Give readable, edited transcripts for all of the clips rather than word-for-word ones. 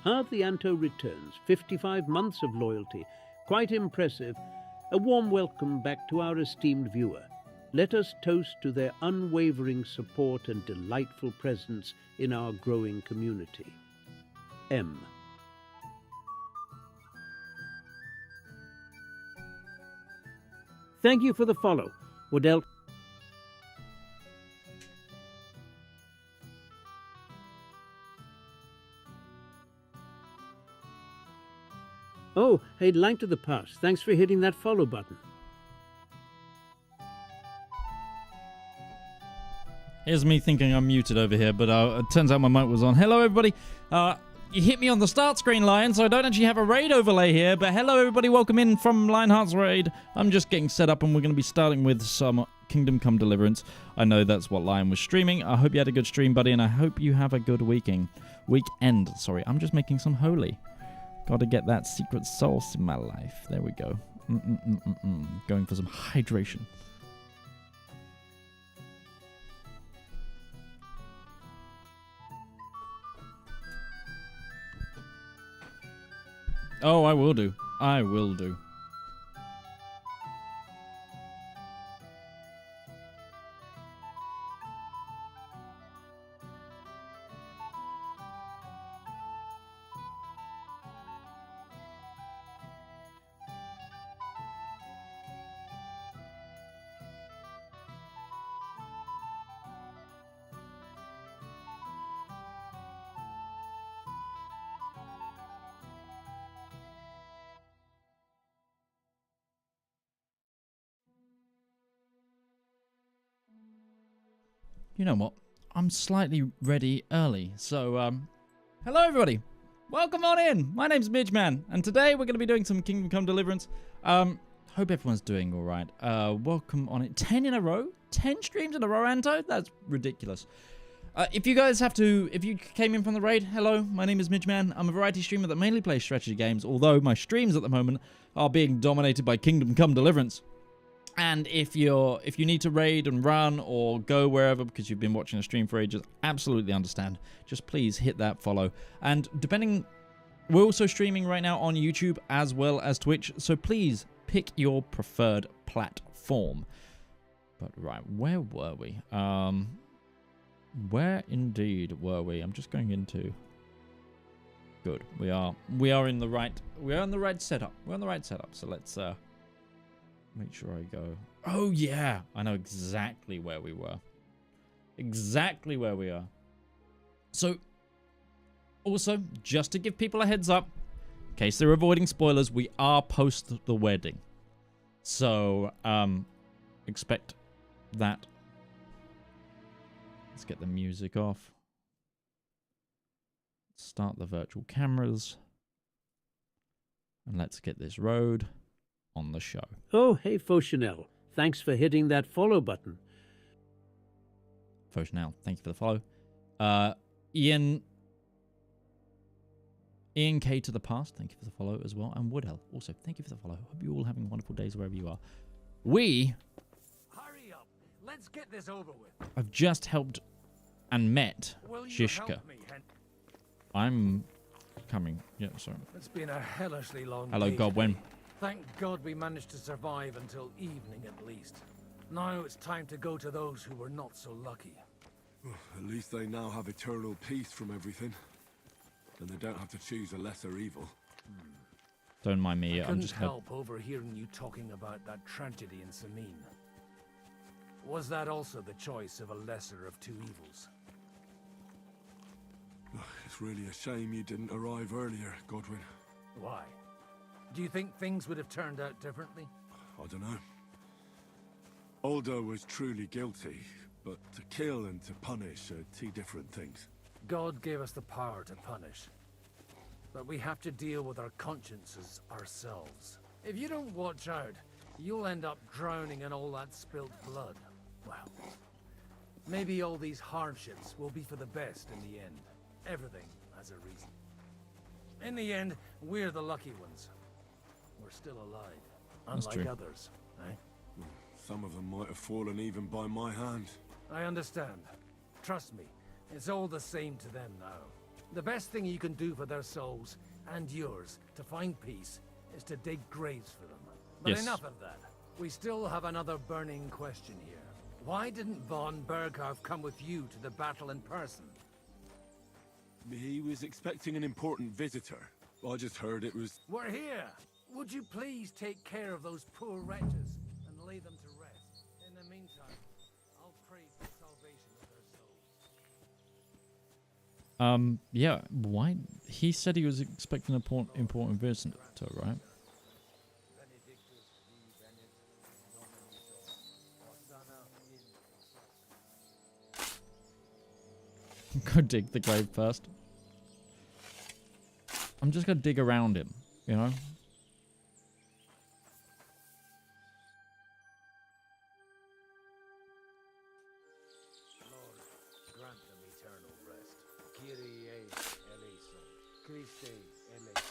Arthianto returns, 55 months of loyalty. Quite impressive. A warm welcome back to our esteemed viewer. Let us toast to their unwavering support and delightful presence in our growing community. M. Thank you for the follow. Waddell. Oh, hey, Light to the Past. Thanks for hitting that follow button. Here's me thinking I'm muted over here, but it turns out my mic was on. Hello, everybody. You hit me on the start screen, Lion, so I don't actually have a raid overlay here, but hello, everybody. Welcome in from Lionheart's raid. I'm just getting set up, and we're going to be starting with some Kingdom Come Deliverance. I know that's what Lion was streaming. I hope you had a good stream, buddy, and I hope you have a good weekend. Sorry, I'm just making some holy. Got to get that secret sauce in my life. There we go. Going for some hydration. Oh, I will do. I will do. You know what? I'm slightly ready early. So, hello everybody. Welcome on in. My name's Midgeman, and today we're going to be doing some Kingdom Come Deliverance. Hope everyone's doing all right. Welcome on it. 10 in a row? 10 streams in a row, Anto? That's ridiculous. If you came in from the raid, hello, my name is Midgeman. I'm a variety streamer that mainly plays strategy games, although my streams at the moment are being dominated by Kingdom Come Deliverance. And if you need to raid and run or go wherever because you've been watching a stream for ages, absolutely understand. Just please hit that follow. And we're also streaming right now on YouTube as well as Twitch, so please pick your preferred platform. But right, where were we? Where indeed were we? I'm just going into. Good. We are in the right. We're on the right setup. We're on the right setup. So let's make sure I go. Oh, yeah. I know exactly where we were. Exactly where we are. So, also, just to give people a heads up, in case they're avoiding spoilers, we are post the wedding. So, expect that. Let's get the music off. Start the virtual cameras. And let's get this road on the show. Oh, hey, Fauchanel. Thanks for hitting that follow button. Fauchanel, thank you for the follow. Ian K to the past, thank you for the follow as well. And Woodhell, also, thank you for the follow. Hope you're all having wonderful days wherever you are. Hurry up. Let's get this over with. I've just helped and met Shishka. I'm coming. Yeah, sorry. It's been a hellishly long Hello, day Godwin. today. Thank God we managed to survive until evening at least. Now it's time to go to those who were not so lucky. At least they now have eternal peace from everything. And they don't have to choose a lesser evil. Don't mind me. I I'm just help overhearing you talking about that tragedy in Samin. Was that also the choice of a lesser of two evils? It's really a shame you didn't arrive earlier, Godwin. Why? Do you think things would have turned out differently? I don't know. Aldo was truly guilty, but to kill and to punish are two different things. God gave us the power to punish. But we have to deal with our consciences ourselves. If you don't watch out, you'll end up drowning in all that spilt blood. Well, maybe all these hardships will be for the best in the end. Everything has a reason. In the end, we're the lucky ones. We're still alive, unlike others, eh? Some of them might have fallen even by my hand. I understand. Trust me, it's all the same to them now. The best thing you can do for their souls, and yours, to find peace, is to dig graves for them. But Yes. enough of that. We still have another burning question here. Why didn't von Berghoff come with you to the battle in person? He was expecting an important visitor. I just heard it was... We're here! Would you please take care of those poor wretches and lay them to rest? In the meantime, I'll pray for salvation of their souls. Yeah, why? He said he was expecting an important visitor, right? Benedictus vi venet, Domini Hosanna in Go dig the grave first. I'm just gonna dig around him, you know? Lord, grant them eternal rest. Kyrie eleison. Christe eleison.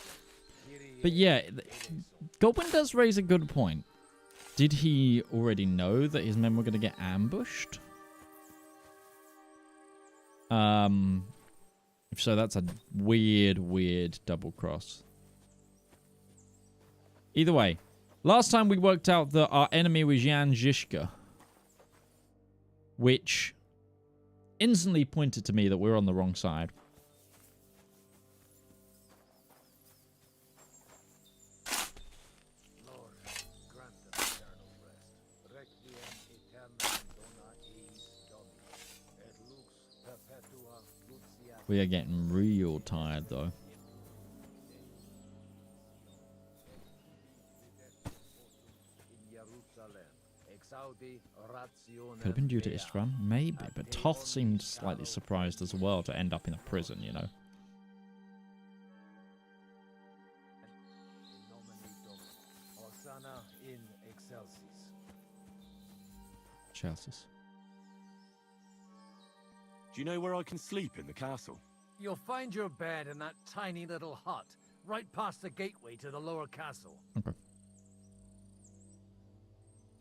Kyrie But yeah, eleison. Godwin does raise a good point. Did he already know that his men were gonna get ambushed? If so, that's a weird double cross. Either way, last time we worked out that our enemy was Jan Zizka, which instantly pointed to me that we're on the wrong side. Lord, grant them eternal rest. Requiem aeternam dona eis Domini. Et lux perpetua lucia. We are getting real tired, though. Could have been due to Istvan, maybe, but Toth seemed slightly surprised as well to end up in a prison, you know. Hosanna in excelsis. Chelsea. Do you know where I can sleep in the castle? You'll find your bed in that tiny little hut, right past the gateway to the lower castle. Okay.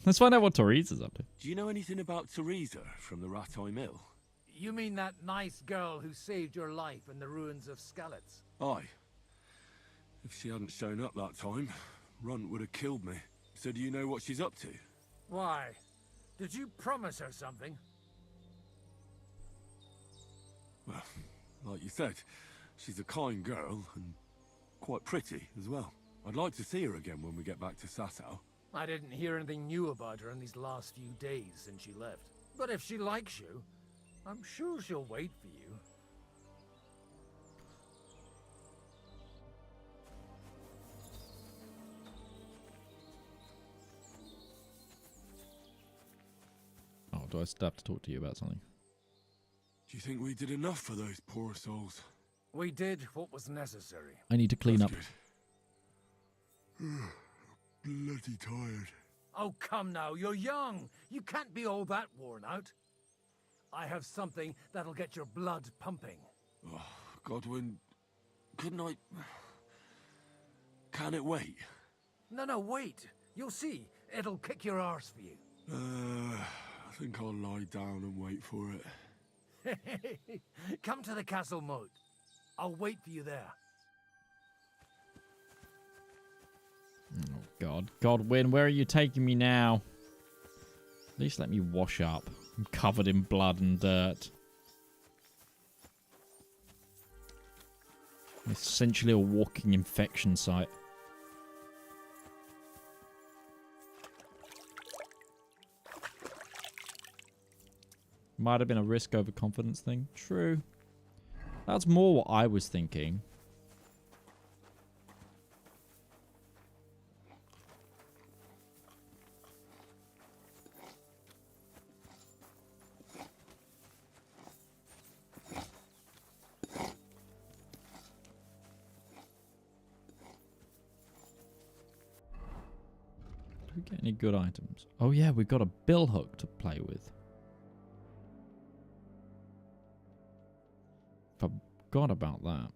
Let's find out what Teresa's up to. Do you know anything about Teresa from the Ratay Mill? You mean that nice girl who saved your life in the ruins of Skalitz? Aye. If she hadn't shown up that time, Runt would have killed me. So do you know what she's up to? Why? Did you promise her something? Well, like you said, she's a kind girl and quite pretty as well. I'd like to see her again when we get back to Sasau. I didn't hear anything new about her in these last few days since she left. But if she likes you, I'm sure she'll wait for you. Oh, do I still have to talk to you about something? Do you think we did enough for those poor souls? We did what was necessary. I need to clean up. That's good. Bloody tired. Oh, come now, you're young. You can't be all that worn out. I have something that'll get your blood pumping. Oh, Godwin, couldn't I... Can it wait? No, wait. You'll see. It'll kick your arse for you. I think I'll lie down and wait for it. Come to the castle moat. I'll wait for you there. Oh, God. Godwin, where are you taking me now? At least let me wash up. I'm covered in blood and dirt. Essentially a walking infection site. Might have been a risk over confidence thing. True. That's more what I was thinking. Do we get any good items? Oh yeah, we've got a bill hook to play with. Forgot about that.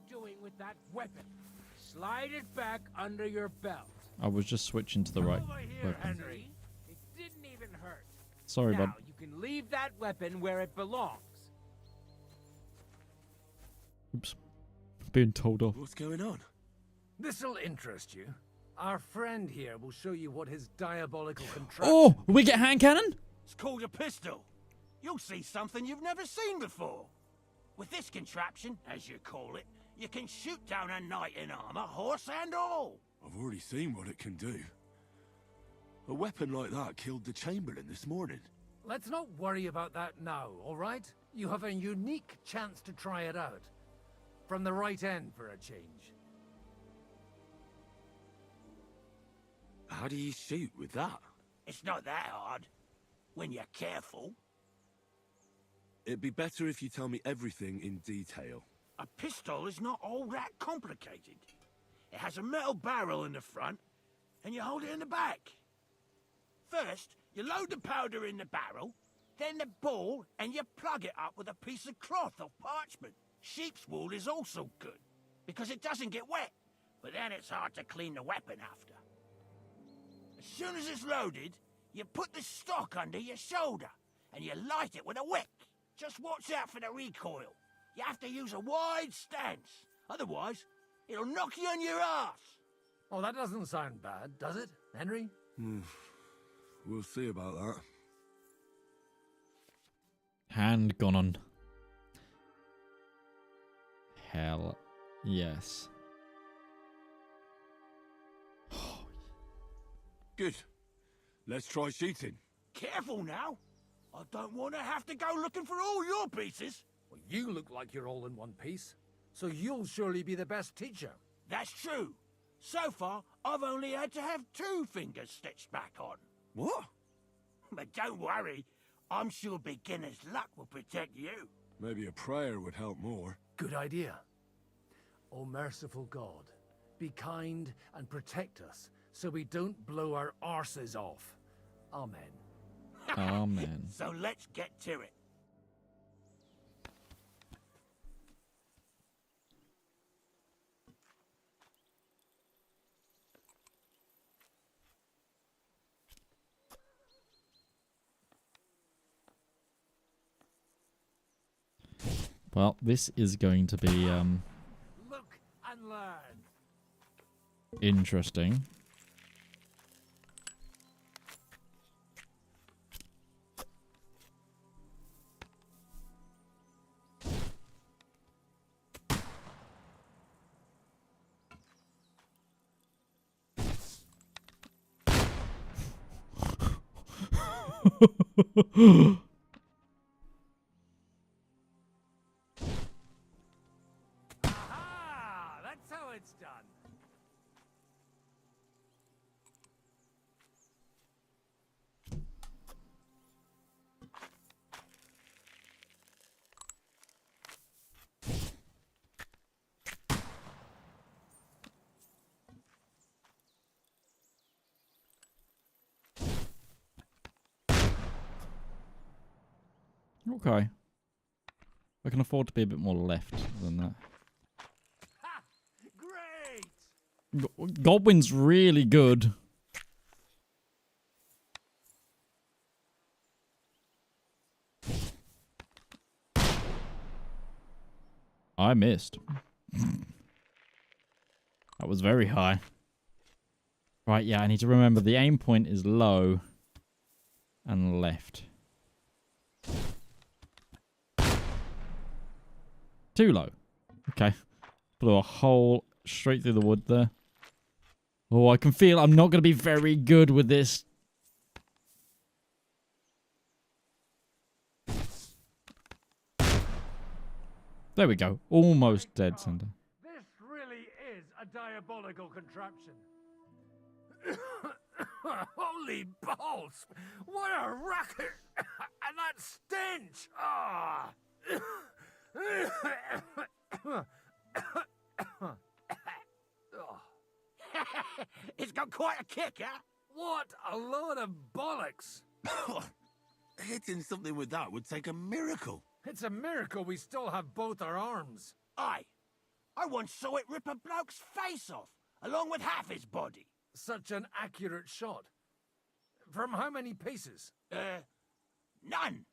doing with that weapon? Slide it back under your belt. I was just switching to the right Over here, weapon. Henry. It didn't even hurt. Sorry, now bud. you can leave that weapon where it belongs. Oops. Being told off. What's going on? This'll interest you. Our friend here will show you what his diabolical contraption... Oh, we get hand cannon? It's called a pistol. You'll see something you've never seen before. With this contraption, as you call it, you can shoot down a knight in armor, horse and all. I've already seen what it can do. A weapon like that killed the Chamberlain this morning. Let's not worry about that now, all right? You have a unique chance to try it out. From the right end for a change. How do you shoot with that? It's not that hard, when you're careful. It'd be better if you tell me everything in detail. A pistol is not all that complicated. It has a metal barrel in the front, and you hold it in the back. First, you load the powder in the barrel, then the ball, and you plug it up with a piece of cloth or parchment. Sheep's wool is also good, because it doesn't get wet, but then it's hard to clean the weapon after. As soon as it's loaded, you put the stock under your shoulder, and you light it with a wick. Just watch out for the recoil. You have to use a wide stance, otherwise it'll knock you on your ass. Oh, that doesn't sound bad, does it, Henry? We'll see about that. Hand gone on. Hell yes. Good. Let's try shooting. Careful now. I don't want to have to go looking for all your pieces. Well, you look like you're all in one piece, so you'll surely be the best teacher. That's true. So far, I've only had to have 2 fingers stitched back on. What? But don't worry, I'm sure beginner's luck will protect you. Maybe a prayer would help more. Good idea. O merciful God, be kind and protect us so we don't blow our arses off. Amen. Amen. So let's get to it. Well, this is going to be Look and learn. interesting. Aha! That's how it's done. Okay. I can afford to be a bit more left than that. Ha! Great! Godwin's really good. I missed. That was very high. Right, yeah, I need to remember the aim point is low and left. Too low. Okay. Blew a hole straight through the wood there. Oh, I can feel I'm not going to be very good with this. There we go. Almost dead center. This really is a diabolical contraption. Holy balls! What a racket! And that stench! Ah! It's got quite a kick, huh? What a load of bollocks! Hitting something with that would take a miracle. It's a miracle we still have both our arms. Aye. I once saw it rip a bloke's face off, along with half his body. Such an accurate shot. From how many pieces? None.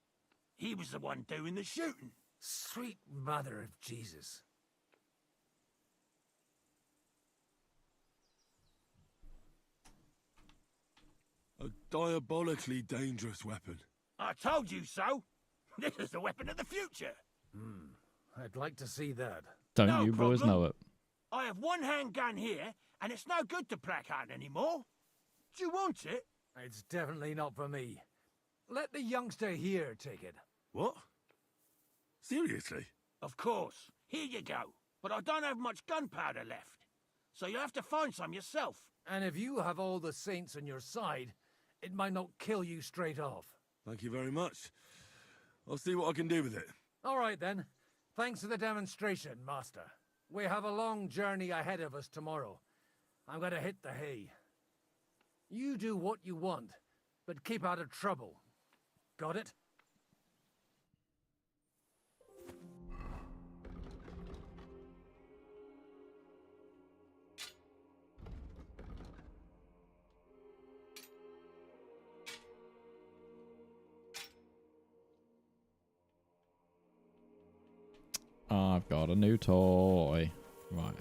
He was the one doing the shooting. Sweet mother of Jesus. A diabolically dangerous weapon. I told you so. This is the weapon of the future. I'd like to see that. Don't No you boys problem. know it? I have one handgun here, and it's no good to placard anymore. Do you want it? It's definitely not for me. Let the youngster here take it. What? Seriously? Of course. Here you go. But I don't have much gunpowder left. So you have to find some yourself. And if you have all the saints on your side, it might not kill you straight off. Thank you very much. I'll see what I can do with it. All right, then. Thanks for the demonstration, Master. We have a long journey ahead of us tomorrow. I'm going to hit the hay. You do what you want, but keep out of trouble. Got it? I've got a new toy. Right.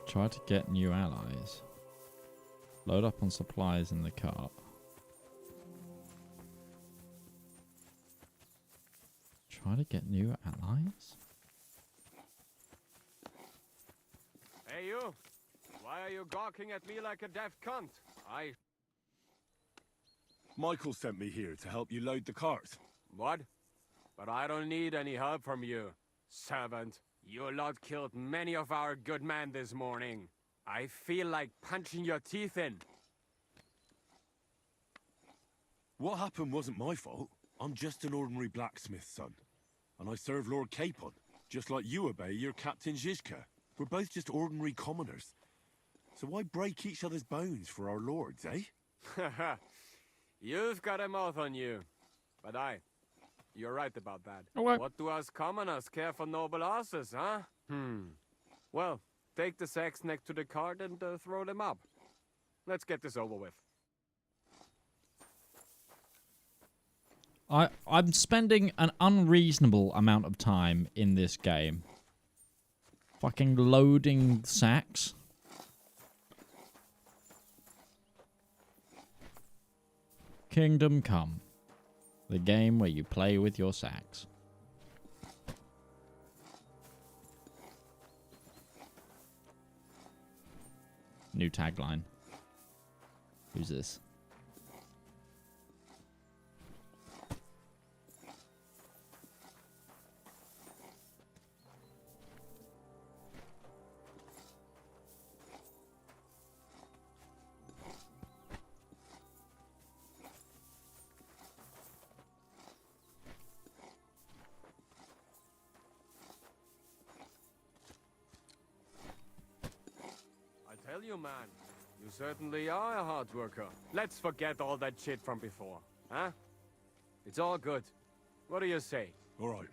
Try to get new allies. Load up on supplies in the cart. Try to get new allies? Hey you! Why are you gawking at me like a deaf cunt? Michael sent me here to help you load the cart. What? But I don't need any help from you, servant. You lot killed many of our good men this morning. I feel like punching your teeth in. What happened wasn't my fault. I'm just an ordinary blacksmith's son. And I serve Lord Capon, just like you obey your Captain Zizka. We're both just ordinary commoners. So why break each other's bones for our lords, eh? Haha. You've got a mouth on you. But you're right about that. Okay. What do us commoners care for noble asses, huh? Well, take the sacks next to the cart and throw them up. Let's get this over with. I'm spending an unreasonable amount of time in this game. Fucking loading sacks. Kingdom Come. The game where you play with your sacks. New tagline. Who's this? Tell you, man, you certainly are a hard worker. Let's forget all that shit from before, huh? It's all good. What do you say? All right.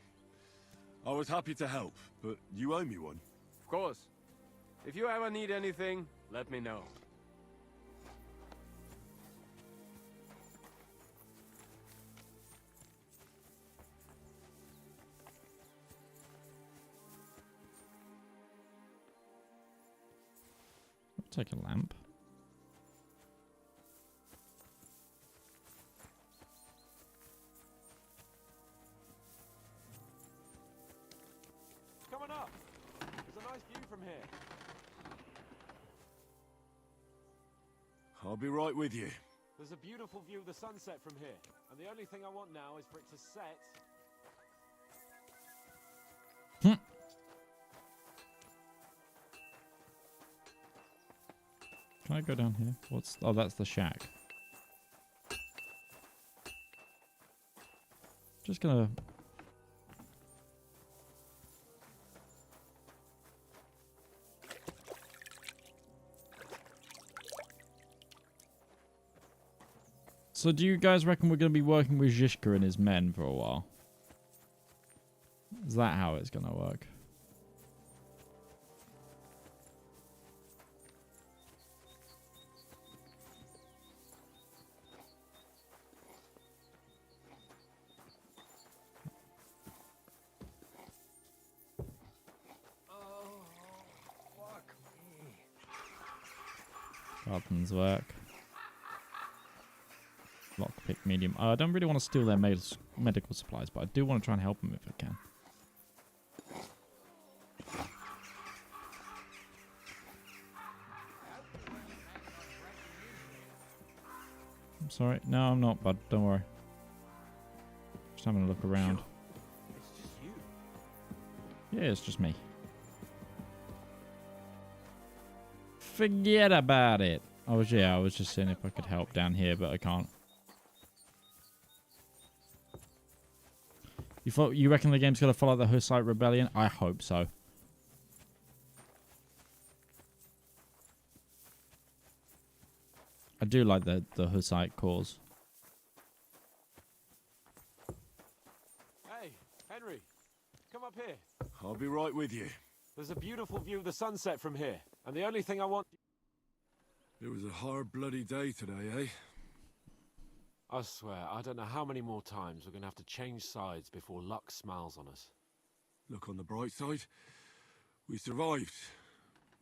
I was happy to help, but you owe me one. Of course. If you ever need anything, let me know. Take a lamp. Coming up. There's a nice view from here. I'll be right with you. There's a beautiful view of the sunset from here, and the only thing I want now is for it to set. Can I go down here? What's... Oh, that's the shack. Just gonna... So do you guys reckon we're gonna be working with Zizka and his men for a while? Is that how it's gonna work? Buttons work. Lockpick medium. I don't really want to steal their medical supplies, but I do want to try and help them if I can. I'm sorry. No, I'm not, bud. Don't worry. Just having a look around. It's just you. Yeah, it's just me. Forget about it. I was just seeing if I could help down here, but I can't. You reckon the game's gonna follow the Hussite Rebellion? I hope so. I do like the Hussite cause. Hey, Henry, come up here. I'll be right with you. There's a beautiful view of the sunset from here, and the only thing I want... It was a hard bloody day today, eh? I swear, I don't know how many more times we're gonna have to change sides before luck smiles on us. Look on the bright side. We survived.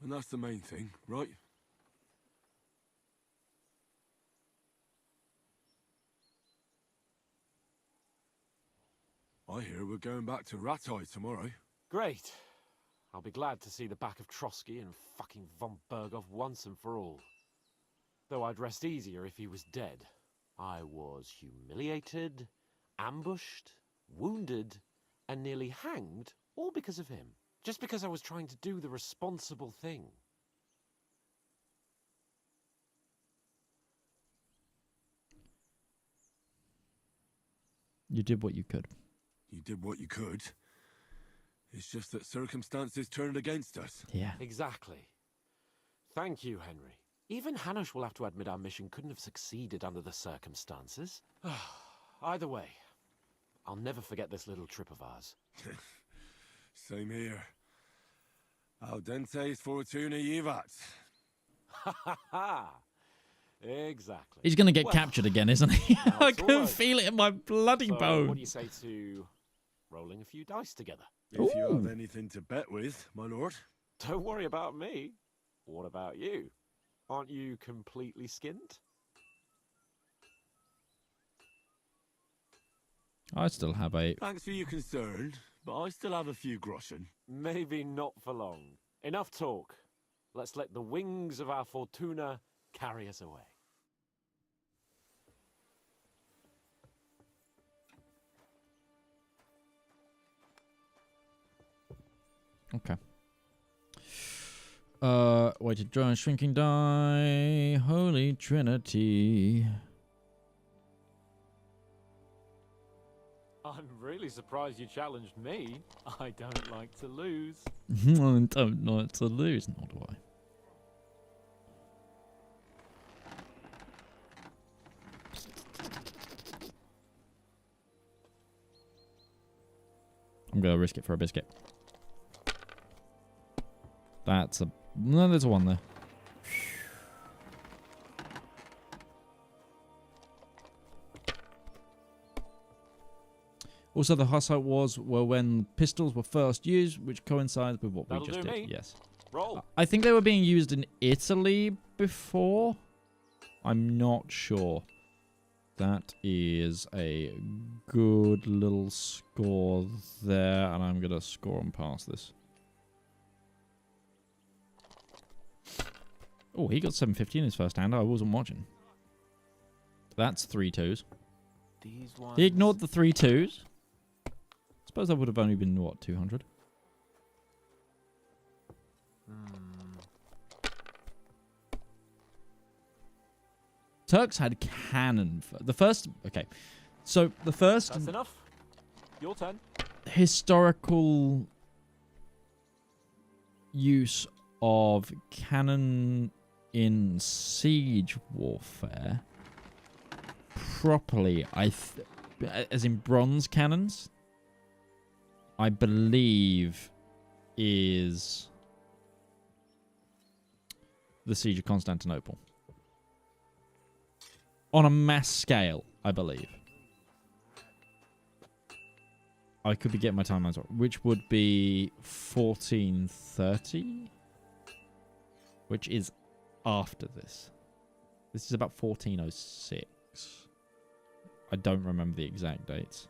And that's the main thing, right? I hear we're going back to Ratai tomorrow. Great. I'll be glad to see the back of Trotsky and fucking von Berghoff once and for all. Though I'd rest easier if he was dead. I was humiliated, ambushed, wounded, and nearly hanged, all because of him. Just because I was trying to do the responsible thing. You did what you could. You did what you could. It's just that circumstances turned against us. Yeah. Exactly. Thank you, Henry. Even Hanush will have to admit our mission couldn't have succeeded under the circumstances. Either way, I'll never forget this little trip of ours. Same here. Al dentes fortuna jivat. Ha ha ha! Exactly. He's going to get captured again, isn't he? I it's all can over. feel it in my bloody So, bones. what do you say to rolling a few dice together? If you have anything to bet with, my lord. Don't worry about me. What about you? Aren't you completely skinned? I still have a... Thanks for your concern, but I still have a few groschen. Maybe not for long. Enough talk. Let's let the wings of our Fortuna carry us away. Okay. Way to join Shrinking Die. Holy Trinity. I'm really surprised you challenged me. I don't like to lose. I don't like to lose, nor do I. I'm gonna risk it for a biscuit. That's a... No, there's a one there. Also, the Hussite Wars were when pistols were first used, which coincides with what That'll we just do did. me. Yes. Roll. I think they were being used in Italy before. I'm not sure. That is a good little score there, and I'm going to score on past this. Oh, he got 750 in his first hand. I wasn't watching. That's 3 2s. These ones. He ignored the 3 2s. Suppose that would have only been, what, 200? Turks had cannon. The first... Okay. So, the first... That's enough. Your turn. Historical use of cannon in siege warfare properly, as in bronze cannons, I believe is the Siege of Constantinople. On a mass scale, I believe. I could be getting my timelines wrong, which would be 1430, which is after this. This is about 1406. I don't remember the exact dates.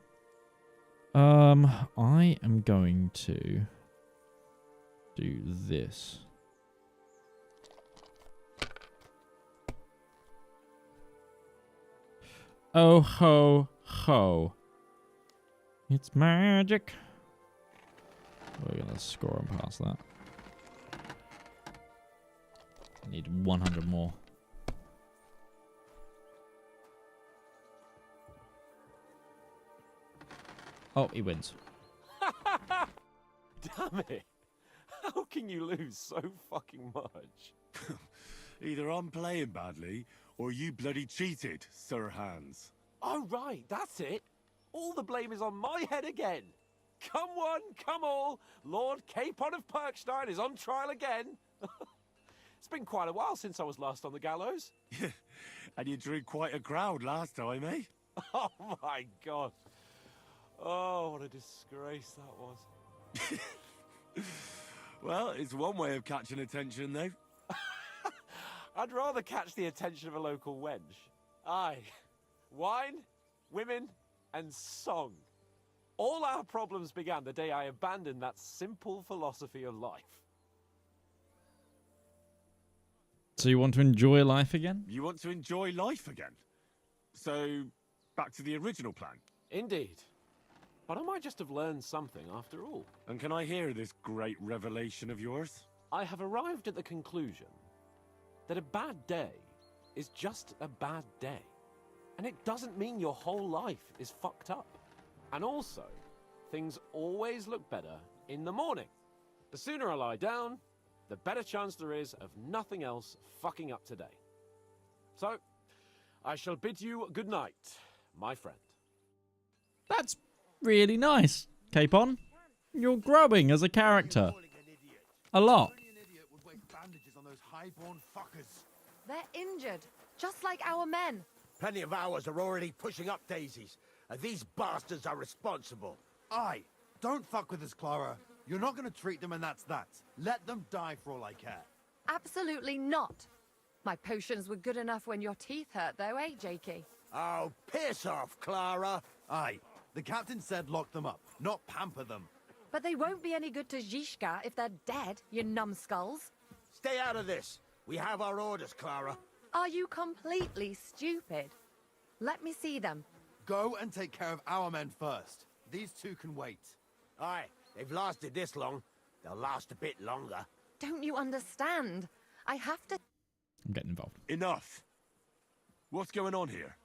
I am going to do this. Oh ho ho. It's magic. We're gonna score him past that. Need 100 more. Oh, he wins. Damn it! How can you lose so fucking much? Either I'm playing badly, or you bloody cheated, Sir Hans. Oh, right, that's it. All the blame is on my head again. Come one, come all. Lord Capon of Perkstein is on trial again. It's been quite a while since I was last on the gallows. And you drew quite a crowd last time, eh? Oh, my God. Oh, what a disgrace that was. Well, it's one way of catching attention, though. I'd rather catch the attention of a local wench. Aye. Wine, women, and song. All our problems began the day I abandoned that simple philosophy of life. So you want to enjoy life again? You want to enjoy life again? So, back to the original plan. Indeed. But I might just have learned something after all. And can I hear this great revelation of yours? I have arrived at the conclusion that a bad day is just a bad day. And it doesn't mean your whole life is fucked up. And also, things always look better in the morning. The sooner I lie down, the better chance there is of nothing else fucking up today. So, I shall bid you good night, my friend. That's really nice, Capon. You're growing as a character. A lot. They're injured, just like our men. Plenty of ours are already pushing up daisies, and these bastards are responsible. Aye, don't fuck with us, Clara. You're not going to treat them and that's that. Let them die for all I care. Absolutely not. My potions were good enough when your teeth hurt, though, eh, Jakey? Oh, piss off, Clara. Aye, the captain said lock them up, not pamper them. But they won't be any good to Zhishka if they're dead, you numbskulls. Stay out of this. We have our orders, Clara. Are you completely stupid? Let me see them. Go and take care of our men first. These two can wait. Aye, they've lasted this long. They'll last a bit longer. Don't you understand? I have to... I'm getting involved. Enough. What's going on here?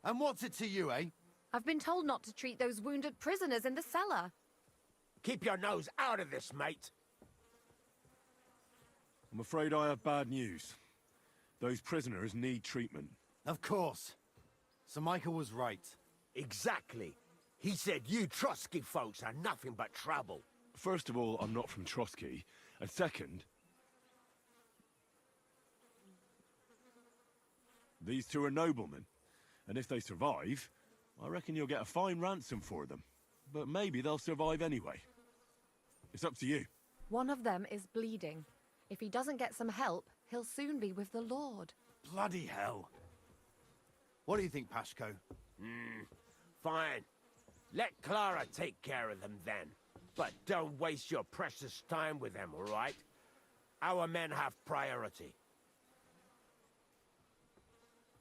And what's it to you, eh? I've been told not to treat those wounded prisoners in the cellar. Keep your nose out of this, mate. I'm afraid I have bad news. Those prisoners need treatment. Of course. Sir Michael was right. Exactly. He said you Trotsky folks are nothing but trouble. First of all, I'm not from Trotsky. And second, these two are noblemen. And if they survive, I reckon you'll get a fine ransom for them. But maybe they'll survive anyway. It's up to you. One of them is bleeding. If he doesn't get some help, he'll soon be with the Lord. Bloody hell. What do you think, Pashko? Fine. Let Clara take care of them then. But don't waste your precious time with them, all right? Our men have priority.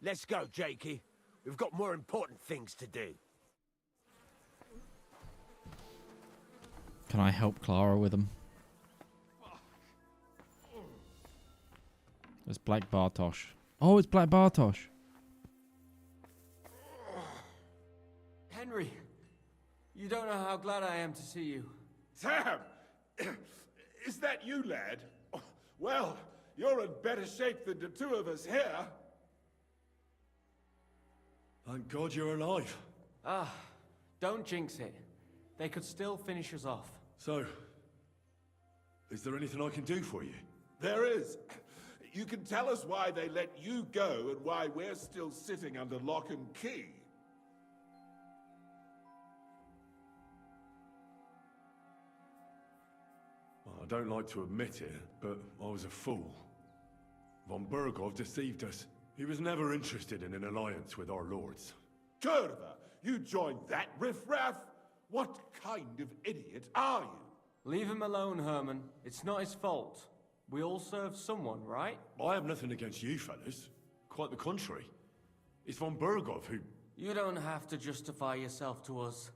Let's go, Jakey. We've got more important things to do. Can I help Clara with them? It's Black Bartosz. Oh, it's Black Bartosz. Henry, you don't know how glad I am to see you. Sam! Is that you, lad? Oh, well, you're in better shape than the two of us here. Thank God you're alive. Ah, don't jinx it. They could still finish us off. So, is there anything I can do for you? There is. You can tell us why they let you go and why we're still sitting under lock and key. Well, I don't like to admit it, but I was a fool. Von Bergov deceived us. He was never interested in an alliance with our lords. Kurva, you joined that riffraff? What kind of idiot are you? Leave him alone, Herman. It's not his fault. We all serve someone, right? I have nothing against you fellas. Quite the contrary. It's Von Bergov who... You don't have to justify yourself to us.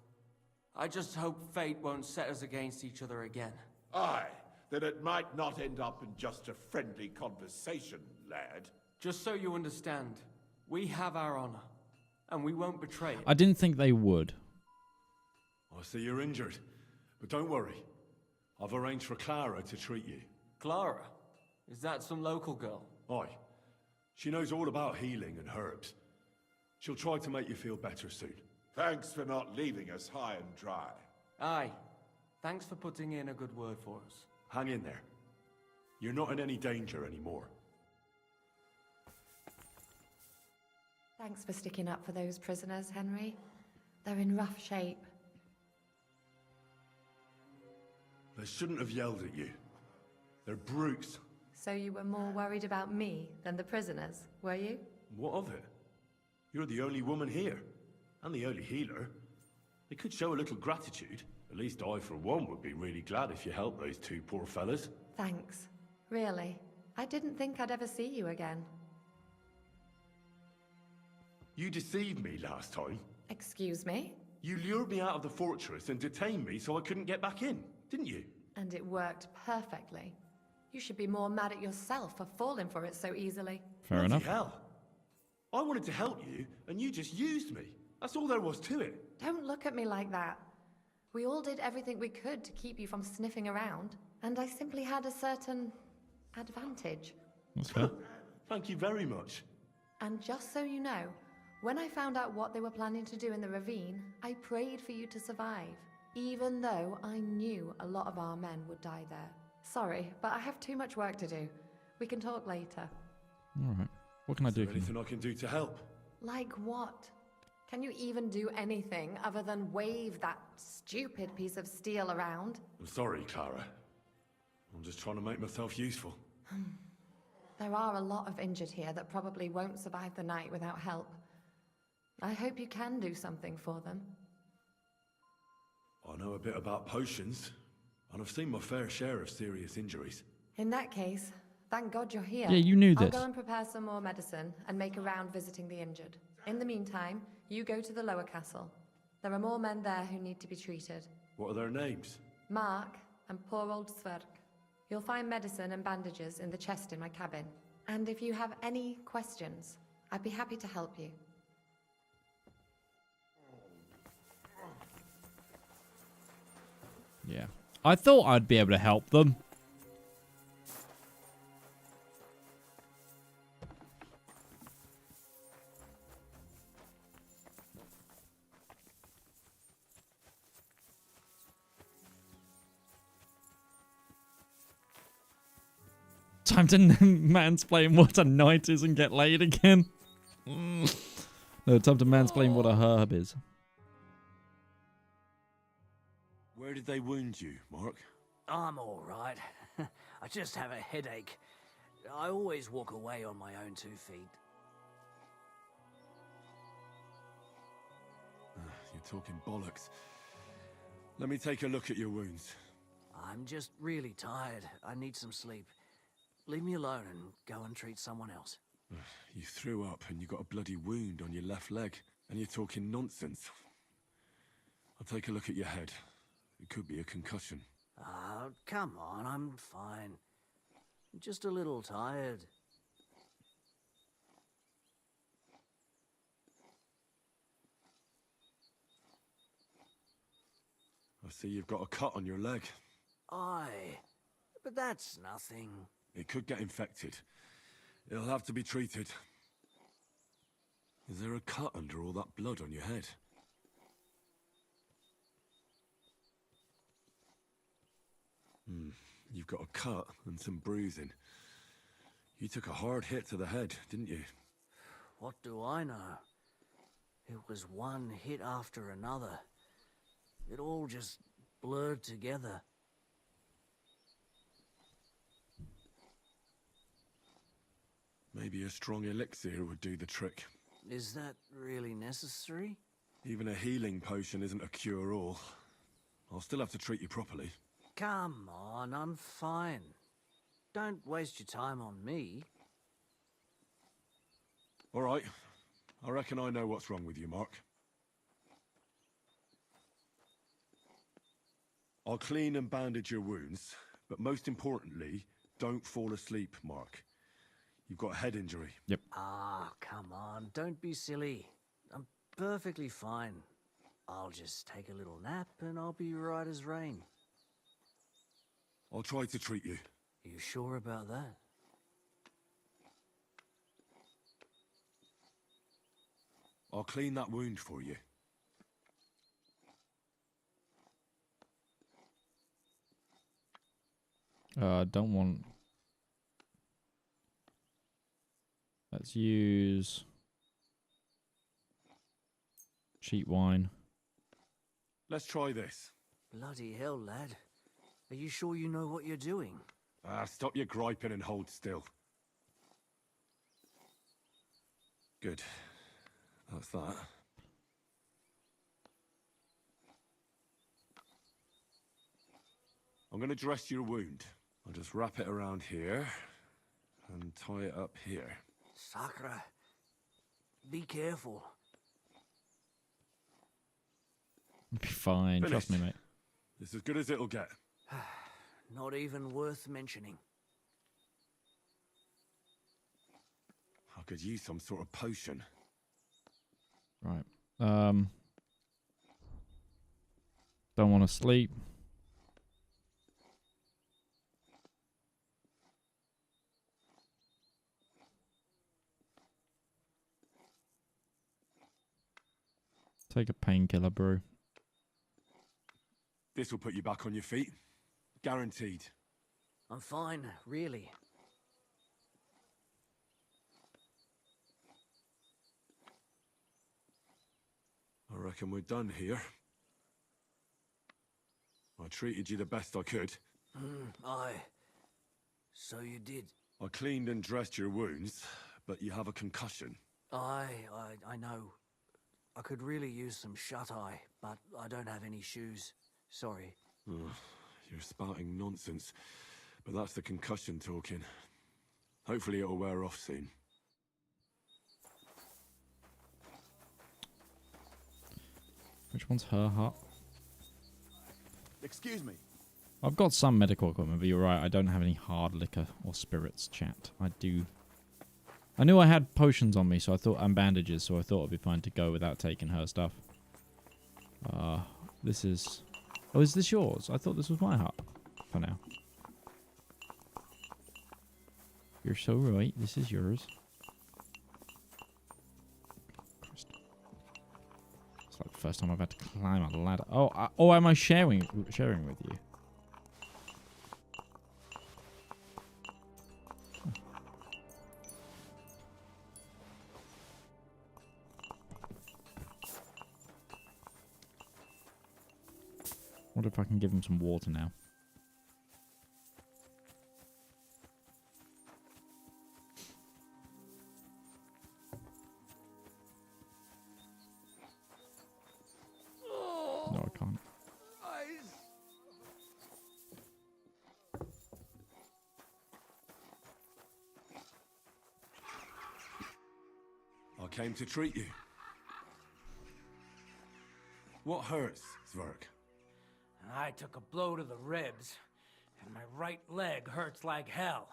I just hope fate won't set us against each other again. Aye, that it might not end up in just a friendly conversation, lad. Just so you understand, we have our honor, and we won't betray it. I didn't think they would. I see you're injured, but don't worry. I've arranged for Clara to treat you. Clara? Is that some local girl? Aye. She knows all about healing and herbs. She'll try to make you feel better soon. Thanks for not leaving us high and dry. Aye. Thanks for putting in a good word for us. Hang in there. You're not in any danger anymore. Thanks for sticking up for those prisoners, Henry. They're in rough shape. They shouldn't have yelled at you. They're brutes. So you were more worried about me than the prisoners, were you? What of it? You're the only woman here, and the only healer. They could show a little gratitude. At least I, for one, would be really glad if you helped those two poor fellas. Thanks. Really. I didn't think I'd ever see you again. You deceived me last time. Excuse me? You lured me out of the fortress and detained me so I couldn't get back in, didn't you? And it worked perfectly. You should be more mad at yourself for falling for it so easily. Fair enough. Hell. I wanted to help you, and you just used me. That's all there was to it. Don't look at me like that. We all did everything we could to keep you from sniffing around, and I simply had a certain advantage. That's fair. Thank you very much. And just so you know, when I found out what they were planning to do in the ravine, I prayed for you to survive, even though I knew a lot of our men would die there. Sorry, but I have too much work to do. We can talk later. All right. What can I do? Is there anything I can do to help? Like what? Can you even do anything other than wave that stupid piece of steel around? I'm sorry, Clara. I'm just trying to make myself useful. There are a lot of injured here that probably won't survive the night without help. I hope you can do something for them. I know a bit about potions, and I've seen my fair share of serious injuries. In that case, thank God you're here. Yeah, you knew I'll this. go and prepare some more medicine and make a round visiting the injured. In the meantime, you go to the lower castle. There are more men there who need to be treated. What are their names? Mark and poor old Sverk. You'll find medicine and bandages in the chest in my cabin. And if you have any questions, I'd be happy to help you. Yeah. I thought I'd be able to help them. Time to mansplain what a knight is and get laid again. No, time to mansplain what a herb is. Where did they wound you, Mark? I'm all right. I just have a headache. I always walk away on my own 2 feet. You're talking bollocks. Let me take a look at your wounds. I'm just really tired. I need some sleep. Leave me alone and go and treat someone else. You threw up and you got a bloody wound on your left leg, and you're talking nonsense. I'll take a look at your head. It could be a concussion. Oh, come on, I'm fine. Just a little tired. I see you've got a cut on your leg. Aye, but that's nothing. It could get infected. It'll have to be treated. Is there a cut under all that blood on your head? You've got a cut and some bruising. You took a hard hit to the head, didn't you? What do I know? It was one hit after another. It all just blurred together. Maybe a strong elixir would do the trick. Is that really necessary? Even a healing potion isn't a cure-all. I'll still have to treat you properly. Come on, I'm fine. Don't waste your time on me. All right. I reckon I know what's wrong with you, Mark. I'll clean and bandage your wounds, but most importantly, don't fall asleep, Mark. You've got a head injury. Yep. Ah, come on, don't be silly. I'm perfectly fine. I'll just take a little nap and I'll be right as rain. I'll try to treat you. You sure about that? I'll clean that wound for you. Don't want... Let's use... cheap wine. Let's try this. Bloody hell, lad. Are you sure you know what you're doing? Stop your griping and hold still. Good. That's that. I'm going to dress your wound. I'll just wrap it around here and tie it up here. Sakra. Be careful. It'll be fine. Finished. Trust me, mate. It's as good as it'll get. Not even worth mentioning. I could use some sort of potion. Right. Don't want to sleep. Take a painkiller brew. This will put you back on your feet. Guaranteed. I'm fine, really. I reckon we're done here. I treated you the best I could. Aye. So you did. I cleaned and dressed your wounds, but you have a concussion. I know. I could really use some shut-eye, but I don't have any shoes. Sorry. You're spouting nonsense, but that's the concussion talking. Hopefully it'll wear off soon. Which one's her hut? Excuse me. I've got some medical equipment, but you're right. I don't have any hard liquor or spirits, chat. I do. I knew I had potions on me, so I thought, and bandages, so I thought it'd be fine to go without taking her stuff. This is... Oh, is this yours? I thought this was my hut. For now. You're so right. This is yours. Christ. It's like the first time I've had to climb a ladder. Oh, am I sharing with you? Wonder if I can give him some water now. No, I can't. I came to treat you. What hurts, Zwerg? I took a blow to the ribs, and my right leg hurts like hell.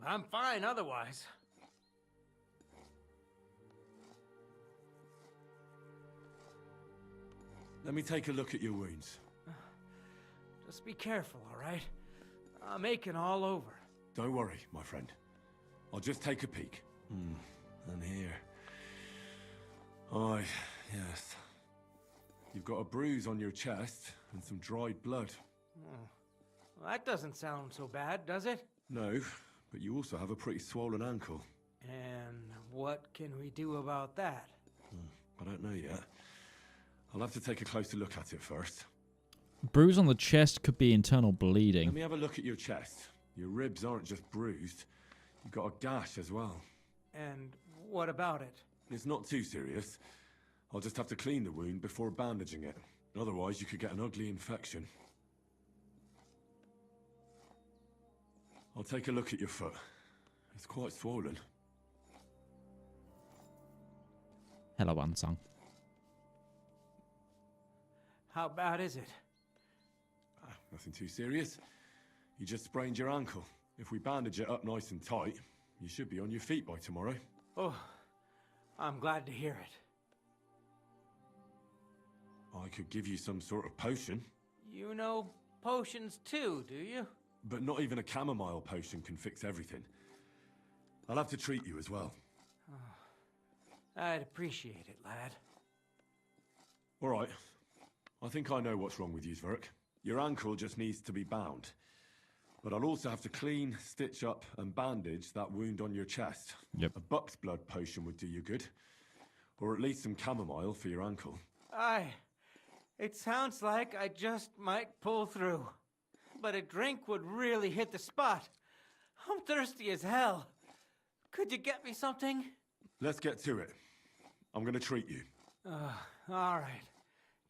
But I'm fine otherwise. Let me take a look at your wounds. Just be careful, all right? I'm aching all over. Don't worry, my friend. I'll just take a peek. And here. Aye, yes. You've got a bruise on your chest and some dried blood. Oh. Well, that doesn't sound so bad, does it? No, but you also have a pretty swollen ankle. And what can we do about that? I don't know yet. I'll have to take a closer look at it first. Bruise on the chest could be internal bleeding. Let me have a look at your chest. Your ribs aren't just bruised. You've got a gash as well. And what about it? It's not too serious. I'll just have to clean the wound before bandaging it. Otherwise, you could get an ugly infection. I'll take a look at your foot. It's quite swollen. Hello, Unsung. How bad is it? Nothing too serious. You just sprained your ankle. If we bandage it up nice and tight, you should be on your feet by tomorrow. Oh, I'm glad to hear it. I could give you some sort of potion. You know potions too, do you? But not even a chamomile potion can fix everything. I'll have to treat you as well. I'd appreciate it, lad. All right. I think I know what's wrong with you, Zverk. Your ankle just needs to be bound. But I'll also have to clean, stitch up, and bandage that wound on your chest. Yep. A buck's blood potion would do you good. Or at least some chamomile for your ankle. Aye. It sounds like I just might pull through. But a drink would really hit the spot. I'm thirsty as hell. Could you get me something? Let's get to it. I'm gonna treat you. All right.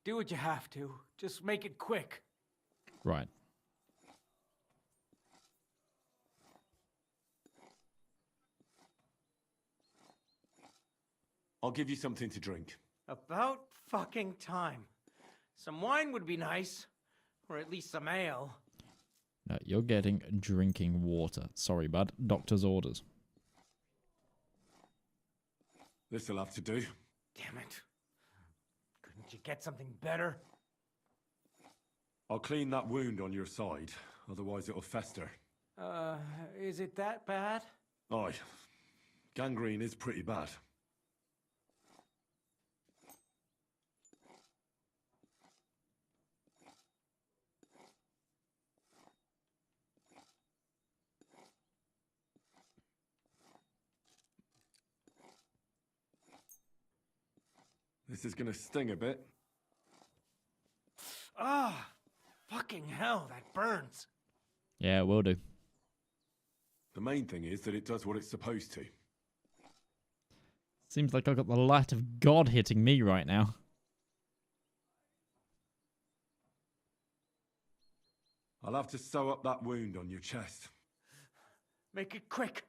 Do what you have to. Just make it quick. Right. I'll give you something to drink. About fucking time. Some wine would be nice. Or at least some ale. No, you're getting drinking water. Sorry, bud. Doctor's orders. This'll have to do. Damn it. Couldn't you get something better? I'll clean that wound on your side, otherwise it'll fester. Is it that bad? Aye. Gangrene is pretty bad. This is gonna sting a bit. Ah, fucking hell, that burns. Yeah, will do. The main thing is that it does what it's supposed to. Seems like I've got the light of God hitting me right now. I'll have to sew up that wound on your chest. Make it quick,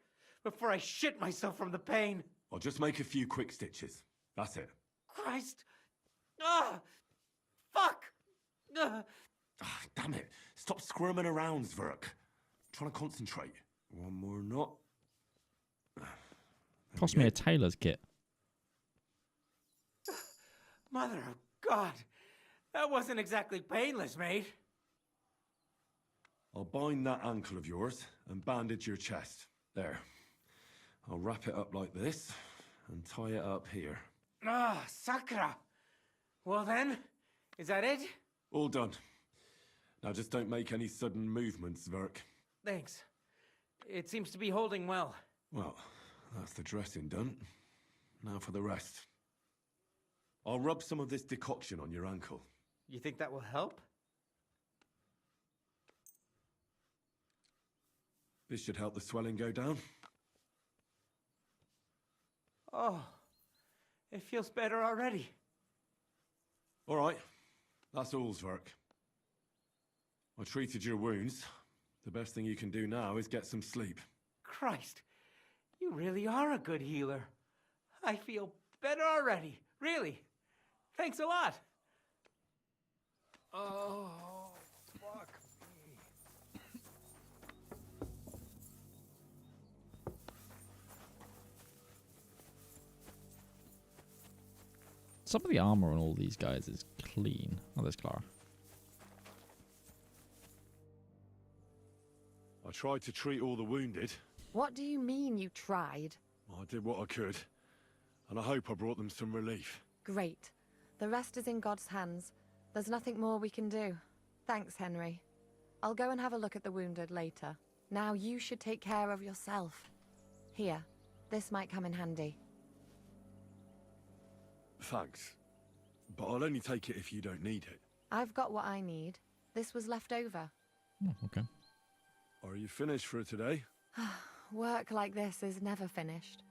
before I shit myself from the pain. I'll just make a few quick stitches. That's it. Christ! Ah! Fuck! Damn it. Stop squirming around, Zverk. I'm trying to concentrate. One more knot. Cost me a tailor's kit. Mother of God! That wasn't exactly painless, mate. I'll bind that ankle of yours and bandage your chest. There. I'll wrap it up like this and tie it up here. Ah, Sakra! Well then, is that it? All done. Now just don't make any sudden movements, Zverk. Thanks. It seems to be holding well. Well, that's the dressing done. Now for the rest. I'll rub some of this decoction on your ankle. You think that will help? This should help the swelling go down. Oh, it feels better already. All right. That's all, Zverk. I treated your wounds. The best thing you can do now is get some sleep. Christ, you really are a good healer. I feel better already, really. Thanks a lot. Oh, fuck me. Some of the armor on all these guys is clean. Oh, there's Clara. I tried to treat all the wounded. What do you mean you tried? I did what I could, and I hope I brought them some relief. Great. The rest is in God's hands. There's nothing more we can do. Thanks, Henry. I'll go and have a look at the wounded later. Now you should take care of yourself. Here, this might come in handy. Thanks. But I'll only take it if you don't need it. I've got what I need. This was left over. Oh, okay. Are you finished for today? Work like this is never finished.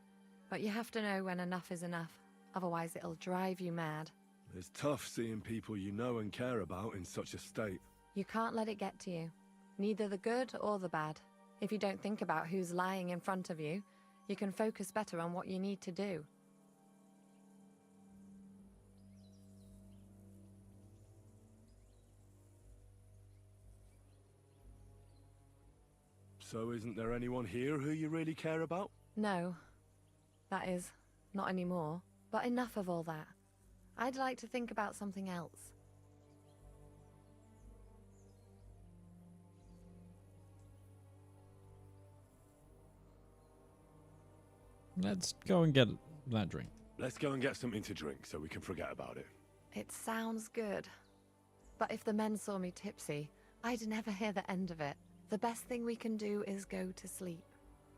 But you have to know when enough is enough. Otherwise it'll drive you mad. It's tough seeing people you know and care about in such a state. You can't let it get to you. Neither the good or the bad. If you don't think about who's lying in front of you, you can focus better on what you need to do. So isn't there anyone here who you really care about? No. That is, not anymore. But enough of all that. I'd like to think about something else. Let's go and get that drink. Let's go and get something to drink so we can forget about it. It sounds good. But if the men saw me tipsy, I'd never hear the end of it. The best thing we can do is go to sleep.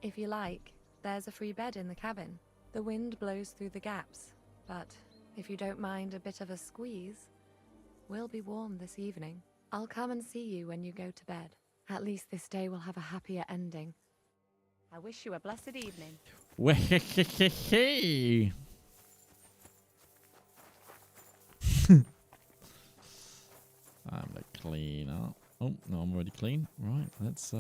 If you like, there's a free bed in the cabin. The wind blows through the gaps, but if you don't mind a bit of a squeeze, we'll be warm this evening. I'll come and see you when you go to bed. At least this day will have a happier ending. I wish you a blessed evening. Hey. I'm gonna clean up. Oh, no, I'm already clean. Right, let's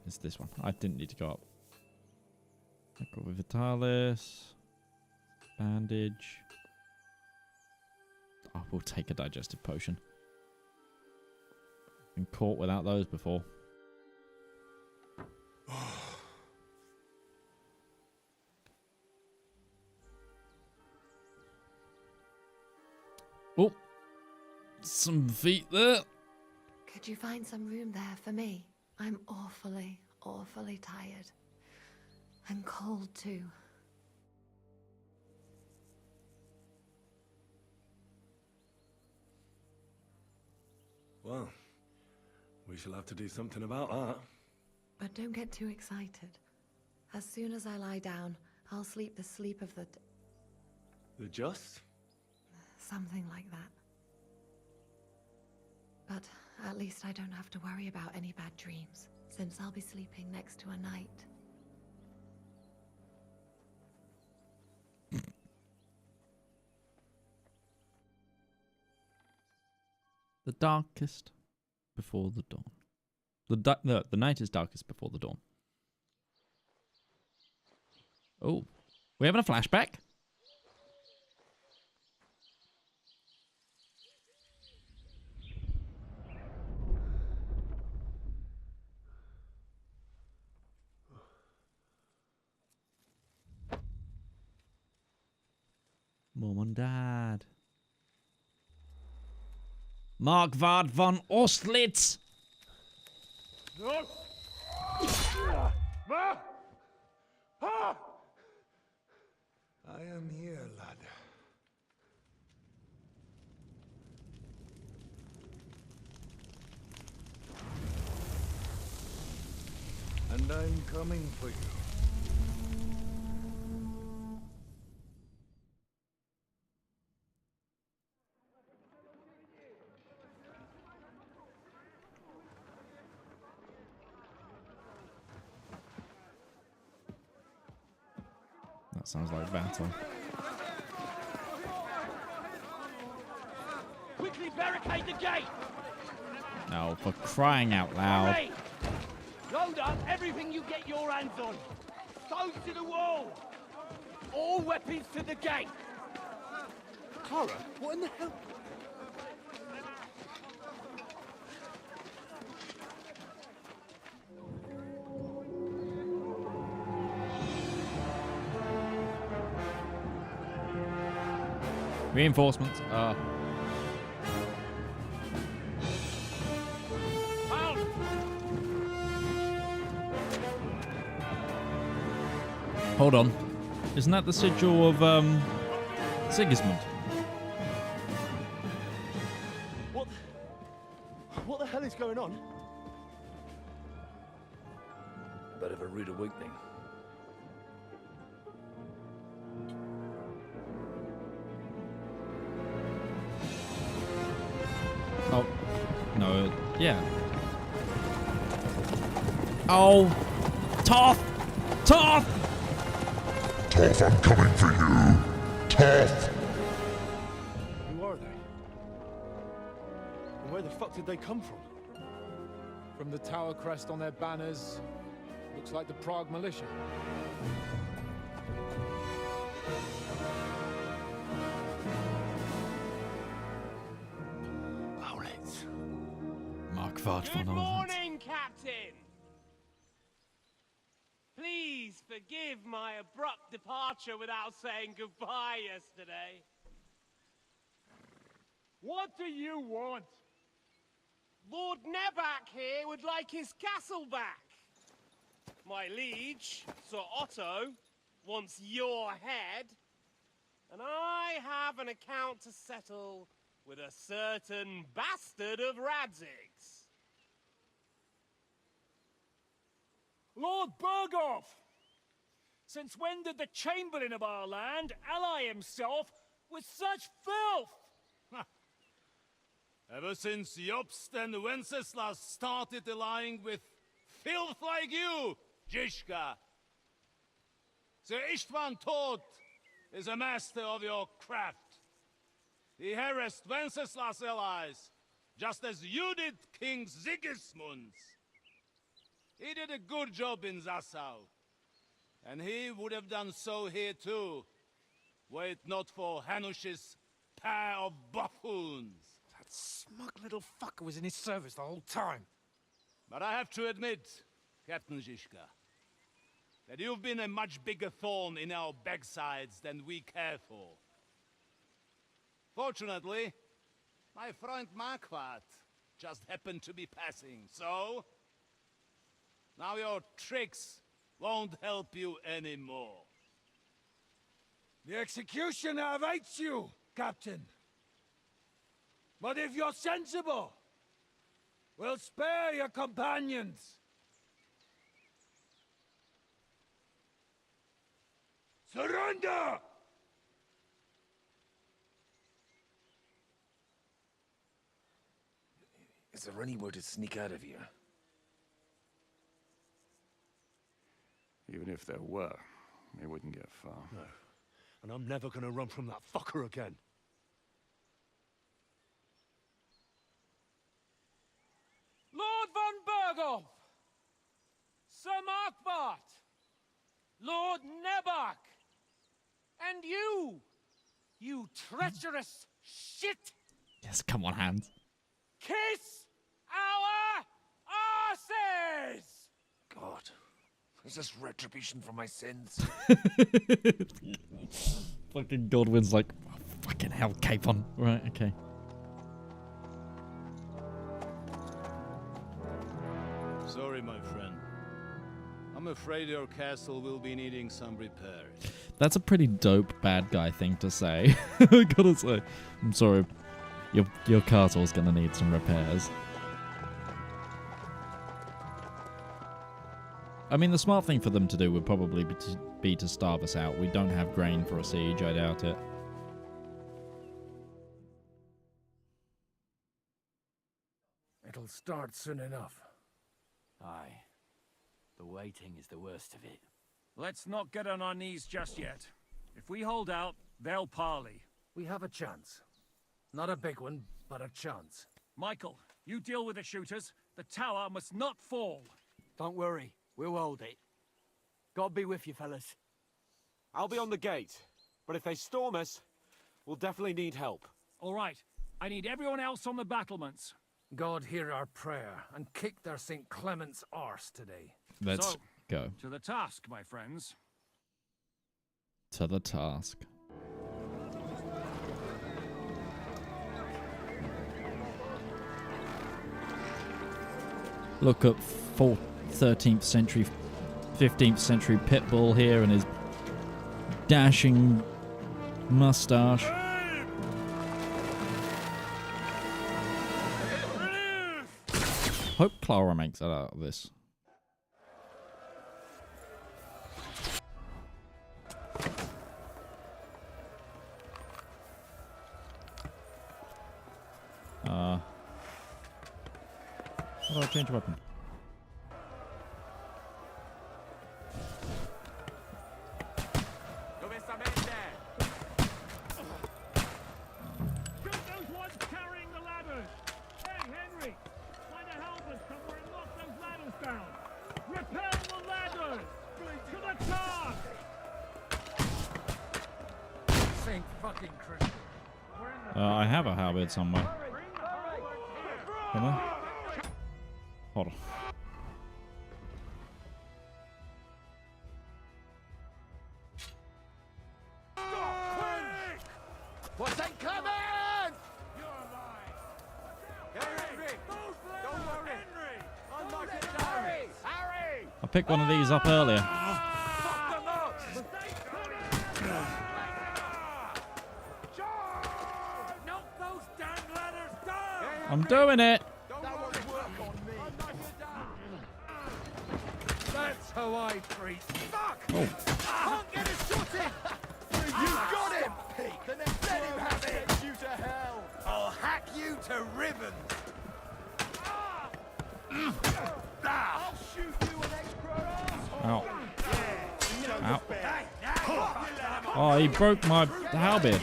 it's this one. I didn't need to go up. I got with Vitalis. Bandage. I will take a digestive potion. Been caught without those before. Oh, some feet there. Could you find some room there for me? I'm awfully, awfully tired. And cold too. Well, we shall have to do something about that. But don't get too excited. As soon as I lie down, I'll sleep the sleep of the... The just? Something like that. But at least I don't have to worry about any bad dreams, since I'll be sleeping next to a knight. The darkest before the dawn. The night is darkest before the dawn. Oh, we having a flashback? Mom and Dad. Marquard von Ostlitz. No! Ma! Ah! I am here, lad. And I'm coming for you. That sounds like battle. Quickly barricade the gate! Now, for crying out loud. Hurry! Load up everything you get your hands on. Stones to the wall. All weapons to the gate. Clara, what in the hell? Reinforcements. Hold on. Isn't that the sigil of Sigismund? What the hell is going on? Bit of a rude awakening. Yeah. Oh, Toth! Toth! Toth, I'm coming for you. Toth! Who are they? And where the fuck did they come from? From the tower crest on their banners, looks like the Prague militia. Good morning, Captain! Please forgive my abrupt departure without saying goodbye yesterday. What do you want? Lord Nebak here would like his castle back. My liege, Sir Otto, wants your head. And I have an account to settle with a certain bastard of Radzig's. Lord Berghoff! Since when did the Chamberlain of our land ally himself with such filth? Ever since Jobst and Wenceslas started allying with filth like you, Zizka. Sir Istvan Tod is a master of your craft. He harassed Wenceslas' allies, just as you did King Sigismund's. He did a good job in Zassau, and he would have done so here too, were it not for Hanush's pair of buffoons. That smug little fucker was in his service the whole time. But I have to admit, Captain Zizka, that you've been a much bigger thorn in our backsides than we care for. Fortunately, my friend Marquardt just happened to be passing, so now your tricks won't help you anymore. The executioner awaits you, Captain. But if you're sensible, we'll spare your companions. Surrender! Is there anywhere to sneak out of here? Even if there were, it wouldn't get far. No. And I'm never gonna run from that fucker again. Lord von Berghoff! Sir Markbart! Lord Nebak! And you treacherous shit! Yes, come on, Hans. Kiss our asses! God, is this retribution for my sins? Fucking Godwin's like, oh, fucking hell, Capon. Right, okay. Sorry, my friend. I'm afraid your castle will be needing some repairs. That's a pretty dope bad guy thing to say. I gotta say. I'm sorry. Your castle's gonna need some repairs. I mean, the smart thing for them to do would probably be to starve us out. We don't have grain for a siege, I doubt it. It'll start soon enough. Aye. The waiting is the worst of it. Let's not get on our knees just yet. If we hold out, they'll parley. We have a chance. Not a big one, but a chance. Michael, you deal with the shooters. The tower must not fall. Don't worry. We'll hold it. God be with you, fellas. I'll be on the gate, but if they storm us, we'll definitely need help. All right. I need everyone else on the battlements. God hear our prayer and kick their St. Clement's arse today. Let's go. To the task, my friends. To the task. Look at 13th century, 15th century Pitbull here and his dashing mustache. Hope Clara makes it out of this. How do I change weapon? Shoot those ones carrying the ladders! Hey, Henry! Find a helmet somewhere and knock those ladders down! Repel the ladders! To the top! Saint fucking Christian. I have a halberd somewhere. Come on. Hold on. What's that coming? I picked one of these up earlier. I'm doing it. That's how I treat. Fuck! Oh. Can't get a shot in! You got him! Then let him have it! Send you to hell! I'll hack you to ribbons! I'll shoot you an extra asshole! Ow. Ow. Oh, he broke my halberd.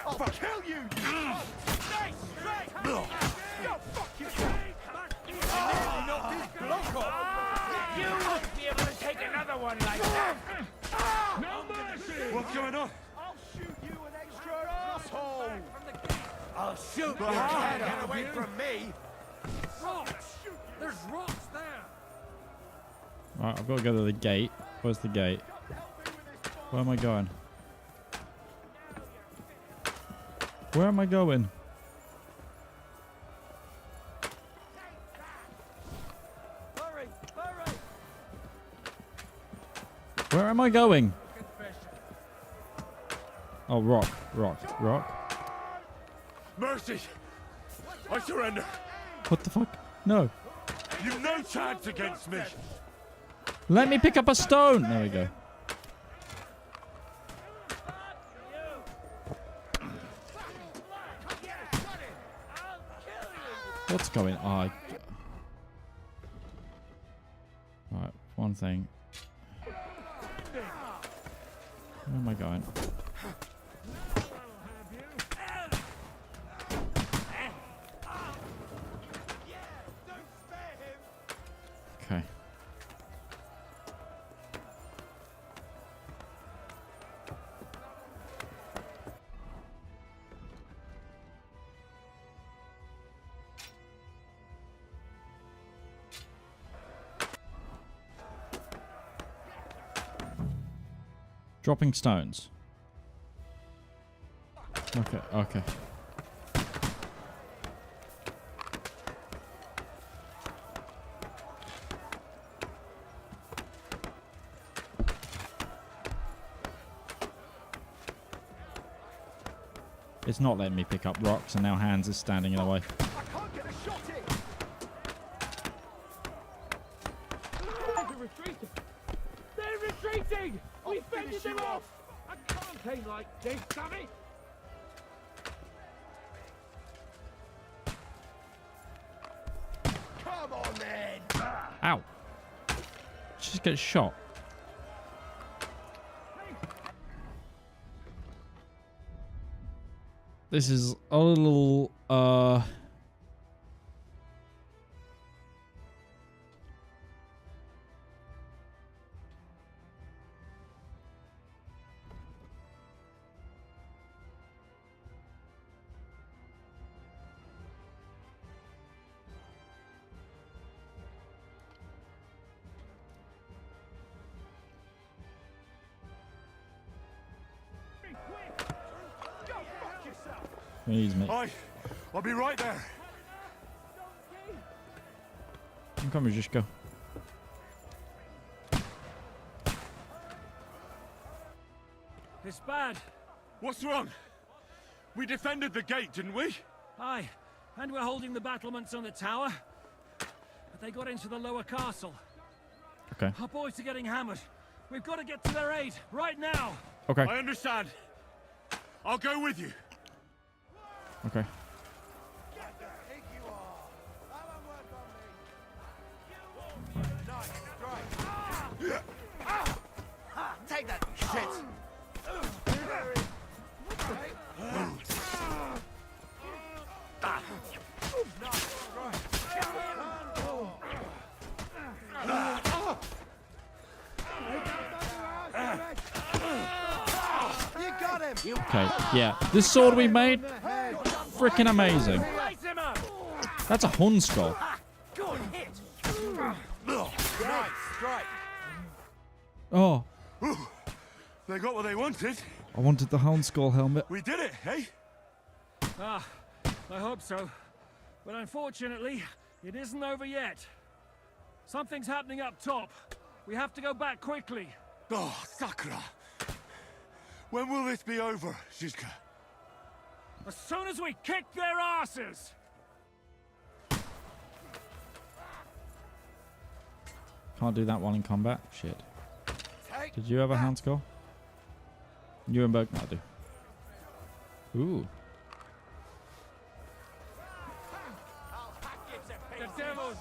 I'll kill you! You won't be able to take another one like that! No mercy! What's going on? I'll shoot you an extra asshole! I'll shoot your head off! Get away from me! Rocks! There's rocks there! Right, I've got to go to the gate. Where's the gate? Where am I going? Where am I going? Hurry! Hurry! Where am I going? Oh, rock, rock, rock. Mercy! I surrender. What the fuck? No. You've no chance against me. Let me pick up a stone. There we go. What's going on? Right, one thing. Where am I going? Okay. Dropping stones. Okay, okay. It's not letting me pick up rocks, and now Hans is standing in the way. I can't get a shot in! They're retreating! They're retreating! We fended them off! I can't play like this, damn it! Come on then! Ow! Just get shot. This is a little, Please, mate. I'll be right there. coming, Zizka. It's bad. What's wrong? We defended the gate, didn't we? Aye, and we're holding the battlements on the tower. But they got into the lower castle. Okay. Our boys are getting hammered. We've got to get to their aid, right now. Okay. I understand. I'll go with you. Okay. Take that shit! Okay, yeah. This sword we made, freaking amazing. That's a Hun skull. Oh. They got what they wanted. I wanted the Hun skull helmet. We did it, hey? Ah, I hope so. But unfortunately, it isn't over yet. Something's happening up top. We have to go back quickly. Oh, Sakura. When will this be over, Zizka? As soon as we kick their asses! Can't do that while in combat. Shit. Did you have a hand skull? Nuremberg? No, I do. Ooh. The devils!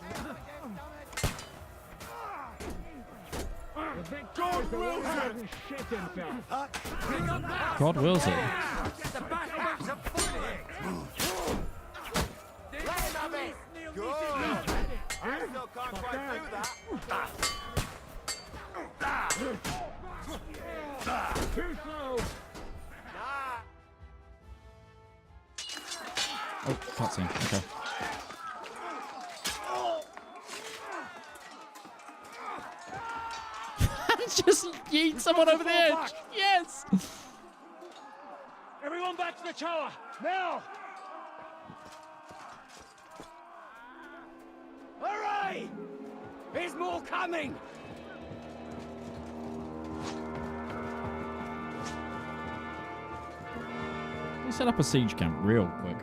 God wills it! God wills it. The battlements are full here! Let him have it! Good! I still can't quite do that! Too slow! Oh, cutscene. Okay. Just yeet someone over the edge. Yes. Everyone back to the tower now! Hooray! There's more coming! We set up a siege camp real quick.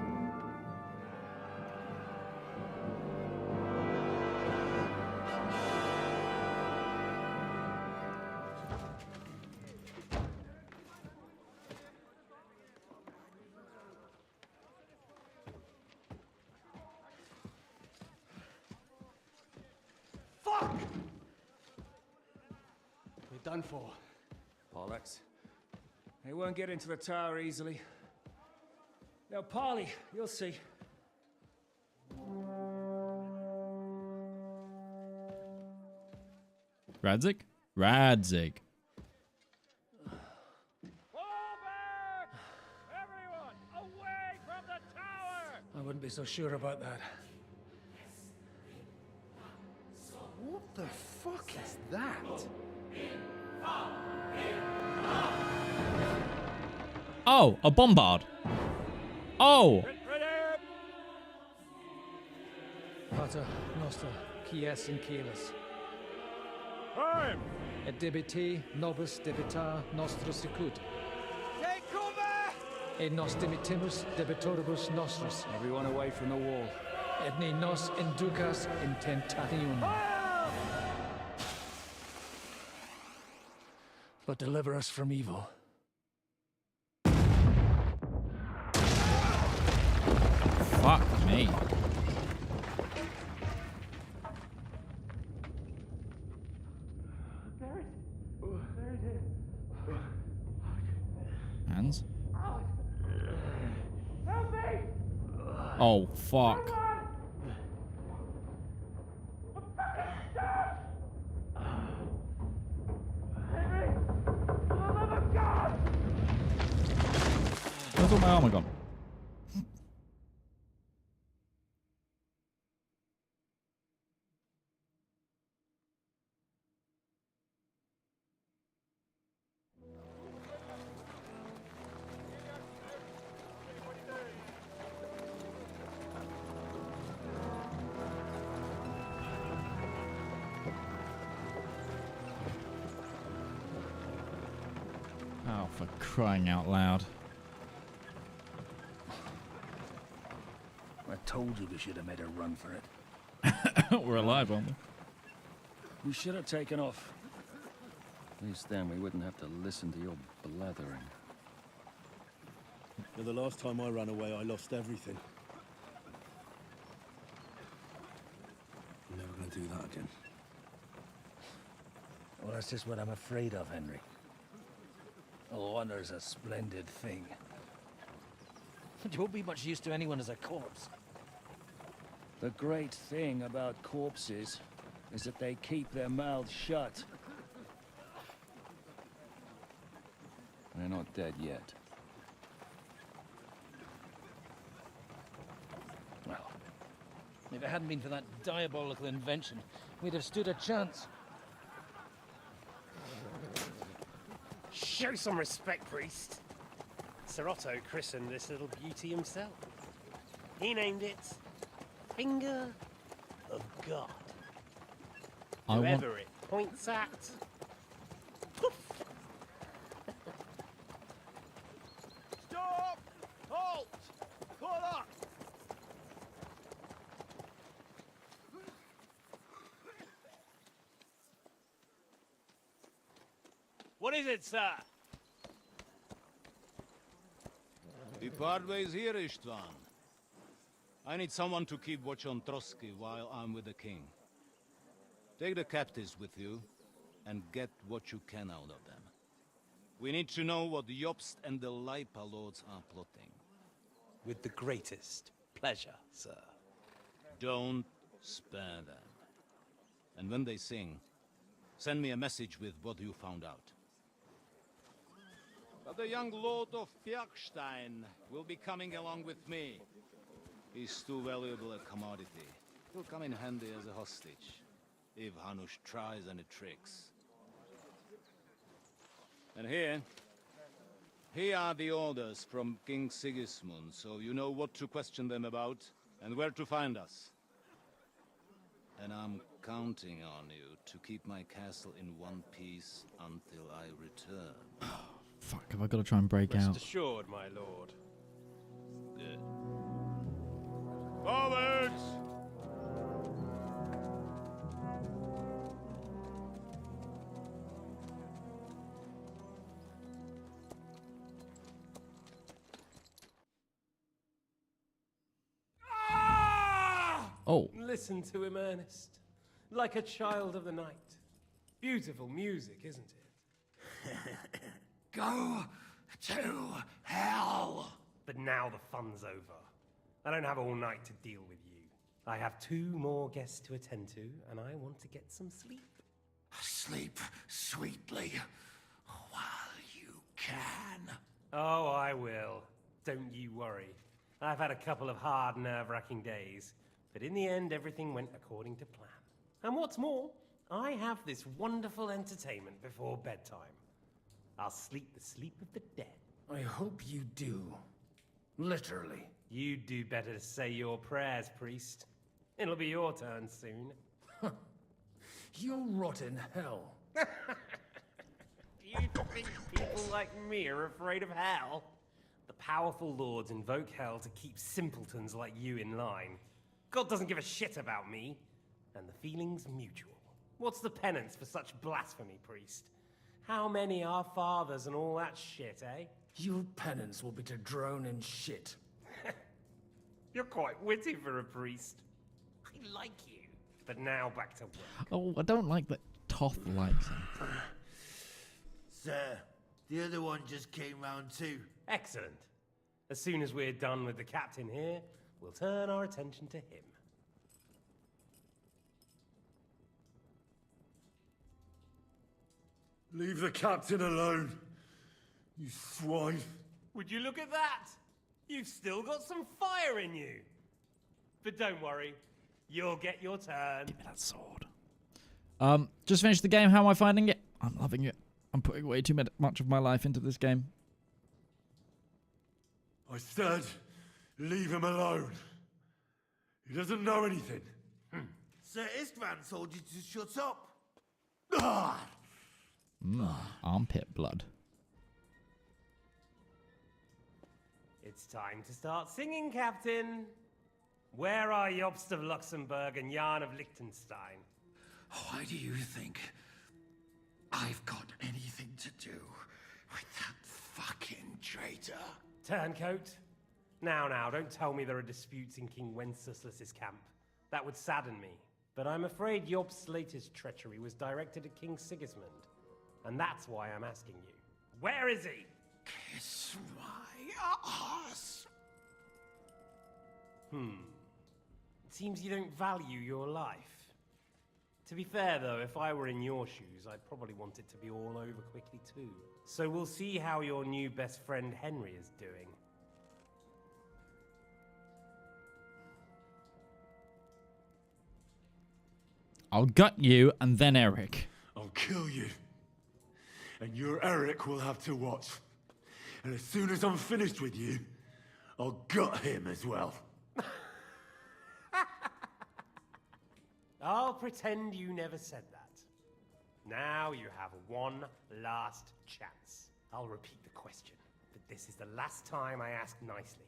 Done for. Bollocks. They won't get into the tower easily. Now, Parley, you'll see. Radzig? Radzig. I wouldn't be so sure about that. What the fuck is that? Oh, a bombard. Oh. Pater Noster, Kies in Kelis. Et debiti nobis debita nostros sicut. Take cover! Et nos dimitimus debitoribus nostros. Everyone away from the wall. Et ne nos inducas in tentationem. But deliver us from evil. Fuck me. Hands. Oh, fuck. Where's all my armor gone? Oh, for crying out loud. I told you we should have made a run for it. We're alive, aren't we? We should have taken off. At least then we wouldn't have to listen to your blathering. But the last time I ran away, I lost everything. I'm never going to do that again. Well, that's just what I'm afraid of, Henry. Honor's a splendid thing. But you won't be much use to anyone as a corpse. The great thing about corpses is that they keep their mouths shut. They're not dead yet. Well, if it hadn't been for that diabolical invention, we'd have stood a chance. Show some respect, priest. Sir Otto christened this little beauty himself. He named it Finger of God. Whoever it points at, poof! Stop! Halt! Pull up! What is it, sir? We part ways here, Istvan. I need someone to keep watch on Trotsky while I'm with the king. Take the captives with you, and get what you can out of them. We need to know what the Jobst and the Leipa lords are plotting. With the greatest pleasure, sir. Don't spare them. And when they sing, send me a message with what you found out. But the young lord of Fjarkstein will be coming along with me. He's too valuable a commodity. He'll come in handy as a hostage, if Hanush tries any tricks. And here are the orders from King Sigismund, so you know what to question them about, and where to find us. And I'm counting on you to keep my castle in one piece until I return. Fuck, have I got to try and break out? Rest assured, my lord. Good. Forwards! Oh. Listen to him, Ernest. Like a child of the night. Beautiful music, isn't it? Go to hell! But now the fun's over. I don't have all night to deal with you. I have 2 more guests to attend to, and I want to get some sleep. Sleep sweetly while you can. Oh, I will. Don't you worry. I've had a couple of hard, nerve-wracking days, but in the end, everything went according to plan. And what's more, I have this wonderful entertainment before bedtime. I'll sleep the sleep of the dead. I hope you do. Literally. You'd do better to say your prayers, priest. It'll be your turn soon. You'll rot in hell. You think people like me are afraid of hell? The powerful lords invoke hell to keep simpletons like you in line. God doesn't give a shit about me, and the feeling's mutual. What's the penance for such blasphemy, priest? How many are fathers and all that shit, eh? Your penance will be to drown in shit. You're quite witty for a priest. I like you. But now back to work. Oh, I don't like that Toth likes him. Sir, the other one just came round too. Excellent. As soon as we're done with the captain here, we'll turn our attention to him. Leave the captain alone, you swine. Would you look at that? You've still got some fire in you. But don't worry, you'll get your turn. Give me that sword. Just finished the game. How am I finding it? I'm loving it. I'm putting way too much of my life into this game. I said, leave him alone. He doesn't know anything. Sir Istvan told you to shut up. Armpit blood. It's time to start singing, Captain. Where are Jobst of Luxembourg and Jan of Liechtenstein? Why do you think I've got anything to do with that fucking traitor? Turncoat. Now, don't tell me there are disputes in King Wenceslas's camp. That would sadden me. But I'm afraid Jobst's latest treachery was directed at King Sigismund. And that's why I'm asking you. Where is he? Kiss my ass. It seems you don't value your life. To be fair, though, if I were in your shoes, I'd probably want it to be all over quickly, too. So we'll see how your new best friend Henry is doing. I'll gut you and then Eric. I'll kill you. And your Eric will have to watch. And as soon as I'm finished with you, I'll gut him as well. I'll pretend you never said that. Now you have one last chance. I'll repeat the question, but this is the last time I ask nicely.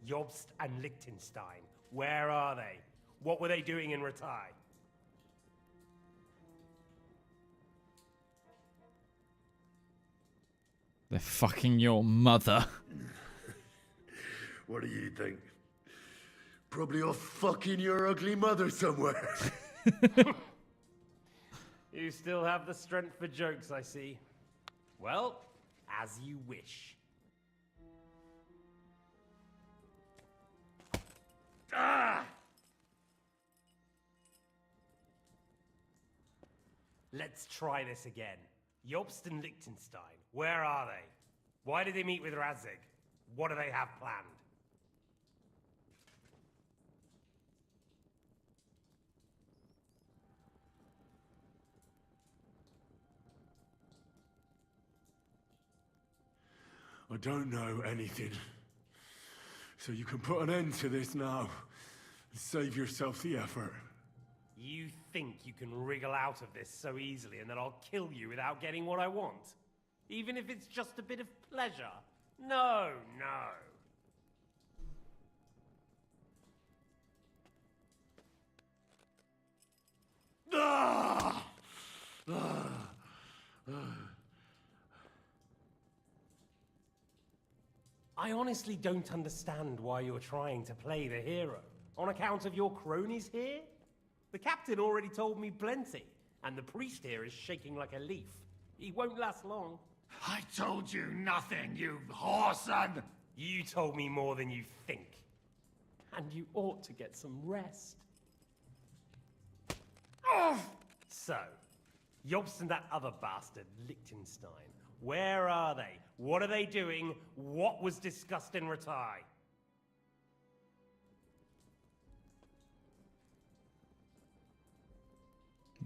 Jobst and Liechtenstein, where are they? What were they doing in Ratai? They're fucking your mother. What do you think? Probably off fucking your ugly mother somewhere. You still have the strength for jokes, I see. Well, as you wish. Ah! Let's try this again. Jobst and Liechtenstein, where are they? Why did they meet with Radzig? What do they have planned? I don't know anything. So you can put an end to this now and save yourself the effort. You think you can wriggle out of this so easily and that I'll kill you without getting what I want? Even if it's just a bit of pleasure? No. Ah! I honestly don't understand why you're trying to play the hero. On account of your cronies here? The captain already told me plenty, and the priest here is shaking like a leaf. He won't last long. I told you nothing, you whoreson! You told me more than you think. And you ought to get some rest. So, Jobst and that other bastard, Liechtenstein, where are they? What are they doing? What was discussed in Ratai?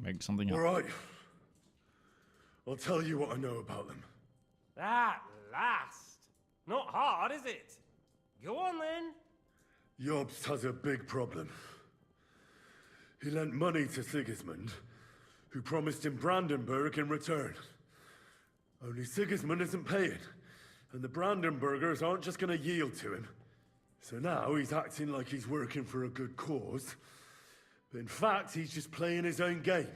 Make something up. All right. I'll tell you what I know about them. At last! Not hard, is it? Go on then. Jobst has a big problem. He lent money to Sigismund, who promised him Brandenburg in return. Only Sigismund isn't paying, and the Brandenburgers aren't just going to yield to him. So now he's acting like he's working for a good cause, but in fact he's just playing his own game.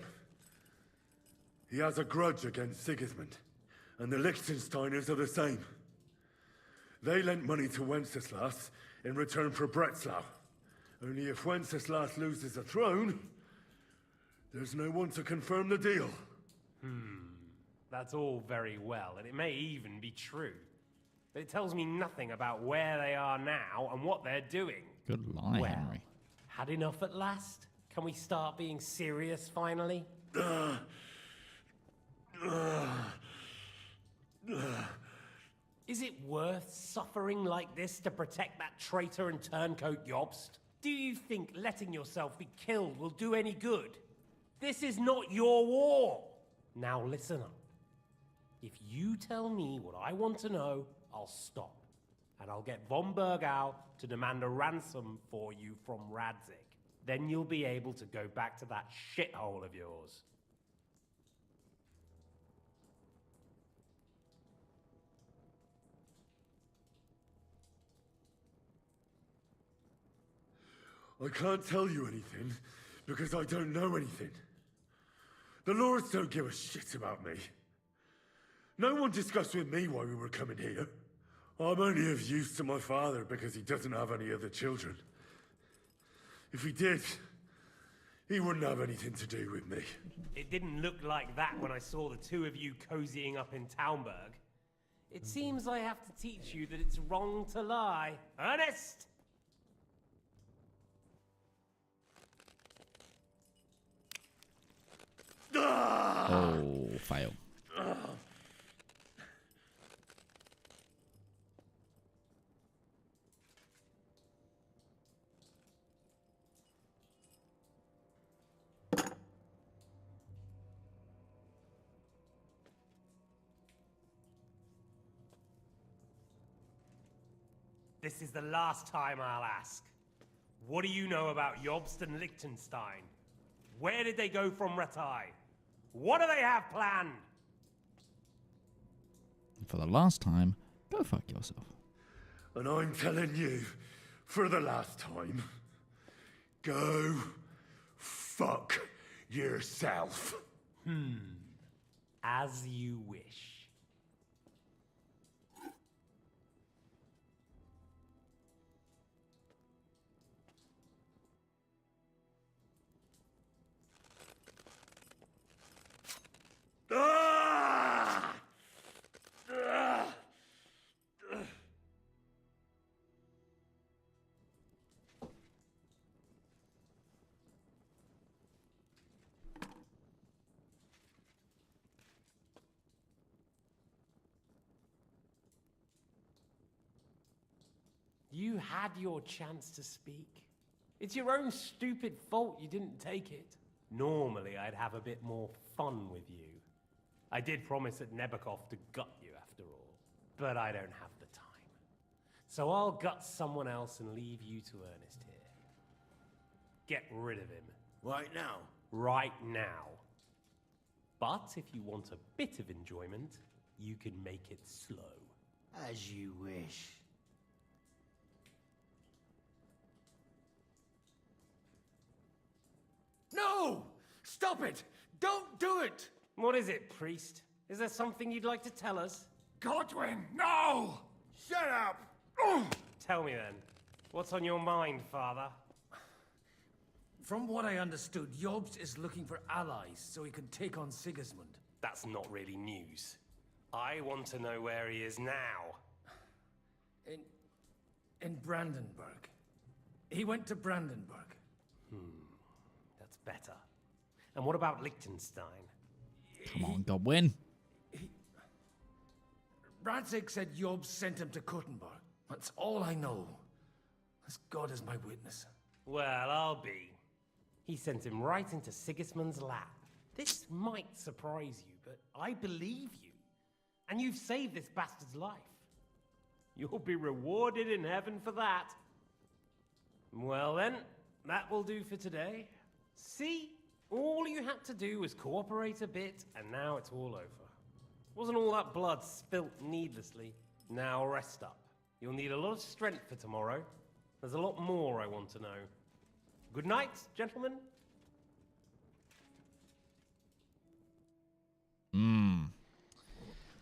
He has a grudge against Sigismund, and the Liechtensteiners are the same. They lent money to Wenceslas in return for Breslau. Only if Wenceslas loses the throne, there's no one to confirm the deal. That's all very well, and it may even be true. But it tells me nothing about where they are now and what they're doing. Good lie, Well, Henry. Had enough at last? Can we start being serious finally? Is it worth suffering like this to protect that traitor and turncoat Jobst? Do you think letting yourself be killed will do any good? This is not your war! Now listen up. If you tell me what I want to know, I'll stop. And I'll get von Bergau to demand a ransom for you from Radzig. Then you'll be able to go back to that shithole of yours. I can't tell you anything, because I don't know anything. The lords don't give a shit about me. No one discussed with me why we were coming here. I'm only of use to my father because he doesn't have any other children. If he did, he wouldn't have anything to do with me. It didn't look like that when I saw the two of you cozying up in Townburg. It seems I have to teach you that it's wrong to lie. Ernest! Oh, fail. This is the last time I'll ask. What do you know about Jobst and Liechtenstein? Where did they go from Ratai? What do they have planned? For the last time, go fuck yourself. And I'm telling you, for the last time, go fuck yourself. As you wish. Ah! Ah! You had your chance to speak. It's your own stupid fault you didn't take it. Normally, I'd have a bit more fun with you. I did promise at Nebakov to gut you after all, but I don't have the time. So I'll gut someone else and leave you to Ernest here. Get rid of him. Right now? Right now. But if you want a bit of enjoyment, you can make it slow. As you wish. No! Stop it! Don't do it! What is it, priest? Is there something you'd like to tell us? Godwin, no! Shut up! Tell me then. What's on your mind, father? From what I understood, Jobst is looking for allies so he can take on Sigismund. That's not really news. I want to know where he is now. In Brandenburg. He went to Brandenburg. That's better. And what about Liechtenstein? Come on, Godwin. Radzig said Jobst sent him to Kuttenberg. That's all I know. As God is my witness. Well, I'll be. He sent him right into Sigismund's lap. This might surprise you, but I believe you. And you've saved this bastard's life. You'll be rewarded in heaven for that. Well then, that will do for today. See? All you had to do was cooperate a bit, and now it's all over. Wasn't all that blood spilt needlessly. Now rest up. You'll need a lot of strength for tomorrow. There's a lot more I want to know. Good night, gentlemen.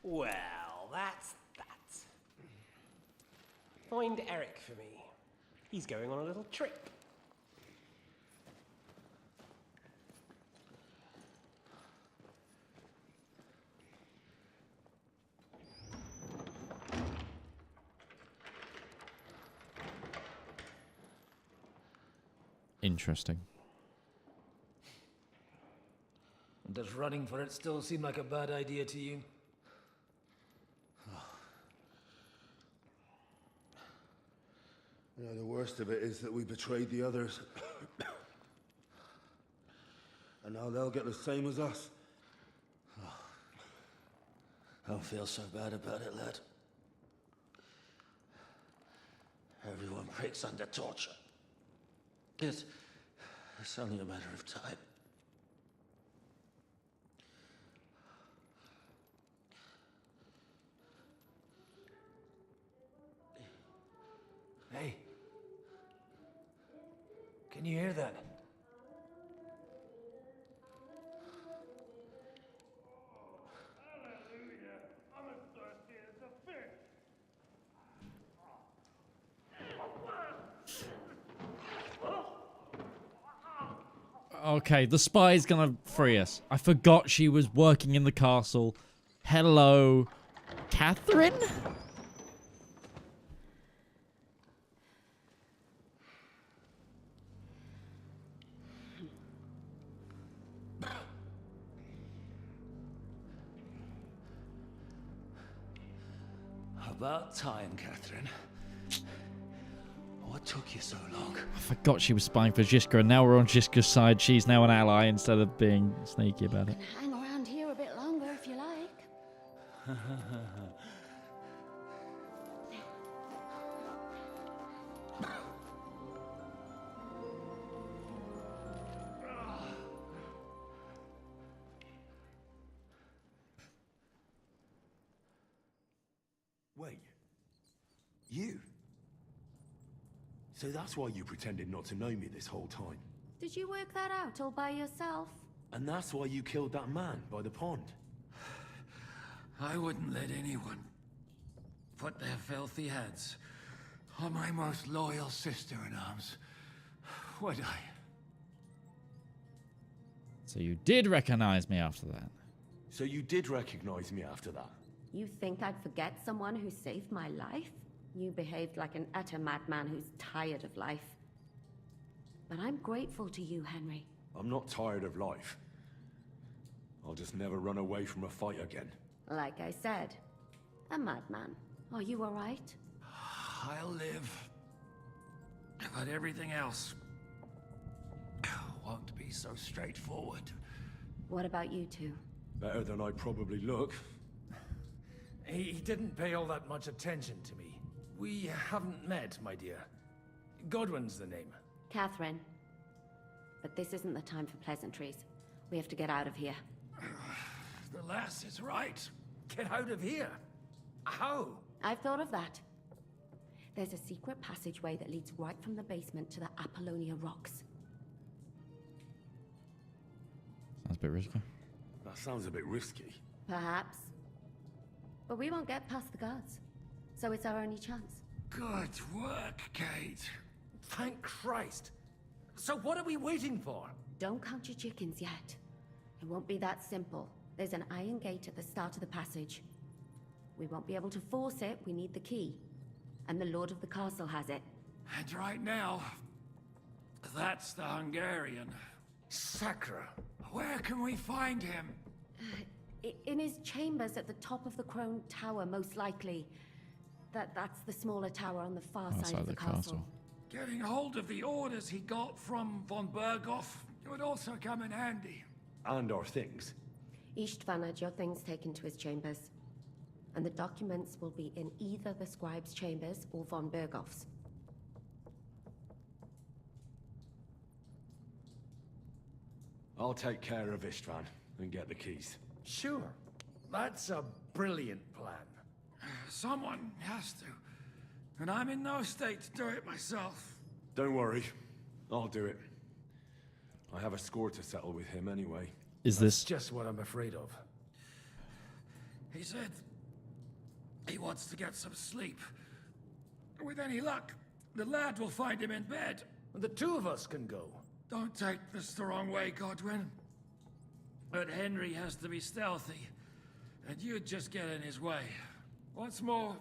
Well, that's that. Find Eric for me. He's going on a little trip. Interesting. Does running for it still seem like a bad idea to you? You know, the worst of it is that we betrayed the others. And now they'll get the same as us. Don't feel so bad about it, lad. Everyone breaks under torture. It's only a matter of time. Hey. Can you hear that? Okay, the spy's gonna free us. I forgot she was working in the castle. Hello, Catherine? About time, Catherine. What took you so long? I forgot she was spying for Zizka, and now we're on Zizka's side. She's now an ally instead of being sneaky about it. Hang around here a bit longer if you like. Wait. You? So that's why you pretended not to know me this whole time. Did you work that out all by yourself? And that's why you killed that man by the pond. I wouldn't let anyone put their filthy hands on my most loyal sister-in-arms, would I? So you did recognize me after that. So you did recognize me after that? You think I'd forget someone who saved my life? You behaved like an utter madman who's tired of life. But I'm grateful to you, Henry. I'm not tired of life. I'll just never run away from a fight again. Like I said, a madman. Are you all right? I'll live. But everything else won't be so straightforward. What about you two? Better than I probably look. He didn't pay all that much attention to me. We haven't met, my dear. Godwin's the name. Catherine. But this isn't the time for pleasantries. We have to get out of here. The lass is right. Get out of here? How? I've thought of that. There's a secret passageway that leads right from the basement to the Apollonia Rocks. Sounds a bit risky. That sounds a bit risky. Perhaps. But we won't get past the guards. So it's our only chance. Good work, Kate. Thank Christ. So what are we waiting for? Don't count your chickens yet. It won't be that simple. There's an iron gate at the start of the passage. We won't be able to force it. We need the key. And the Lord of the Castle has it. And right now, that's the Hungarian. Sacra. Where can we find him? In his chambers at the top of the Crone Tower, most likely. That's the smaller tower on the far side of the castle. Getting hold of the orders he got from von Berghoff would also come in handy. And our things. Istvan had your things taken to his chambers. And the documents will be in either the scribe's chambers or von Berghoff's. I'll take care of Istvan and get the keys. Sure. That's a brilliant plan. Someone has to. And I'm in no state to do it myself. Don't worry. I'll do it. I have a score to settle with him anyway. Is this just what I'm afraid of? He said he wants to get some sleep. With any luck, the lad will find him in bed. The two of us can go. Don't take this the wrong way, Godwin. But Henry has to be stealthy, and you'd just get in his way. Once more,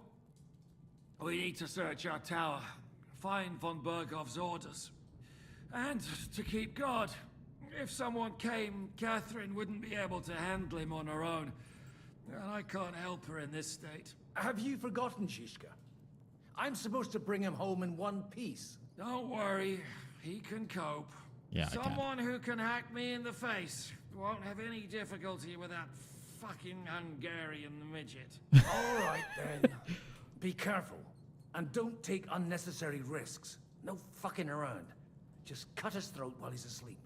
we need to search our tower, find von Berghoff's orders, and to keep guard. If someone came, Catherine wouldn't be able to handle him on her own, and I can't help her in this state. Have you forgotten, Zizka? I'm supposed to bring him home in one piece. Don't worry, he can cope. Yeah, Someone who can hack me in the face won't have any difficulty with that fucking Hungarian midget. All right, then. Be careful. And don't take unnecessary risks. No fucking around. Just cut his throat while he's asleep.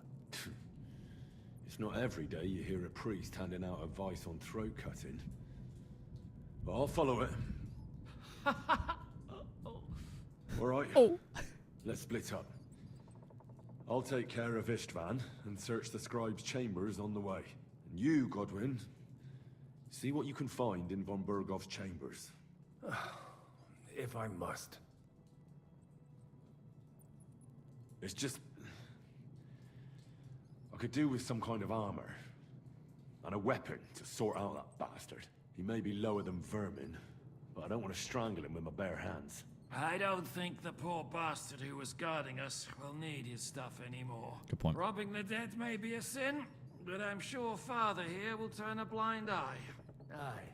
It's not every day you hear a priest handing out advice on throat cutting. But I'll follow it. All right. Let's split up. I'll take care of Istvan and search the scribe's chambers on the way. And you, Godwin, see what you can find in von Bergov's chambers. If I must. It's just... I could do with some kind of armor. And a weapon to sort out that bastard. He may be lower than vermin, but I don't want to strangle him with my bare hands. I don't think the poor bastard who was guarding us will need his stuff anymore. Good point. Robbing the dead may be a sin, but I'm sure Father here will turn a blind eye. Aye.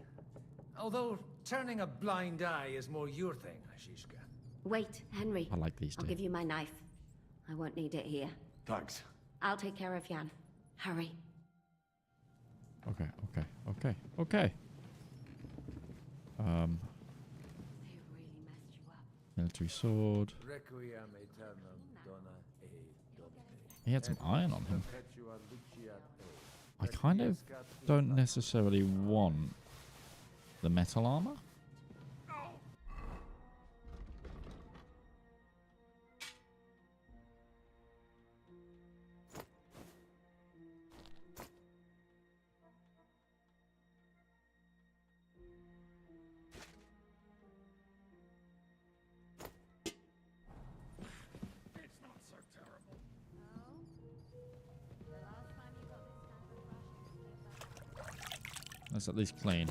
Although turning a blind eye is more your thing, Ashishka. Wait, Henry. I like these two. I'll give you my knife. I won't need it here. Thanks. I'll take care of Jan. Hurry. Okay. Military sword. He had some iron on him. I kind of don't necessarily want the metal armor. That's at least clean.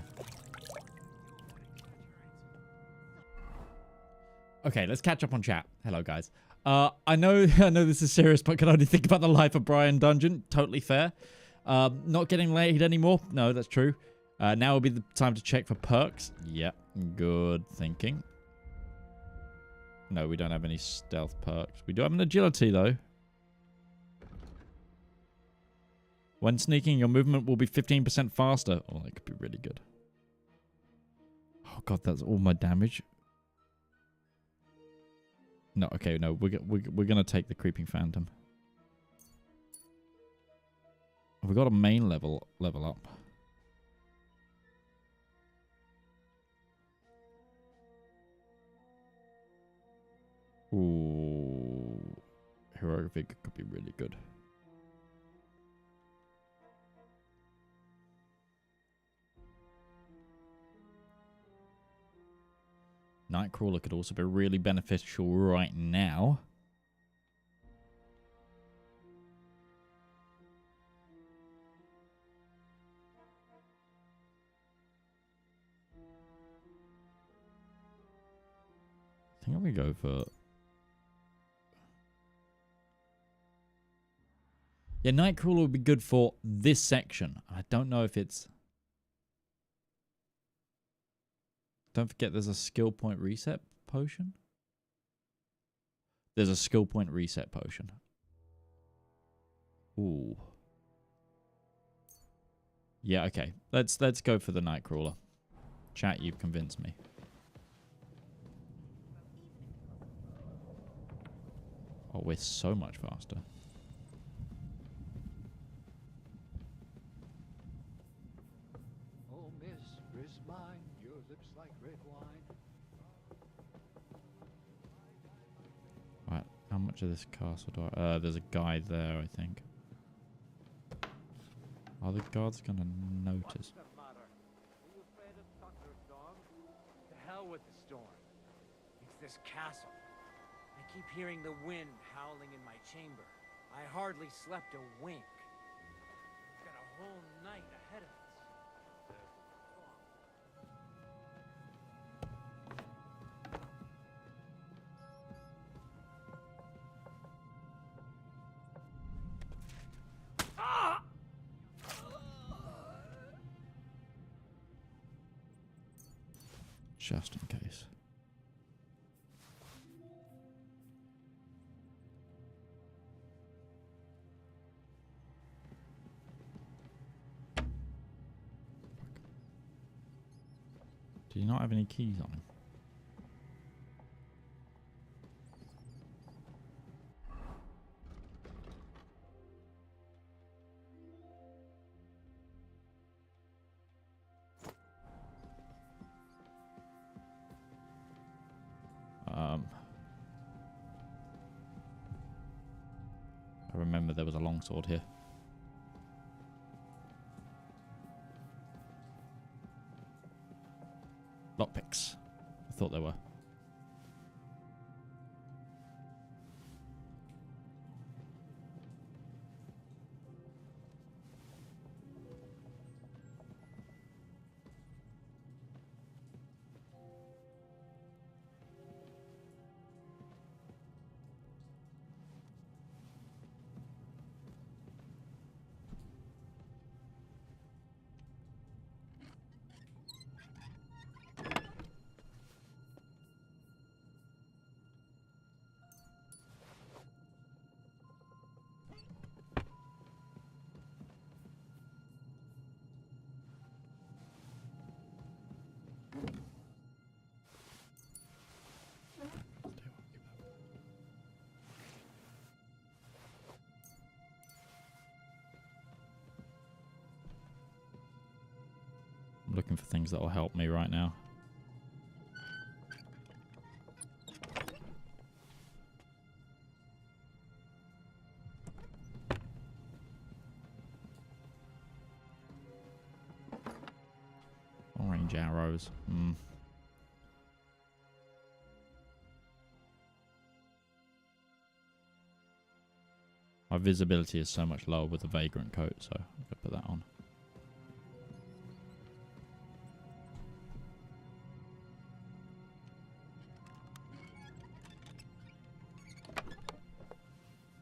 Okay, let's catch up on chat. Hello, guys. I know this is serious, but can only think about the life of Brian Dungeon. Totally fair. Not getting laid anymore. No, that's true. Now will be the time to check for perks. Yep, good thinking. No, we don't have any stealth perks. We do have an agility, though. When sneaking, your movement will be 15% faster. Oh, that could be really good. Oh, God, that's all my damage. No, okay, no. We're going to take the Creeping Phantom. We got a main level up. Ooh. Heroic Vigor could be really good. Nightcrawler could also be really beneficial right now. I think I'm going to go for... Yeah, Nightcrawler would be good for this section. I don't know if it's... Don't forget there's a skill point reset potion. There's a skill point reset potion. Ooh. Yeah, okay. Let's go for the Nightcrawler. Chat, you've convinced me. Oh, we're so much faster. Oh, mistress mine, your lips like red wine. Right, how much of this castle do I... there's a guy there, I think. Are the guards gonna notice? To hell with the storm. It's this castle. I keep hearing the wind howling in my chamber. I hardly slept a wink. We've got a whole night ahead of us. Just in case. Do you not have any keys on him? remember there was a longsword here. Lockpicks. I thought there were. I'm looking for things that will help me right now. Orange arrows. My visibility is so much lower with the vagrant coat, so I'm going to put that on.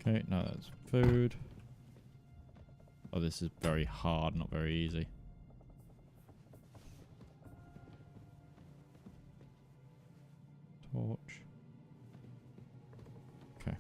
Okay, no, that's food. Oh, this is very hard, not very easy. Torch. Okay.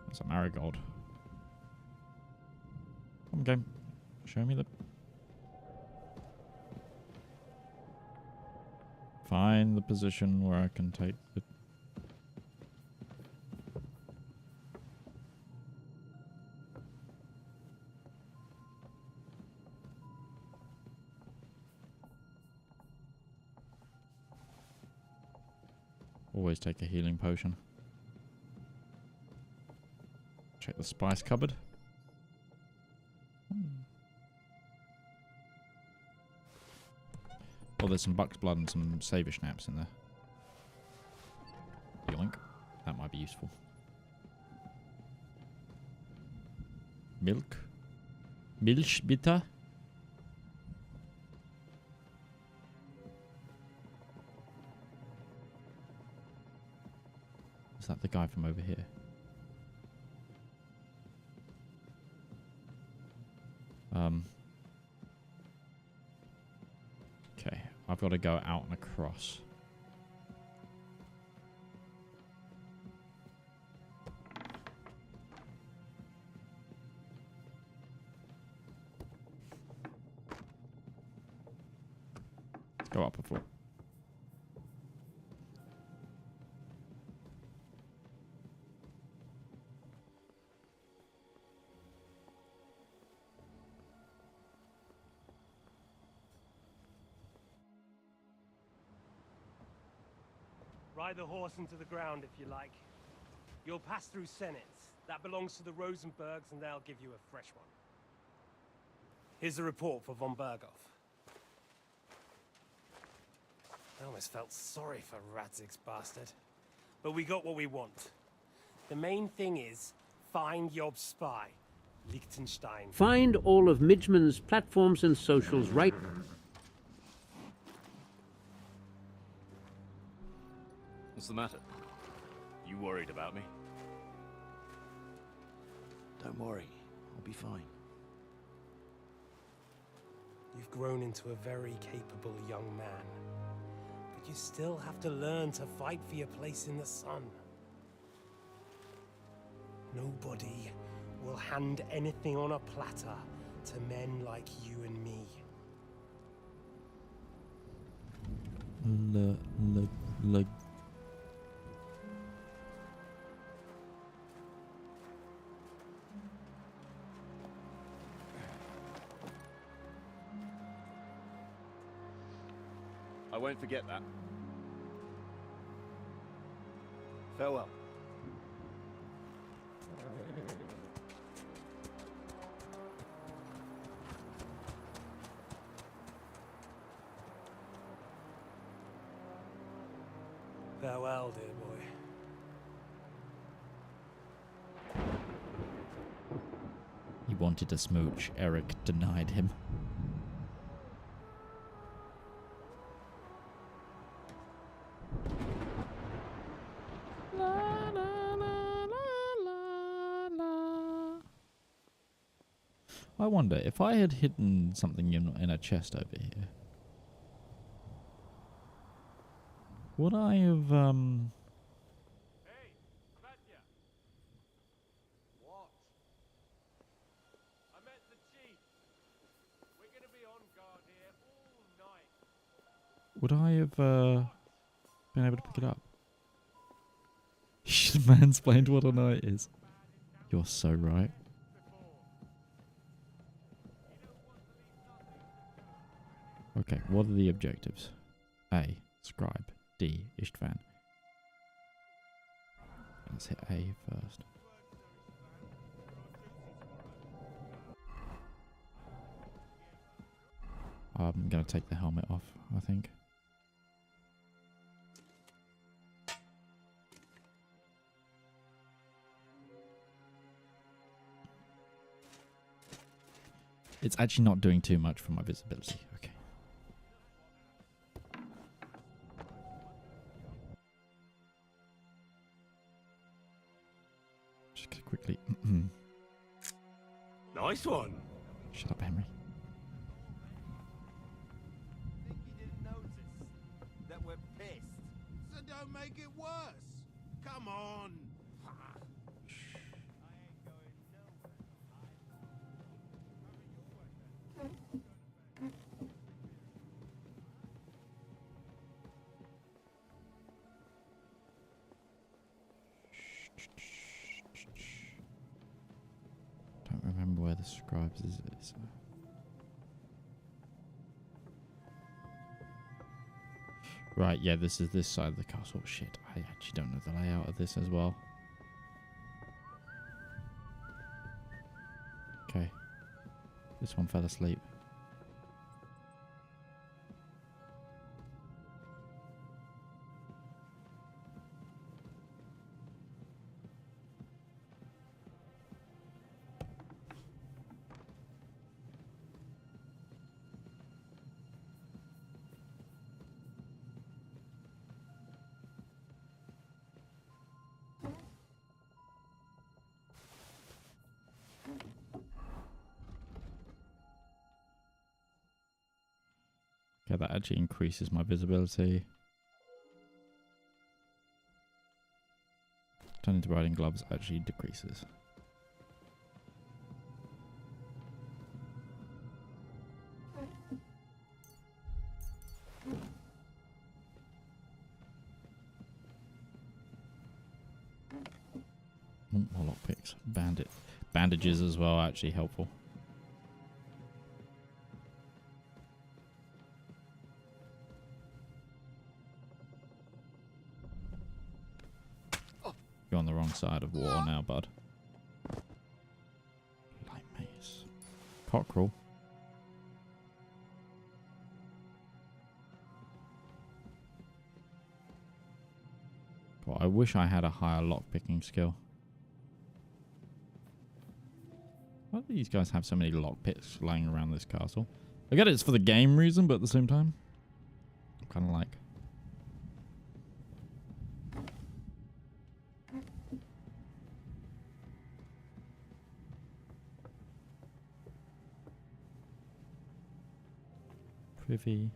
That's a marigold. Come on, game. Show me the... Find the position where I can take the... Always take a healing potion. Check the spice cupboard. Oh, there's some buck's blood and some saver schnapps in there. Yoink. That might be useful. Milk. Milch, bitte. Is that the guy from over here? Okay, I've got to go out and across. Let's go up before. Ride the horse into the ground if you like. You'll pass through Skalitz. That belongs to the Rosenbergs, and they'll give you a fresh one. Here's the report for von Berghoff. I almost felt sorry for Radzig's bastard. But we got what we want. The main thing is, find Job's spy, Liechtenstein. Find all of Midgeman's platforms and socials right... What's the matter? You worried about me? Don't worry, I'll be fine. You've grown into a very capable young man. But you still have to learn to fight for your place in the sun. Nobody will hand anything on a platter to men like you and me. I won't forget that. Farewell. Farewell, dear boy. He wanted a smooch. Eric denied him. I wonder if I had hidden something in a chest over here, would I have Hey, Katya. What? I met the chief. We're gonna be on guard here all night. would I have been able to pick it up? You should have mansplained what a night is. You're so right. Okay, what are the objectives? A. Scribe. D. Istvan. Let's hit A first. I'm going to take the helmet off, I think. It's actually not doing too much for my visibility. Okay. Just quickly. Nice one. Shut up, Henry. Think you didn't notice that we're pissed? So don't make it worse. Come on. Don't remember where the scribes is. Right, yeah, this is this side of the castle. Shit, I actually don't know the layout of this as well. Okay. This one fell asleep. Okay, that actually increases my visibility. Turning to riding gloves actually decreases. More lockpicks. Bandit. Bandages as well, actually helpful. You're on the wrong side of war now, bud. Light mace. Cockerel. God, I wish I had a higher lockpicking skill. Why do these guys have so many lockpicks lying around this castle? I get it's for the game reason, but at the same time, I'm kind of like... Privy.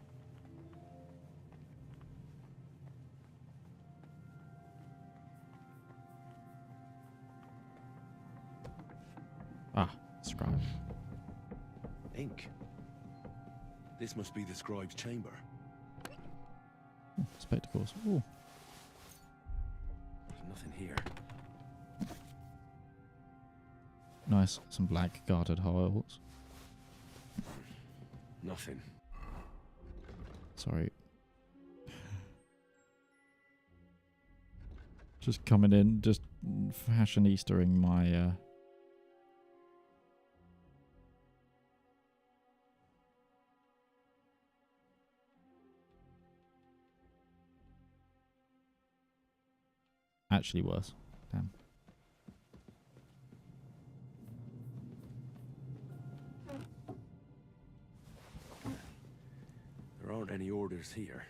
This must be the scribe's chamber. Spectacles. Ooh. There's nothing here. Nice. Some black guarded holes. Nothing. Sorry. Just coming in, just fashionistering my actually worse. Damn. There aren't any orders here.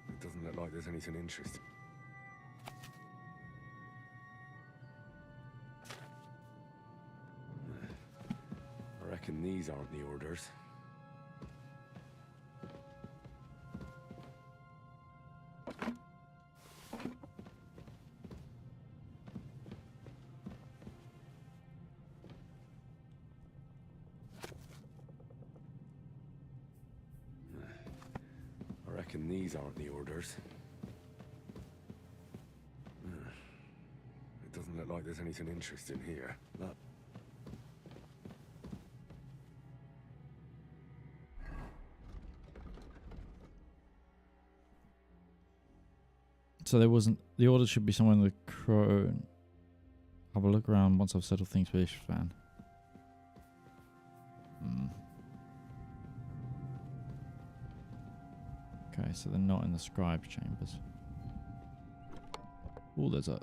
It doesn't look like there's anything interesting. I reckon these aren't the orders. I reckon these aren't the orders. It doesn't look like there's anything interesting here. Look. So there wasn't... The order should be somewhere in the crone. Have a look around once I've settled things with Ishvan. Okay, so they're not in the scribe chambers. Oh, there's a...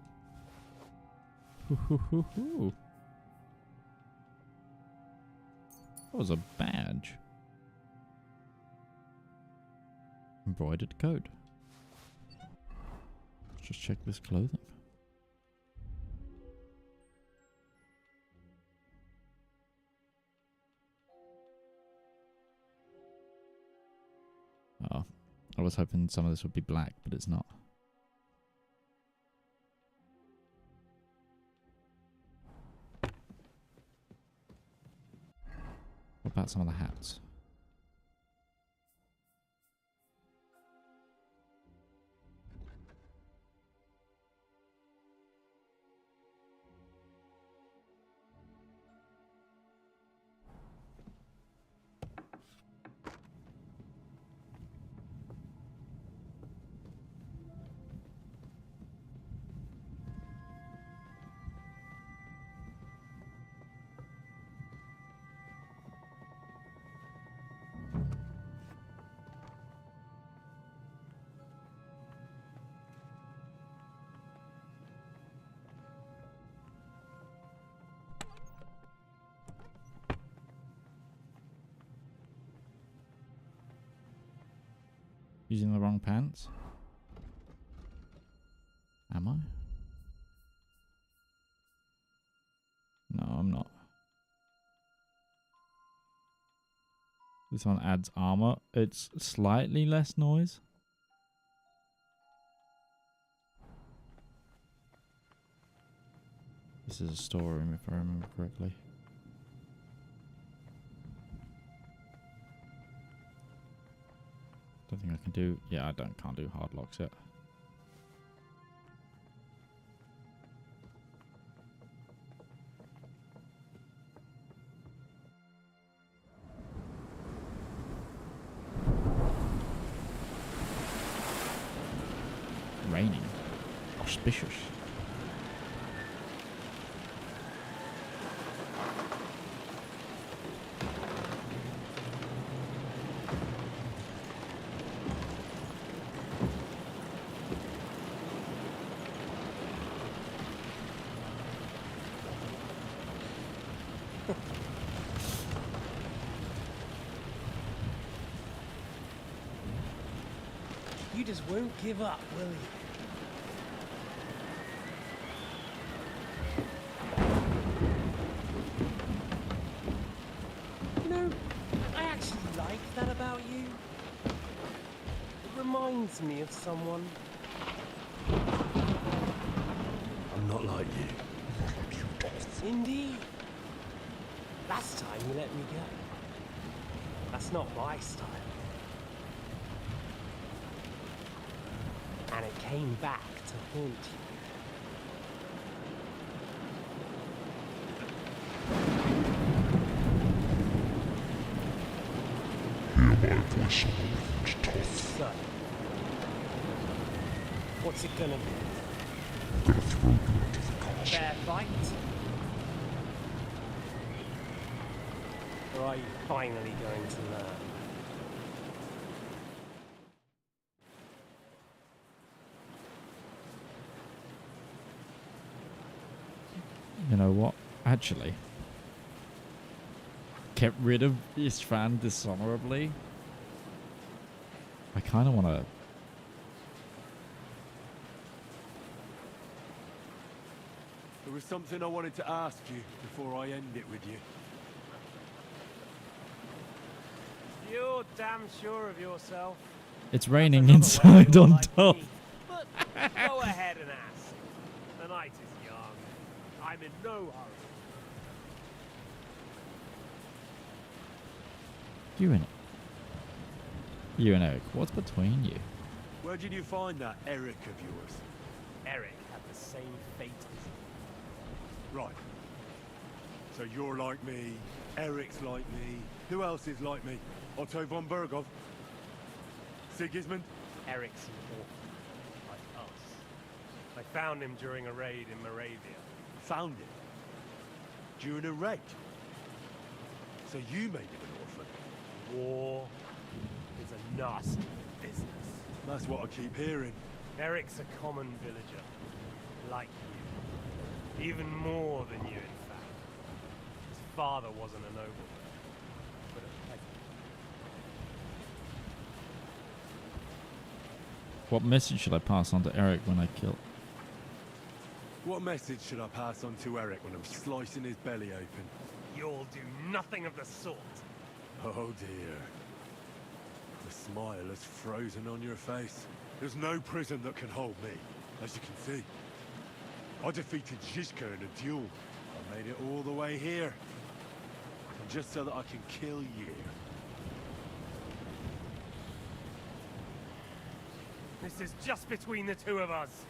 That was a badge. Embroidered coat. Let's just check this clothing. Oh, I was hoping some of this would be black, but it's not. What about some of the hats? Using the wrong pants? Am I? No, I'm not. This one adds armor. It's slightly less noise. This is a storeroom, if I remember correctly. Don't think I can do... Yeah, I can't do hard locks yet. Raining. Auspicious. You just won't give up, will you? You know, about you? It reminds me of someone. I'm not like you. Indeed. Last time you let me go. That's not my style. And it came back to haunt you. Hear my voice and tough. So, what's it gonna be? I'm gonna throw you into the castle. Fair fight? Or are you finally going to learn? You know what? Actually, get rid of Istvan dishonorably. I kind of want to. There was something I wanted to ask you before I end it with you. You're damn sure of yourself. It's raining inside on top. But go ahead and ask. The night is young. I'm in no hurry. You and Eric, what's between you? Where did you find that Eric of yours? Eric had the same fate as you. Right. So you're like me, Eric's like me. Who else is like me? Otto von Bergov? Sigismund? Eric's an orphan, like us. I found him during a raid in Moravia. Found him? During a raid? So you made him an orphan? War is a nasty business. That's what I keep hearing. Eric's a common villager, like you. Even more than you, in fact. His father wasn't a nobleman, but a peasant. What message should I pass on to Eric when I kill? What message should I pass on to Eric when I'm slicing his belly open? You'll do nothing of the sort. Oh dear. The smile is frozen on your face. There's no prison that can hold me, as you can see. I defeated Zizka in a duel. I made it all the way here. And just so that I can kill you. This is just between the two of us.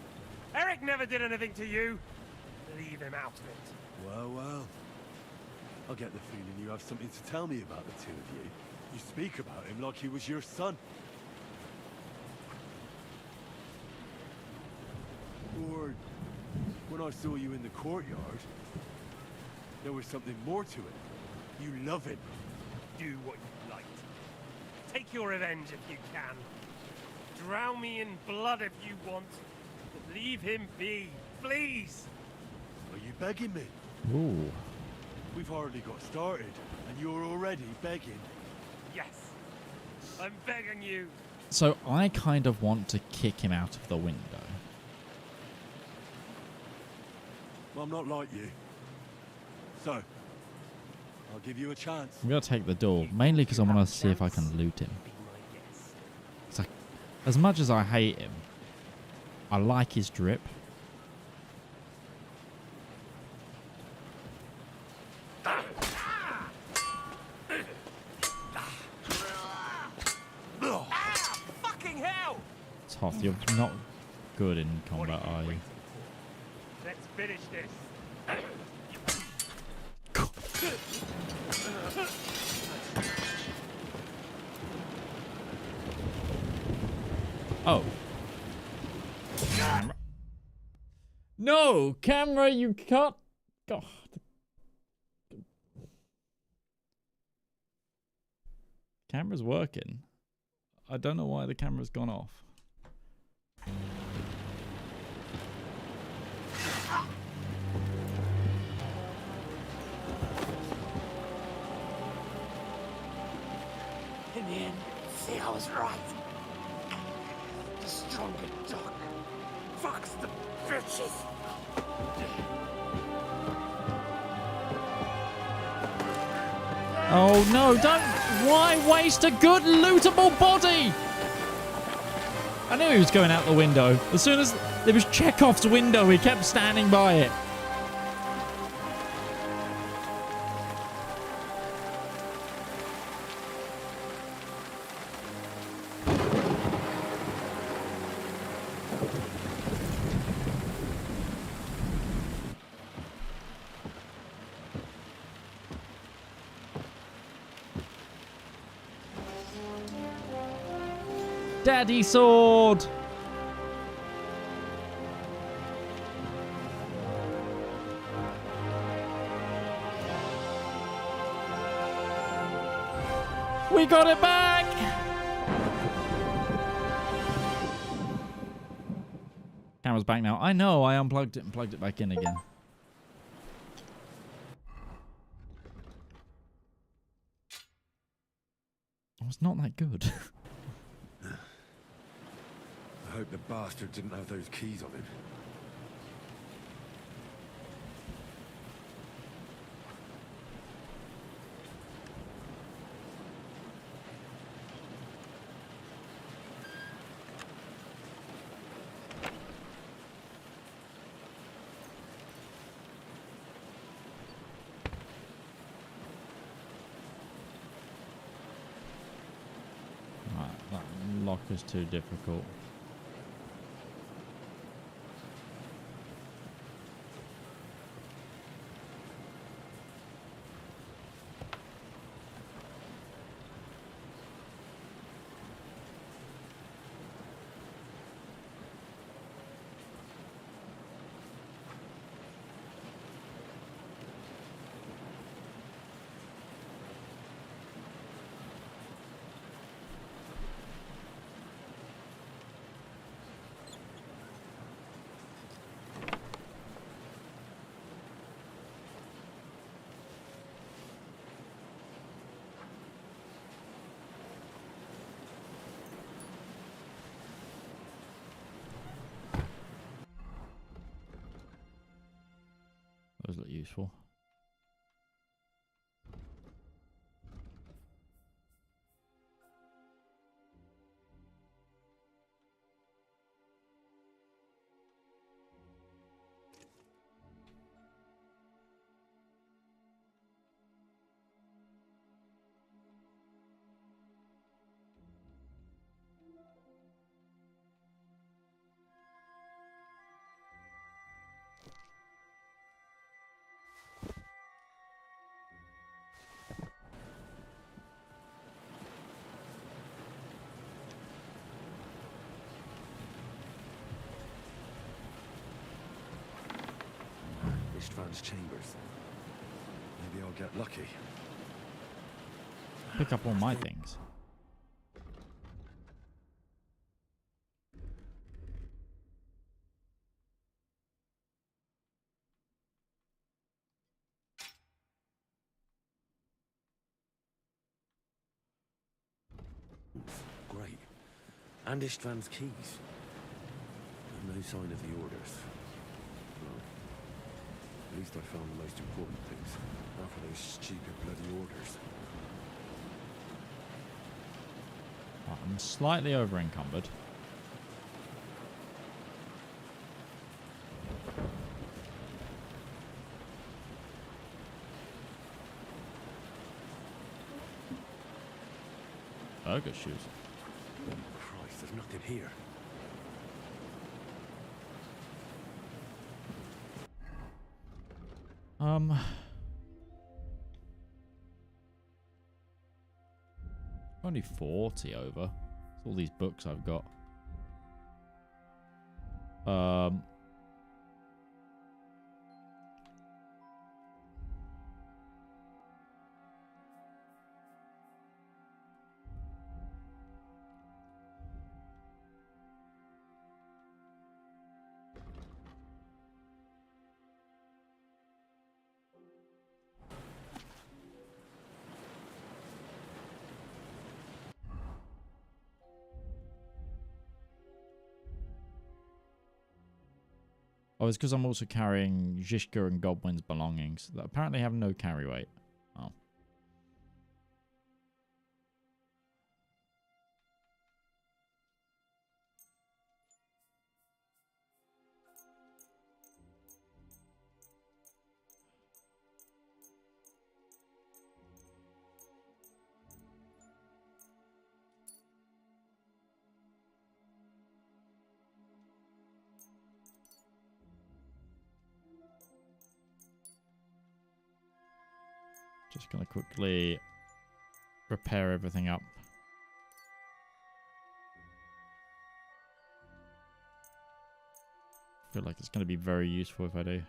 Eric never did anything to you. Leave him out of it. Well, well. I get the feeling you have something to tell me about the two of you. You speak about him like he was your son. Or when I saw you in the courtyard, there was something more to it. You love him. Do what you like. Take your revenge if you can. Drown me in blood if you want. But leave him be, please. Are you begging me? Ooh. We've hardly got started, and you're already begging. Yes. I'm begging you. So I kind of want to kick him out of the window. Well, I'm not like you. So, I'll give you a chance. I'm going to take the door, mainly because I want to see if I can loot him. It's like, as much as I hate him, I like his drip. Fucking hell! Toth, you're not good in combat, are you? Let's finish this. Oh. Camera. No! Camera, you cut! God. Camera's working. I don't know why the camera's gone off. In the end, see, I was right. The stronger dog fucks the bitches. Oh no, don't! Why waste a good lootable body? I knew he was going out the window. As soon as there was Chekhov's window, he kept standing by it. Daddy sword! We got it back! Camera's back now. I know, I unplugged it and plugged it back in again. Oh, it's not that good. I hope the bastard didn't have those keys on him. Right, that lock is too difficult. Those look useful. István's chambers. Maybe I'll get lucky. Pick up all my things. Great. And István's keys. And no sign of the orders. Well, at least I found the most important things. After those stupid bloody orders. Right, I'm slightly over encumbered. Burger shoes. Christ, there's nothing here. Only 40 over. That's all these books I've got. Oh, it's because I'm also carrying Zhishka and Godwin's belongings that apparently have no carry weight. Oh. Just gonna quickly repair everything up. Feel like it's gonna be very useful if I do.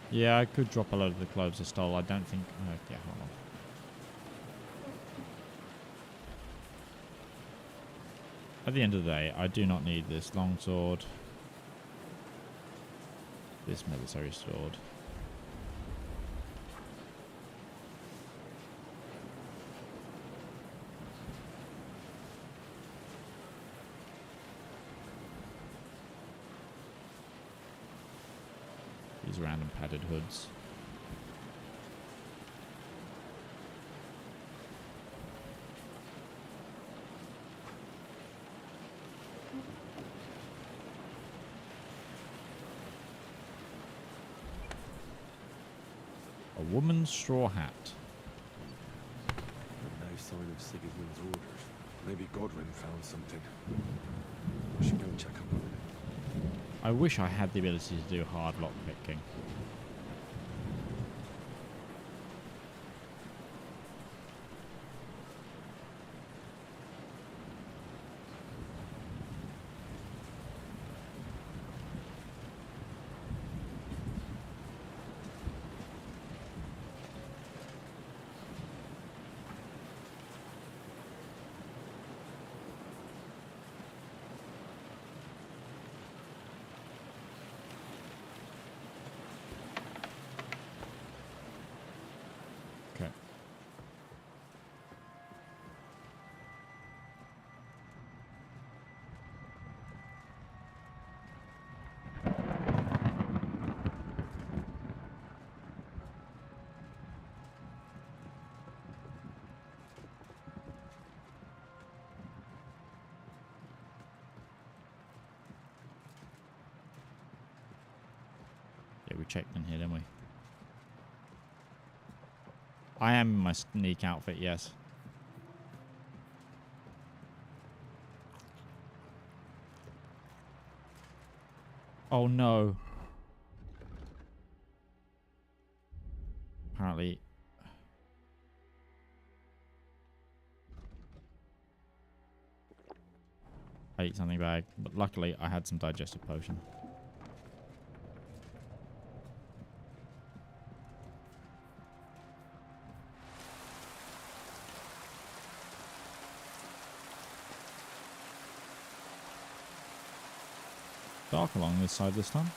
Yeah, I could drop a load of the clothes I stole. I don't think... yeah, hold on. At the end of the day, I do not need this longsword. This military sword. These random padded hoods. A woman's straw hat. No sign of Sigismund's orders. Maybe Godwin found something. I should go and check up on it. I wish I had the ability to do hard lock picking. We checked in here, didn't we? I am in my sneak outfit, yes. Oh no. Apparently. I ate something bad, but luckily I had some digestive potion. Dark along this side this time.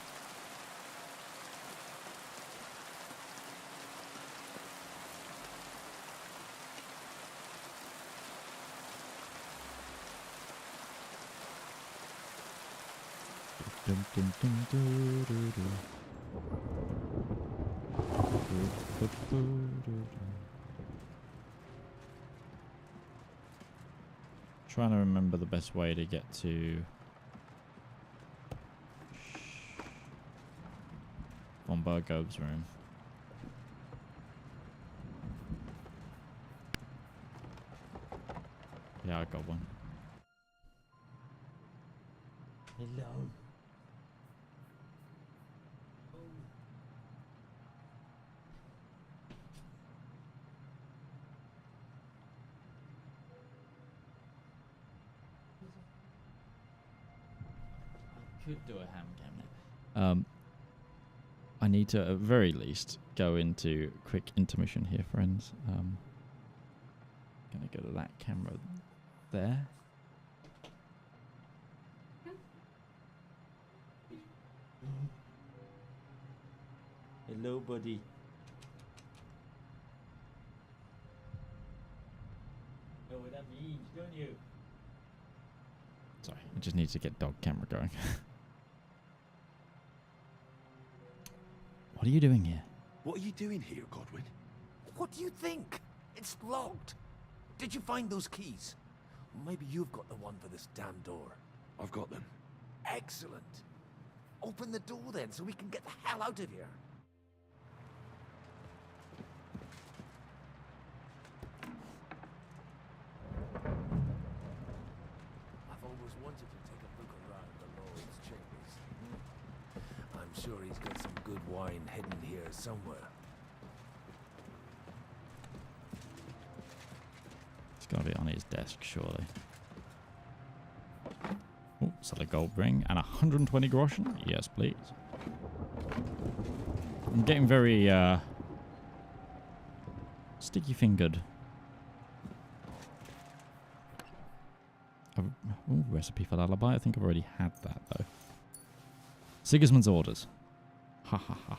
Trying to remember the best way to get to von Bergov's room. Yeah, I got one. Hello. I could do a ham cabinet. I need to, at very least, go into quick intermission here, friends. Gonna go to that camera there. Hello, buddy. Know what that means, don't you? Sorry, I just need to get dog camera going. What are you doing here? What are you doing here, Godwin? What do you think? It's locked. Did you find those keys? Or maybe you've got the one for this damn door. I've got them. Excellent. Open the door then, so we can get the hell out of here. sure he's got some good wine hidden here somewhere. It's gotta be on his desk, surely. Oh, sell a gold ring and 120 groschen? Yes, please. I'm getting very, sticky-fingered. Oh, recipe for lullaby. I think I've already had that, though. Sigismund's orders. Ha ha ha.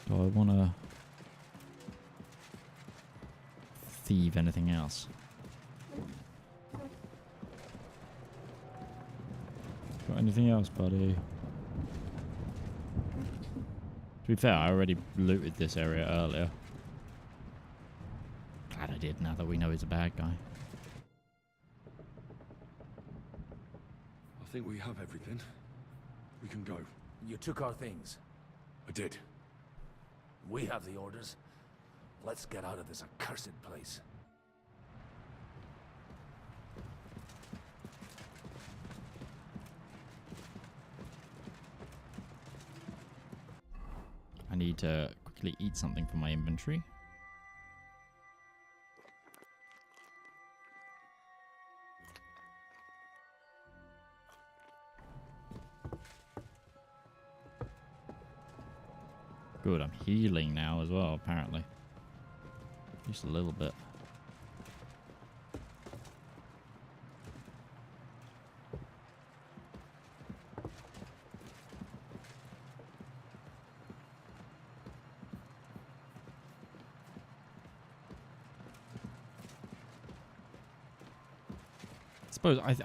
Do I want to thieve anything else? Got anything else, buddy? To be fair, I already looted this area earlier. Glad I did, now that we know he's a bad guy. I think we have everything. We can go. You took our things. I did. We have the orders. Let's get out of this accursed place. I need to quickly eat something from my inventory. Good, I'm healing now as well, apparently. Just a little bit.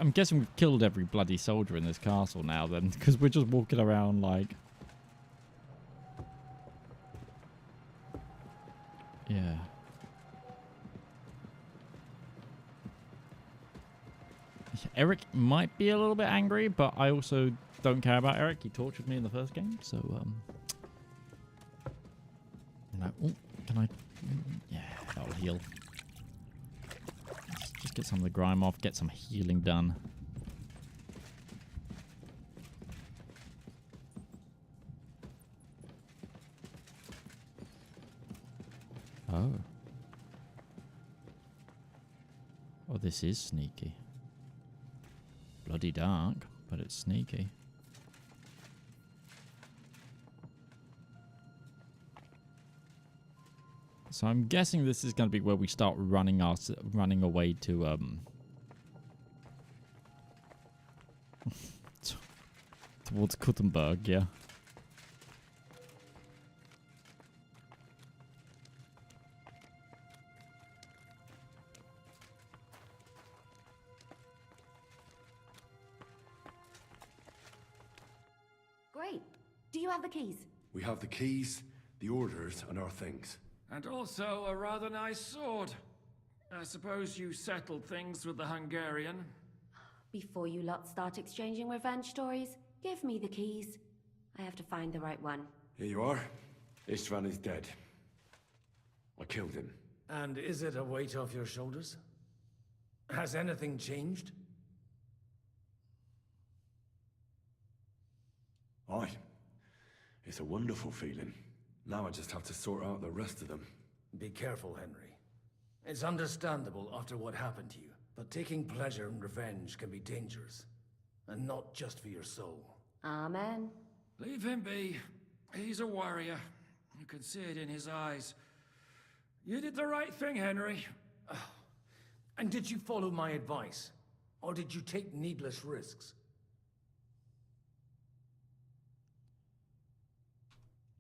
I'm guessing we've killed every bloody soldier in this castle now then, because we're just walking around like... Yeah. Eric might be a little bit angry, but I also don't care about Eric. He tortured me in the first game, so, oh, can I... Yeah, that'll heal. Let's just get some of the grime off, get some healing done. Oh. Oh, this is sneaky. Bloody dark, but it's sneaky. So I'm guessing this is going to be where we start running away to towards Kuttenberg, yeah. Great. Do you have the keys? We have the keys, the orders, and our things. And also a rather nice sword. I suppose you settled things with the Hungarian. Before you lot start exchanging revenge stories, give me the keys. I have to find the right one. Here you are. Istvan is dead. I killed him. And is it a weight off your shoulders? Has anything changed? Aye. It's a wonderful feeling. Now I just have to sort out the rest of them. Be careful, Henry. It's understandable after what happened to you, but taking pleasure in revenge can be dangerous. And not just for your soul. Amen. Leave him be. He's a warrior. You can see it in his eyes. You did the right thing, Henry. And did you follow my advice? Or did you take needless risks?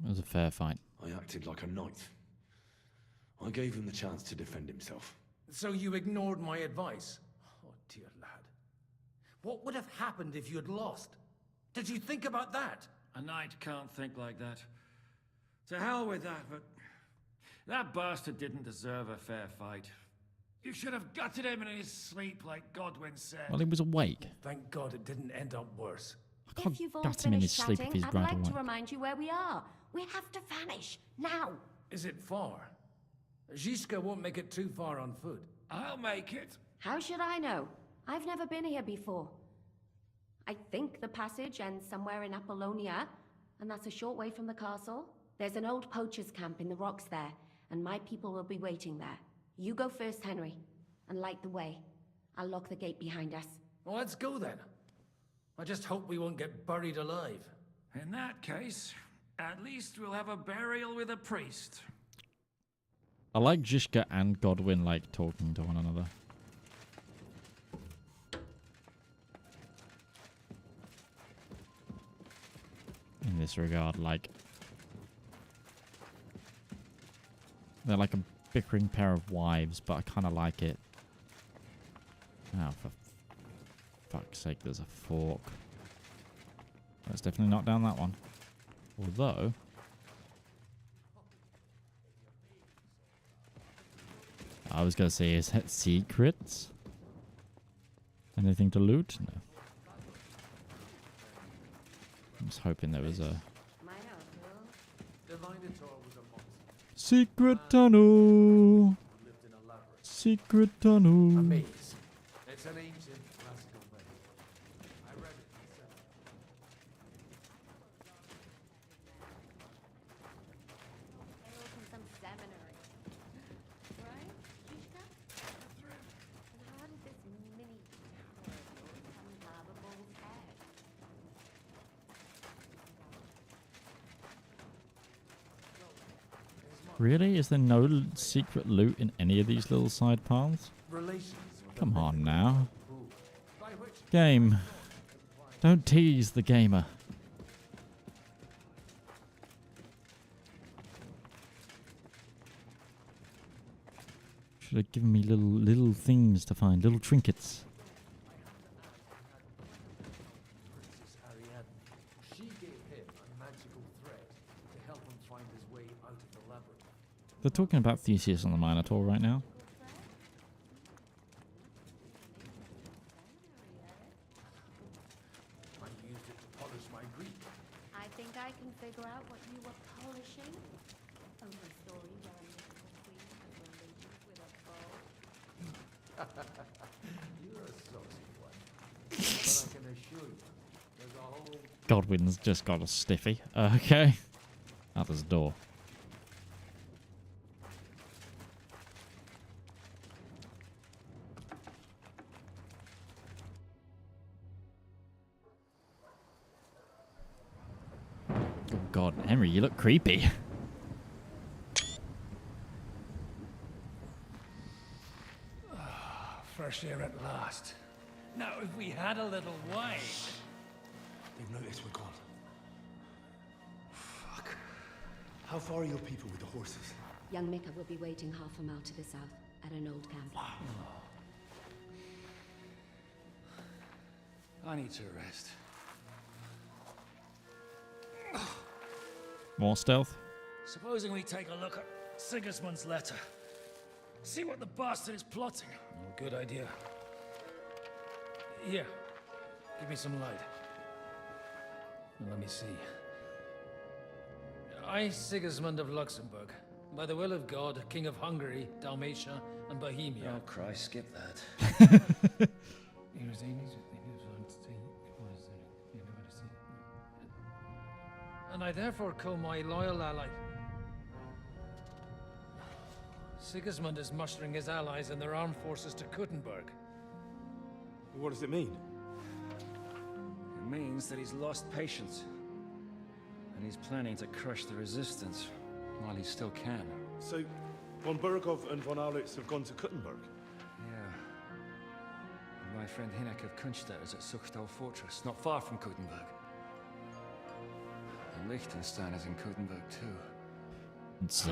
It was a fair fight. I acted like a knight. I gave him the chance to defend himself. So you ignored my advice? Oh, dear lad. What would have happened if you had lost? Did you think about that? A knight can't think like that. To hell with that, but... that bastard didn't deserve a fair fight. You should have gutted him in his sleep, like Godwin said. Well, he was awake. Thank God it didn't end up worse. I can't If you've all gut him in his finished sleep if chatting, he's I'd right like awake. to remind you where we are. We have to vanish, now. Is it far? Zizka won't make it too far on foot. I'll make it. How should I know? I've never been here before. I think the passage ends somewhere in Apollonia, and that's a short way from the castle. There's an old poacher's camp in the rocks there, and my people will be waiting there. You go first, Henry, and light the way. I'll lock the gate behind us. Well, let's go then. I just hope we won't get buried alive. In that case, at least we'll have a burial with a priest. I like Zizka and Godwin like talking to one another. In this regard, like they're like a bickering pair of wives, but I kind of like it. Oh, for fuck's sake, there's a fork. Let's definitely knock down that one. Although, I was going to say, is that secrets? Anything to loot? No. I was hoping there was a secret tunnel. Secret tunnel. A maze. It's an ancient classical maze. I read it myself. They opened some seminary. Right, Zizka? And how did this mini tower come Lavabole's head? Really? Is there no secret loot in any of these little side paths? Come on now. Game. Don't tease the gamer. Should have given me little things to find, little trinkets. She gave him a magical thread to help him find his way out of the labyrinth. They're talking about Theseus and the Minotaur right now. I used it to polish my Greek. I think I can figure out what you were polishing. A story where a mythical queen has relations with a foe. You're a saucy one. But I can assure you, there's a whole... Godwin's just got a stiffy. Okay. Oh, there's a door. Oh God, Henry, you look creepy. Fresh air at last. Now, if we had a little wine... They've noticed we're gone. Fuck. How far are your people with the horses? Young Mika will be waiting half a mile to the south, at an old camp. I need to rest. More stealth. Supposing we take a look at Sigismund's letter. See what the bastard is plotting. Oh, good idea. Here, give me some light. Let me see. I, Sigismund of Luxembourg, by the will of God, King of Hungary, Dalmatia, and Bohemia. Oh, Christ, skip that. And I therefore call my loyal ally. Sigismund is mustering his allies and their armed forces to Kuttenberg. What does it mean? It means that he's lost patience. And he's planning to crush the resistance while he still can. So, von Burgov and von Aulitz have gone to Kuttenberg? Yeah. And my friend Hinek of Kunstadt is at Suchtal Fortress, not far from Kuttenberg. And Liechtenstein is in Kuttenberg too.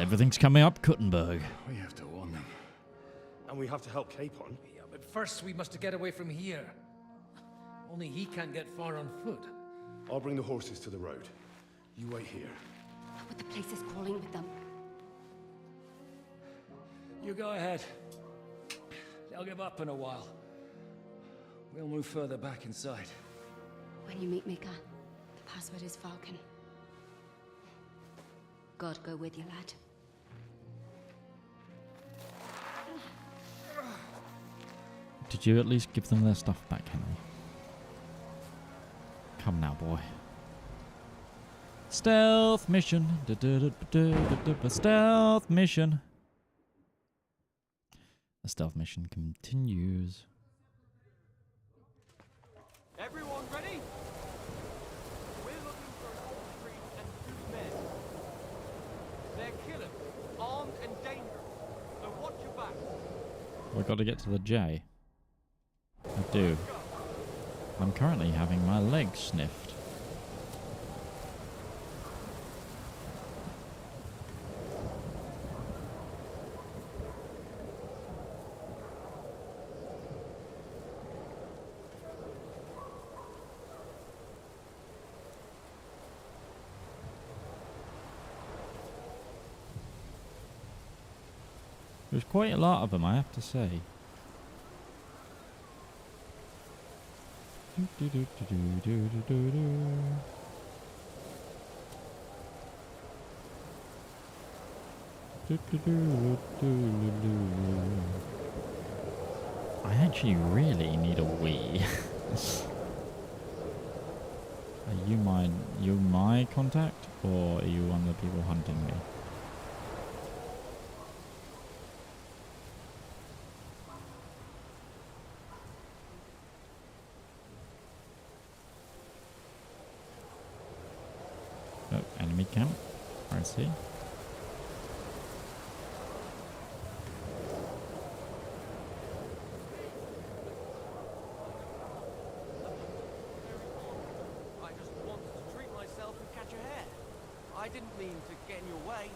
Everything's coming up Kuttenberg. We have to warn them. And we have to help Capon. Yeah, but first we must get away from here. Only he can't get far on foot. I'll bring the horses to the road. You wait here. But the place is crawling with them. You go ahead. They'll give up in a while. We'll move further back inside. When you meet Mika, the password is Falcon. God go with you, lad. Did you at least give them their stuff back, Henry? Come now, boy. Stealth mission. Stealth mission. The stealth mission continues. Everyone ready? We're looking for an old priest and 2 men. They're killers, armed and dangerous. So watch your back. We've got to get to the J. I do. I'm currently having my legs sniffed. There's quite a lot of them, I have to say. I actually really need a wee. Are you my contact, or are you one of the people hunting me? Oh, enemy camp. I see. I just wanted to treat myself and catch a hare. I didn't mean to get in your way.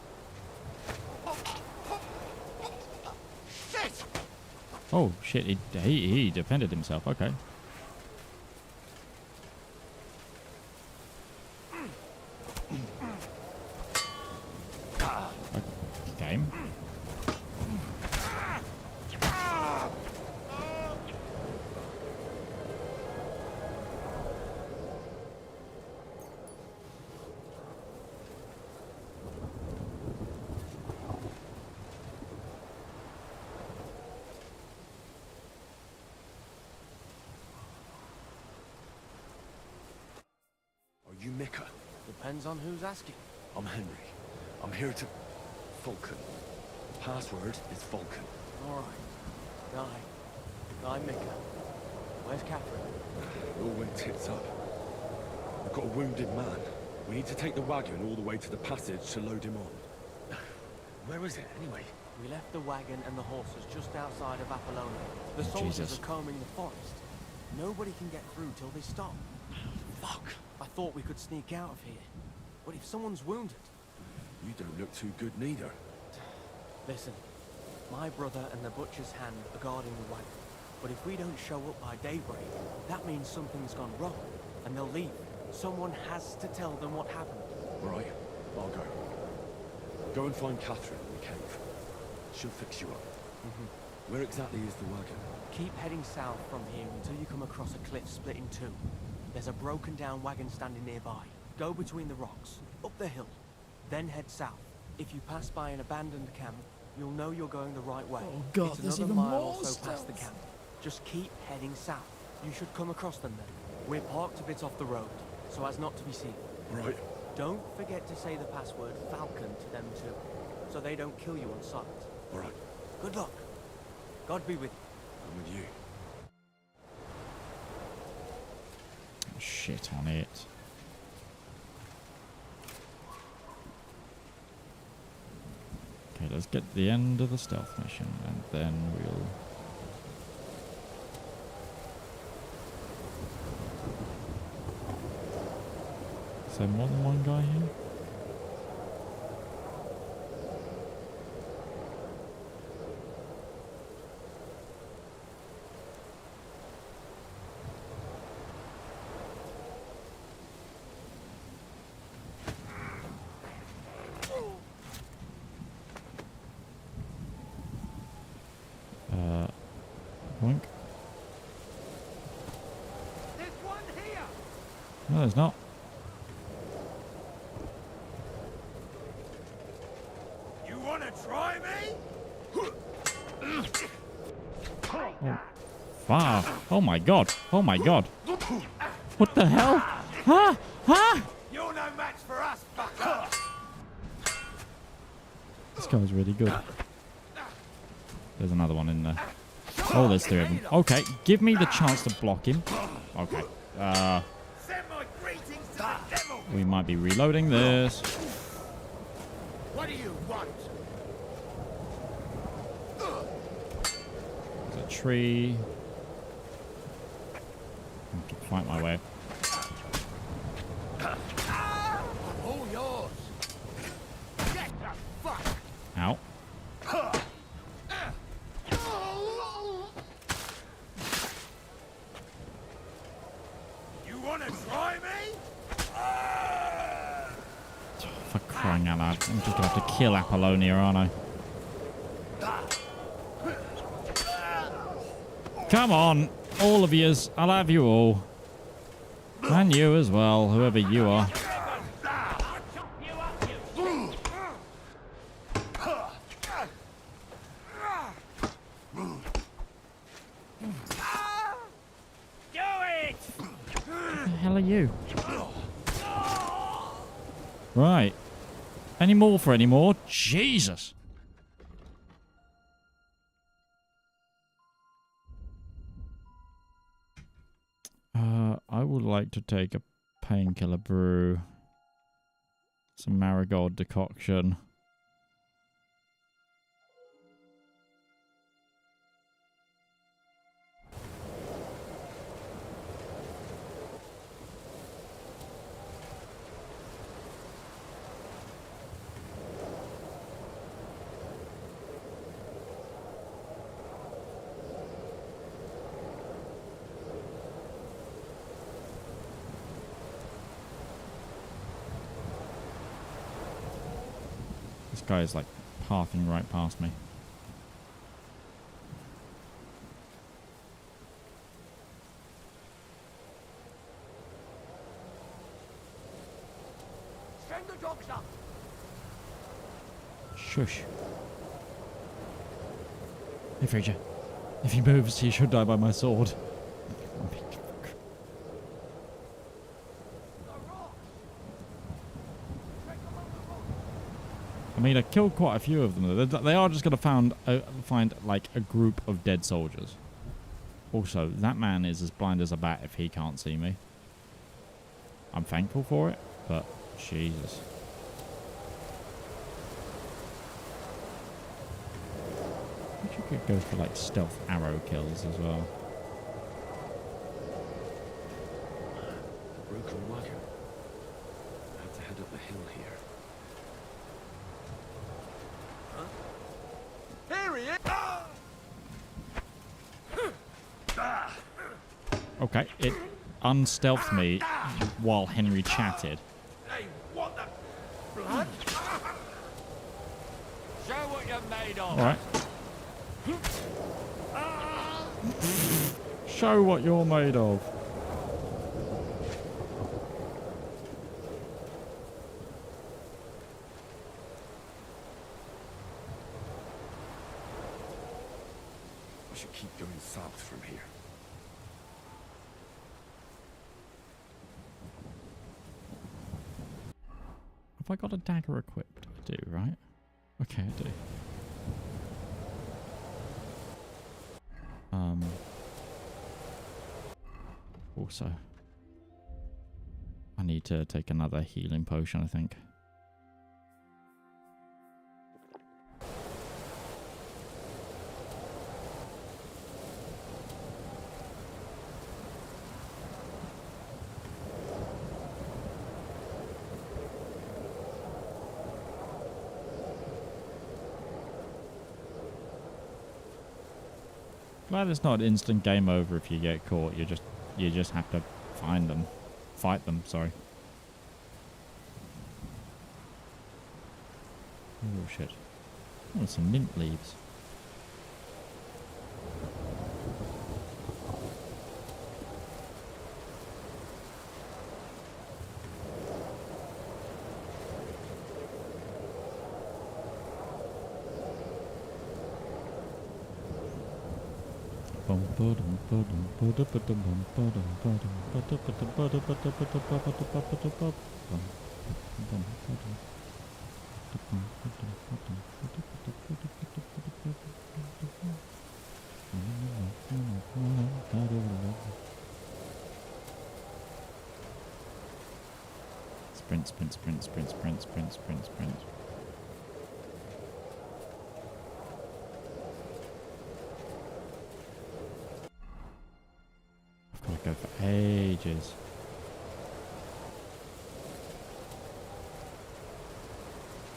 Shit! Oh shit! He defended himself. Okay. Game. Are you Mika? Depends on who's asking. I'm Henry. I'm here to... Vulcan. Password is Vulcan. Alright. I'm Mika. Where's Catherine? It all went tits up. We've got a wounded man. We need to take the wagon all the way to the passage to load him on. Where is it, anyway? We left the wagon and the horses just outside of Apollonia. The soldiers Jesus. are combing the forest. Nobody can get through till they stop. Fuck. I thought we could sneak out of here. But if someone's wounded... You don't look too good neither. Listen, my brother and the butcher's hand are guarding the wagon. But if we don't show up by daybreak, that means something's gone wrong. And they'll leave. Someone has to tell them what happened. Right, I'll go. Go and find Catherine in the cave. She'll fix you up. Where exactly is the wagon? Keep heading south from here until you come across a cliff split in two. There's a broken down wagon standing nearby. Go between the rocks, up the hill, then head south. If you pass by an abandoned camp, you'll know you're going the right way. Oh god, it's there's another even mile more or so past the stealth. camp. Just keep heading south. You should come across them then. We're parked a bit off the road, so as not to be seen. Right. Don't forget to say the password Falcon to them too, so they don't kill you on sight. All right. Good luck. God be with you. I'm with you. Shit on it. Okay, let's get to the end of the stealth mission and then we'll... Is there more than one guy here? Boink. There's one here. No, there's not. You wanna try me? Oh. Wow. Oh my god. Oh my god. What the hell? Ah! Ah! You're no match for us, fucker! This guy's really good. There's another one in there. Oh, there's 3 of them. Okay, give me the chance to block him. Okay. Send my greetings to the devil! We might be reloading this. What do you want? There's a tree. I have to fight my way. All yours. Get the fuck. Ow. You wanna try me? For crying out loud. I'm just gonna have to kill Apollonia, aren't I? Come on, all of yous. I'll have you all. And you as well, whoever you are. What the hell are you? Right. Any more for any more? Jesus. I would like to take a painkiller brew. Some marigold decoction. This guy is like pathing right past me. Send the dogs up. Shush. Hey, Fraser. If he moves, he should die by my sword. I mean, I killed quite a few of them. They are just going to find like a group of dead soldiers. Also, that man is as blind as a bat if he can't see me. I'm thankful for it, but Jesus. I wish you could go for like stealth arrow kills as well. Broken wagon. I have to head up the hill here. Here he is! Okay, it unstealthed me while Henry chatted. Hey, what the blood? Show what you're made of. Alright. Show what you're made of. I should keep going south from here. Have I got a dagger equipped? I do, right? Okay, I do. Also, I need to take another healing potion, I think. Glad it's not instant game over if you get caught. You just have to fight them, sorry. Oh shit. Oh, some mint leaves. Boom. Sprint, sprint, sprint, sprint, sprint, sprint, sprint, sprint. I've got to go for ages.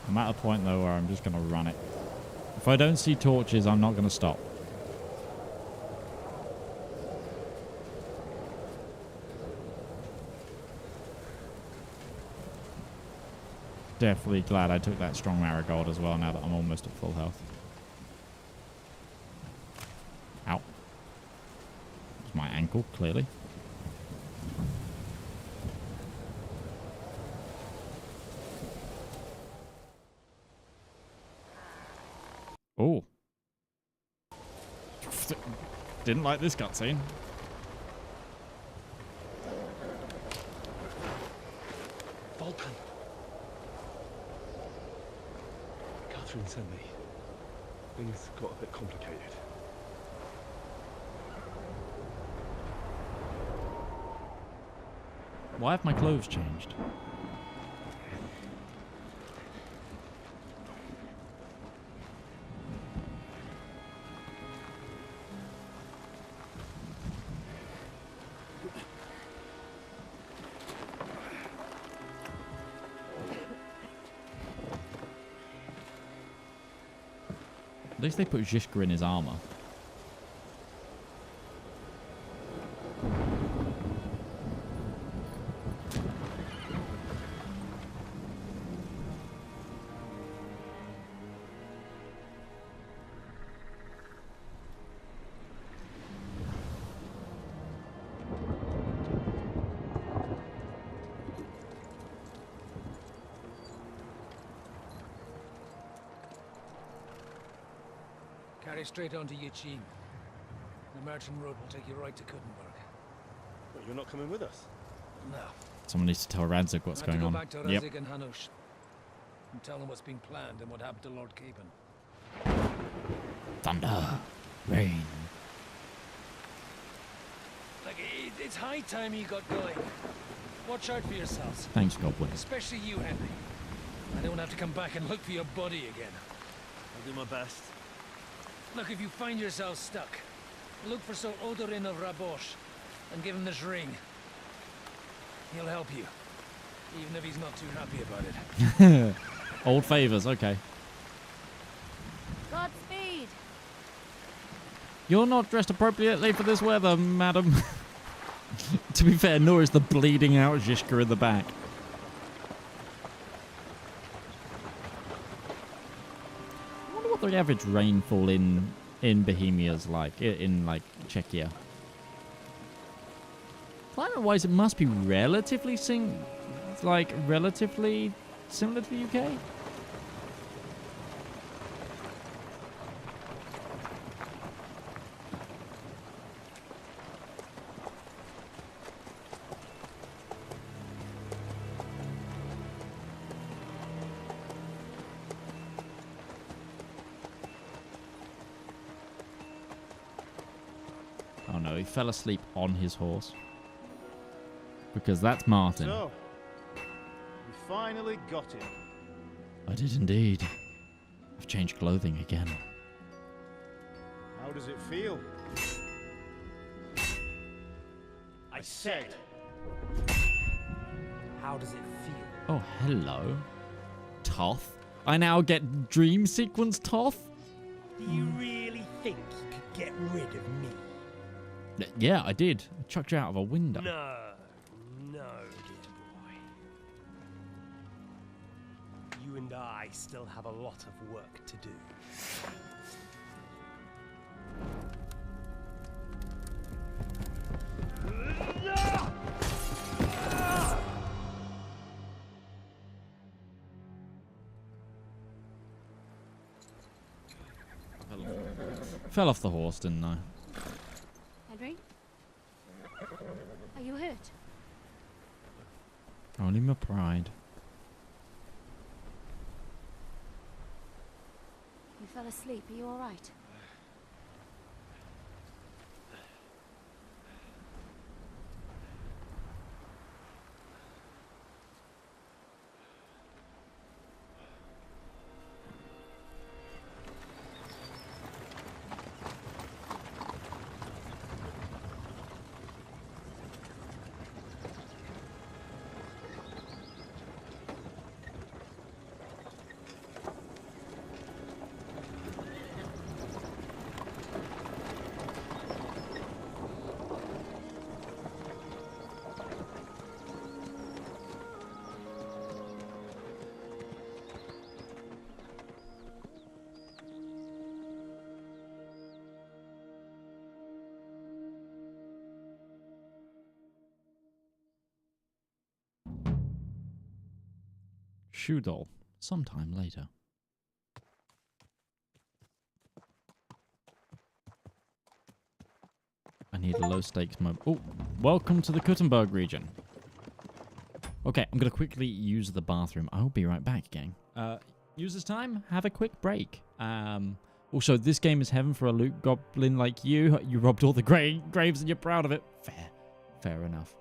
I'm at a point though where I'm just going to run it. If I don't see torches, I'm not going to stop. Definitely glad I took that strong marigold as well now that I'm almost at full health. Ow. It's my ankle, clearly. Oh. Didn't like this cutscene. Vulcan. Catherine sent me. Things got a bit complicated. Why have my clothes changed? At least they put Zhishka in his armor. Carry straight on to Yichin. The merchant road will take you right to Kuttenberg. But you're not coming with us? No. Someone needs to tell Radzig what's going on. I have to go back to Radzig and Hanush and tell them what's been planned and what happened to Lord Capon. Thunder. Rain. Like, it's high time you got going. Watch out for yourselves. Thanks, Goblin. Especially you, Henry. I don't have to come back and look for your body again. I'll do my best. Look, if you find yourself stuck, look for Sir Odorin of Rabosh and give him this ring. He'll help you, even if he's not too happy about it. Old favors, okay. Godspeed. You're not dressed appropriately for this weather, madam. To be fair, nor is the bleeding out Zhishka in the back. I wonder what the average rainfall in Bohemia is like, in like Czechia. Climate-wise, it must be relatively relatively similar to the UK. Oh no, he fell asleep on his horse. Because that's Martin. So, you finally got it. I did indeed. I've changed clothing again. How does it feel? I said. How does it feel? Oh, hello. Toth. I now get dream sequence Toth? Do you really think you could get rid of me? Yeah, I did. I chucked you out of a window. No, dear boy. You and I still have a lot of work to do. Fell off the horse, didn't I? Henry? Are you hurt? Only my pride. You fell asleep. Are you all right? Shoe doll. Sometime later. I need a low stakes mode. Oh, welcome to the Kuttenberg region. Okay, I'm going to quickly use the bathroom. I'll be right back, gang. Users time, have a quick break. Also, this game is heaven for a loot goblin like you. You robbed all the graves and you're proud of it. Fair. Fair enough.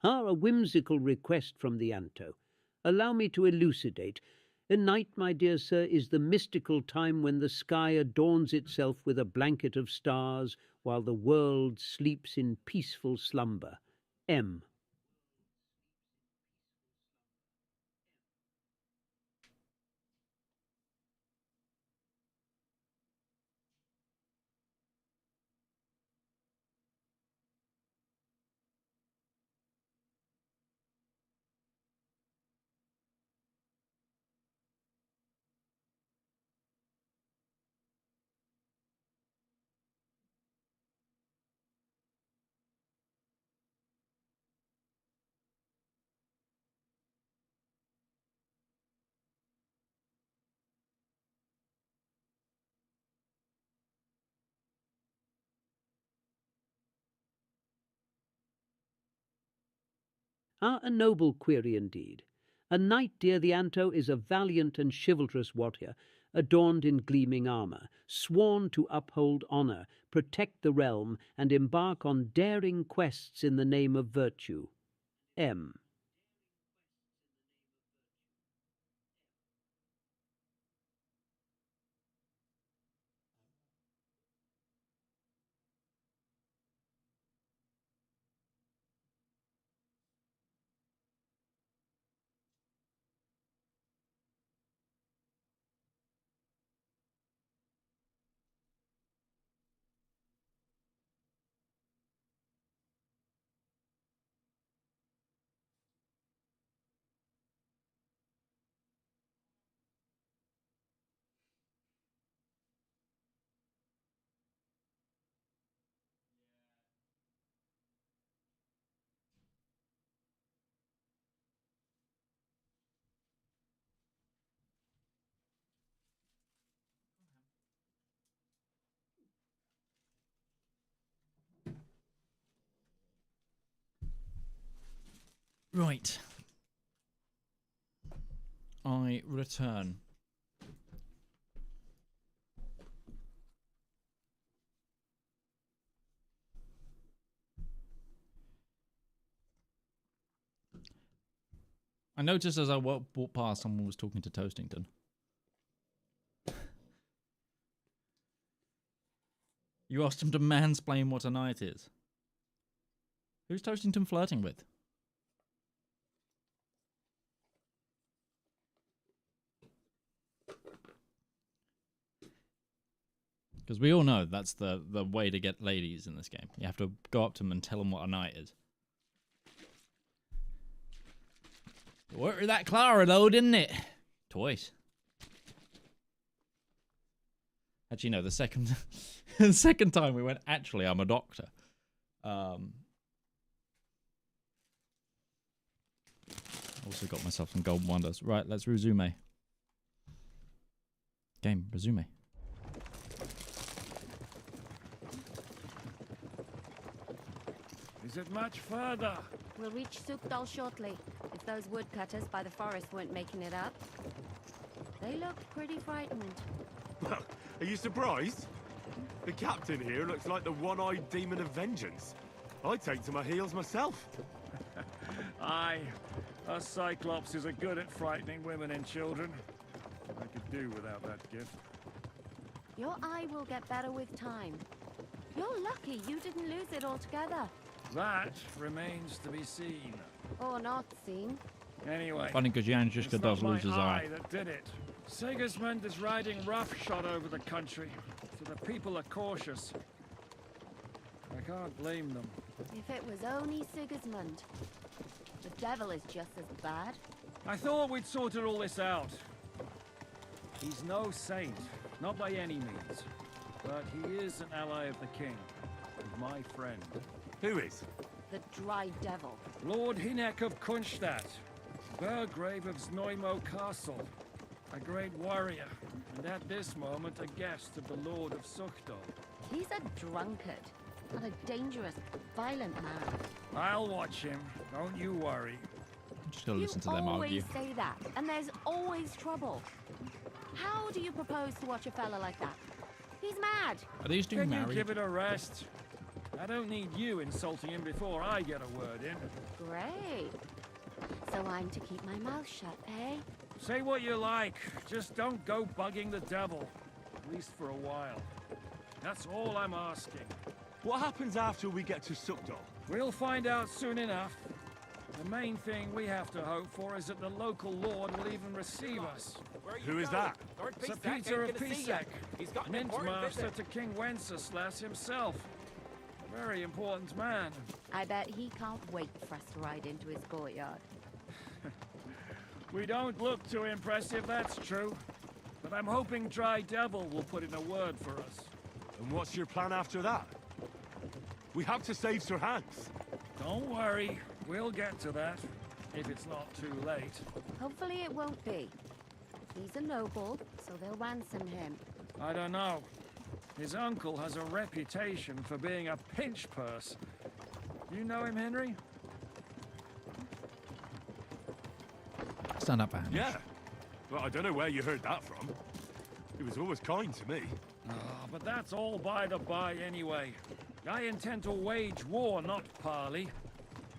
A whimsical request from the Anto. Allow me to elucidate. A night, my dear sir, is the mystical time when the sky adorns itself with a blanket of stars while the world sleeps in peaceful slumber. M. A noble query indeed. A knight, dear the Anto, is a valiant and chivalrous warrior, adorned in gleaming armour, sworn to uphold honour, protect the realm, and embark on daring quests in the name of virtue. M. Right. I return. I noticed as I walked past, someone was talking to Toastington. You asked him to mansplain what a night is. Who's Toastington flirting with? Because we all know that's the way to get ladies in this game. You have to go up to them and tell them what a night is. It worked with that Clara though, didn't it? Twice. Actually, no, the second the second time we went, actually, I'm a doctor. Also got myself some golden wonders. Right, let's resume. Game, resume. Is it much further? We'll reach Sukdal shortly, if those woodcutters by the forest weren't making it up. They looked pretty frightened. Well, are you surprised? The captain here looks like the one-eyed demon of vengeance. I'd take to my heels myself. Aye, us Cyclopses are good at frightening women and children. I could do without that gift. Your eye will get better with time. You're lucky you didn't lose it altogether. That remains to be seen. Or not seen. Anyway, Funny because Jan it's Žižka not does lose my his eye. that did it. Sigismund is riding roughshod over the country, so the people are cautious. I can't blame them. If it was only Sigismund. The devil is just as bad. I thought we'd sorted all this out. He's no saint, not by any means. But he is an ally of the king, and my friend. Who is? The dry devil. Lord Hinek of Kunstadt, Burgrave of Znojmo Castle, a great warrior, and at this moment a guest of the Lord of Sukdal. He's a drunkard, and a dangerous, violent man. I'll watch him, don't you worry. Just gotta listen to them argue. You always say that, and there's always trouble. How do you propose to watch a fella like that? He's mad. Are these two Can married? you give it a rest? I don't need you insulting him before I get a word in. Great. So I'm to keep my mouth shut, eh? Say what you like, just don't go bugging the devil. At least for a while. That's all I'm asking. What happens after we get to Sukdal? We'll find out soon enough. The main thing we have to hope for is that the local lord will even receive us. Who is that? Sir Peter of Pisek, Mint Master to King Wenceslas himself. A very important man. I bet he can't wait for us to ride into his courtyard. We don't look too impressive, that's true. But I'm hoping Dry Devil will put in a word for us. And what's your plan after that? We have to save Sir Hans. Don't worry, we'll get to that, if it's not too late. Hopefully it won't be. He's a noble, so they'll ransom him. I don't know. His uncle has a reputation for being a pinch purse. You know him, Henry? Stand up, Anne. Yeah. Well, I don't know where you heard that from. He was always kind to me. Oh, but that's all by the by anyway. I intend to wage war, not parley.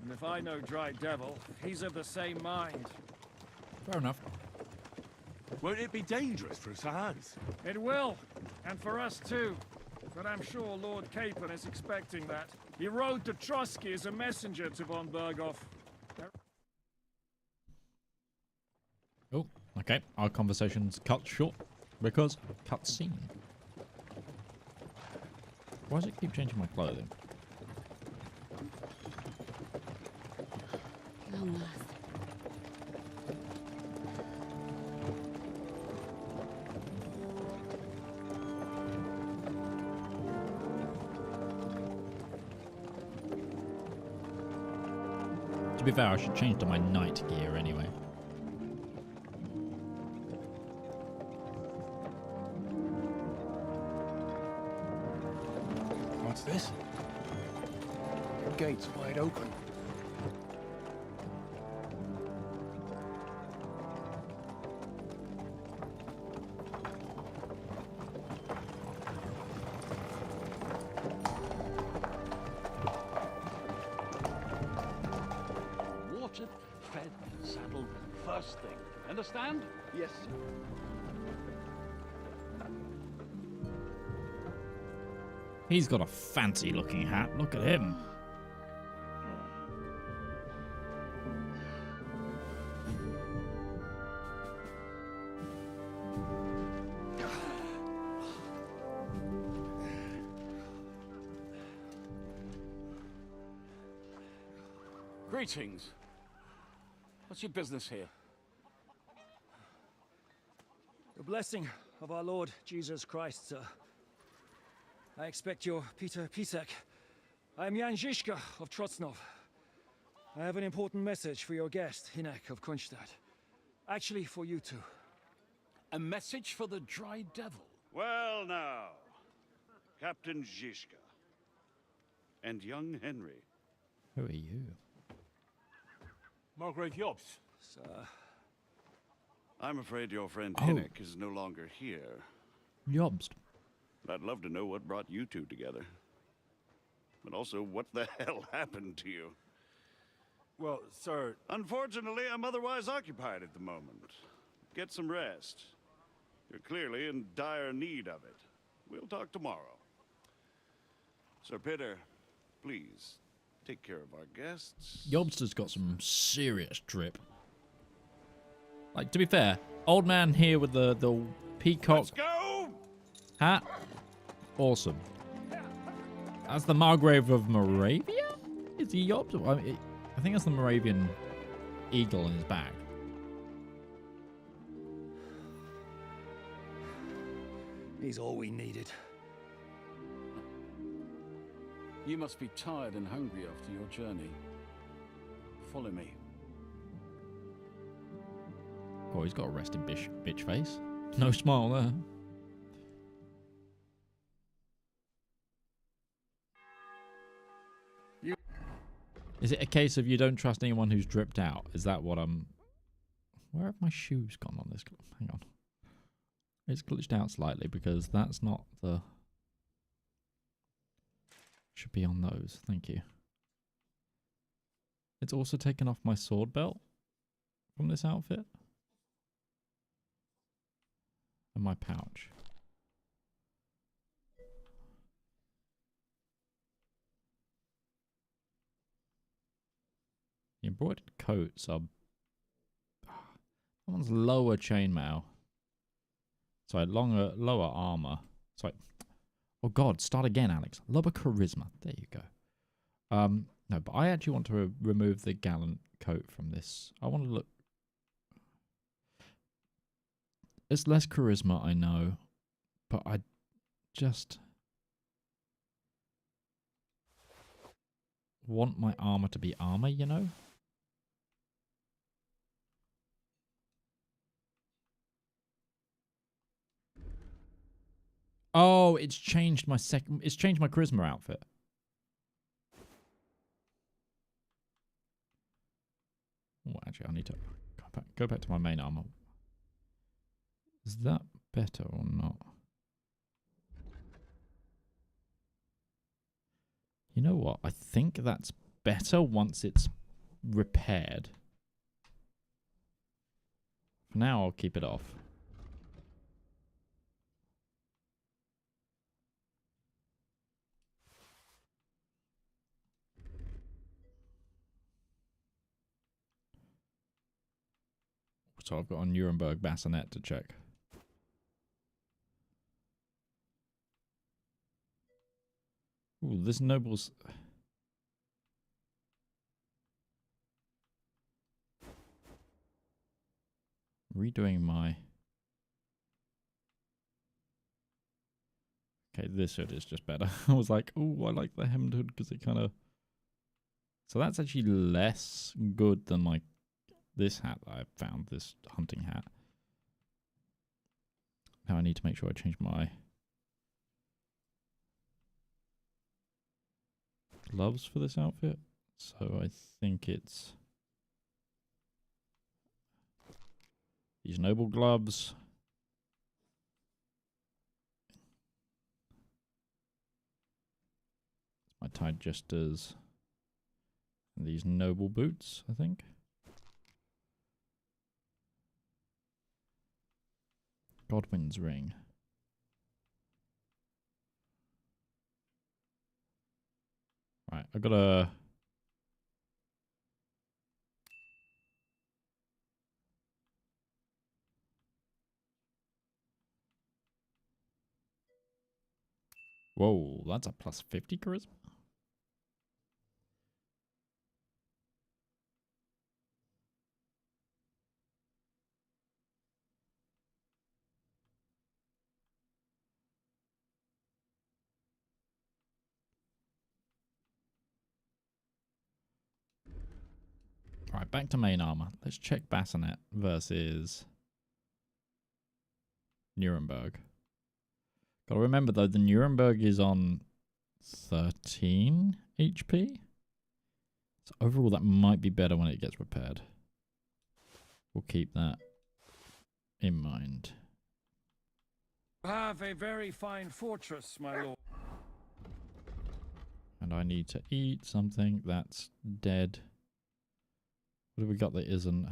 And if I know Dry Devil, he's of the same mind. Fair enough. Won't it be dangerous for Sir Hans? It will, and for us too. But I'm sure Lord Capon is expecting that. He rode to Trotsky as a messenger to von Berghoff. Oh, okay. Our conversation's cut short because cutscene. Why does it keep changing my clothing? Long last. To be fair, I should change to my night gear anyway. What's this? The gate's wide open. Understand? Yes, sir. He's got a fancy looking hat. Look at him. Greetings. What's your business here? The blessing of our Lord Jesus Christ, sir. I expect your Peter Pisek. I am Jan Žižka of Trocnov. I have an important message for your guest, Hinek of Kronstadt. Actually, for you two. A message for the Dry Devil? Well now, Captain Žižka. And young Henry. Who are you? Margrave Jobst. Sir. I'm afraid your friend Hinek is no longer here. Jobst. I'd love to know what brought you two together. But also, what the hell happened to you? Well, sir... Unfortunately, I'm otherwise occupied at the moment. Get some rest. You're clearly in dire need of it. We'll talk tomorrow. Sir Peter, please, take care of our guests. Jobst has got some serious drip. Like, to be fair, old man here with the peacock hat, awesome. That's the Margrave of Moravia? Is he Jobst? I think that's the Moravian eagle in his back. He's all we needed. You must be tired and hungry after your journey. Follow me. Oh, he's got a resting bitch face. No smile there. Is it a case of you don't trust anyone who's dripped out? Is that what I'm... Where have my shoes gone on this? Hang on. It's glitched out slightly because that's not the... Should be on those. Thank you. It's also taken off my sword belt from this outfit. And my pouch. The embroidered coats are... That one's lower chainmail. Sorry, lower armor. Sorry. Oh god, start again, Alex. Lower charisma. There you go. No, but I actually want to remove the gallant coat from this. I want to look... It's less charisma, I know. But I just... want my armor to be armor, you know? Oh, it's changed my it's changed my charisma outfit. Oh, actually, I need to go back to my main armor. Is that better or not? You know what? I think that's better once it's repaired. For now, I'll keep it off. So I've got a Nuremberg bassinet to check. Ooh, this noble's... Redoing my... Okay, this hood is just better. I was like, ooh, I like the hemmed hood because it kind of... So that's actually less good than my... This hat that I found, this hunting hat. Now I need to make sure I change my gloves for this outfit. So I think it's these noble gloves. My tied jesters. And these noble boots, I think. Godwin's ring. Right, I gotta... Whoa, that's a plus 50 charisma? Alright, back to main armor. Let's check Bassinet versus Nuremberg. Gotta remember though, the Nuremberg is on 13 HP. So overall that might be better when it gets repaired. We'll keep that in mind. You have a very fine fortress, my lord. And I need to eat something that's dead. What have we got that isn't?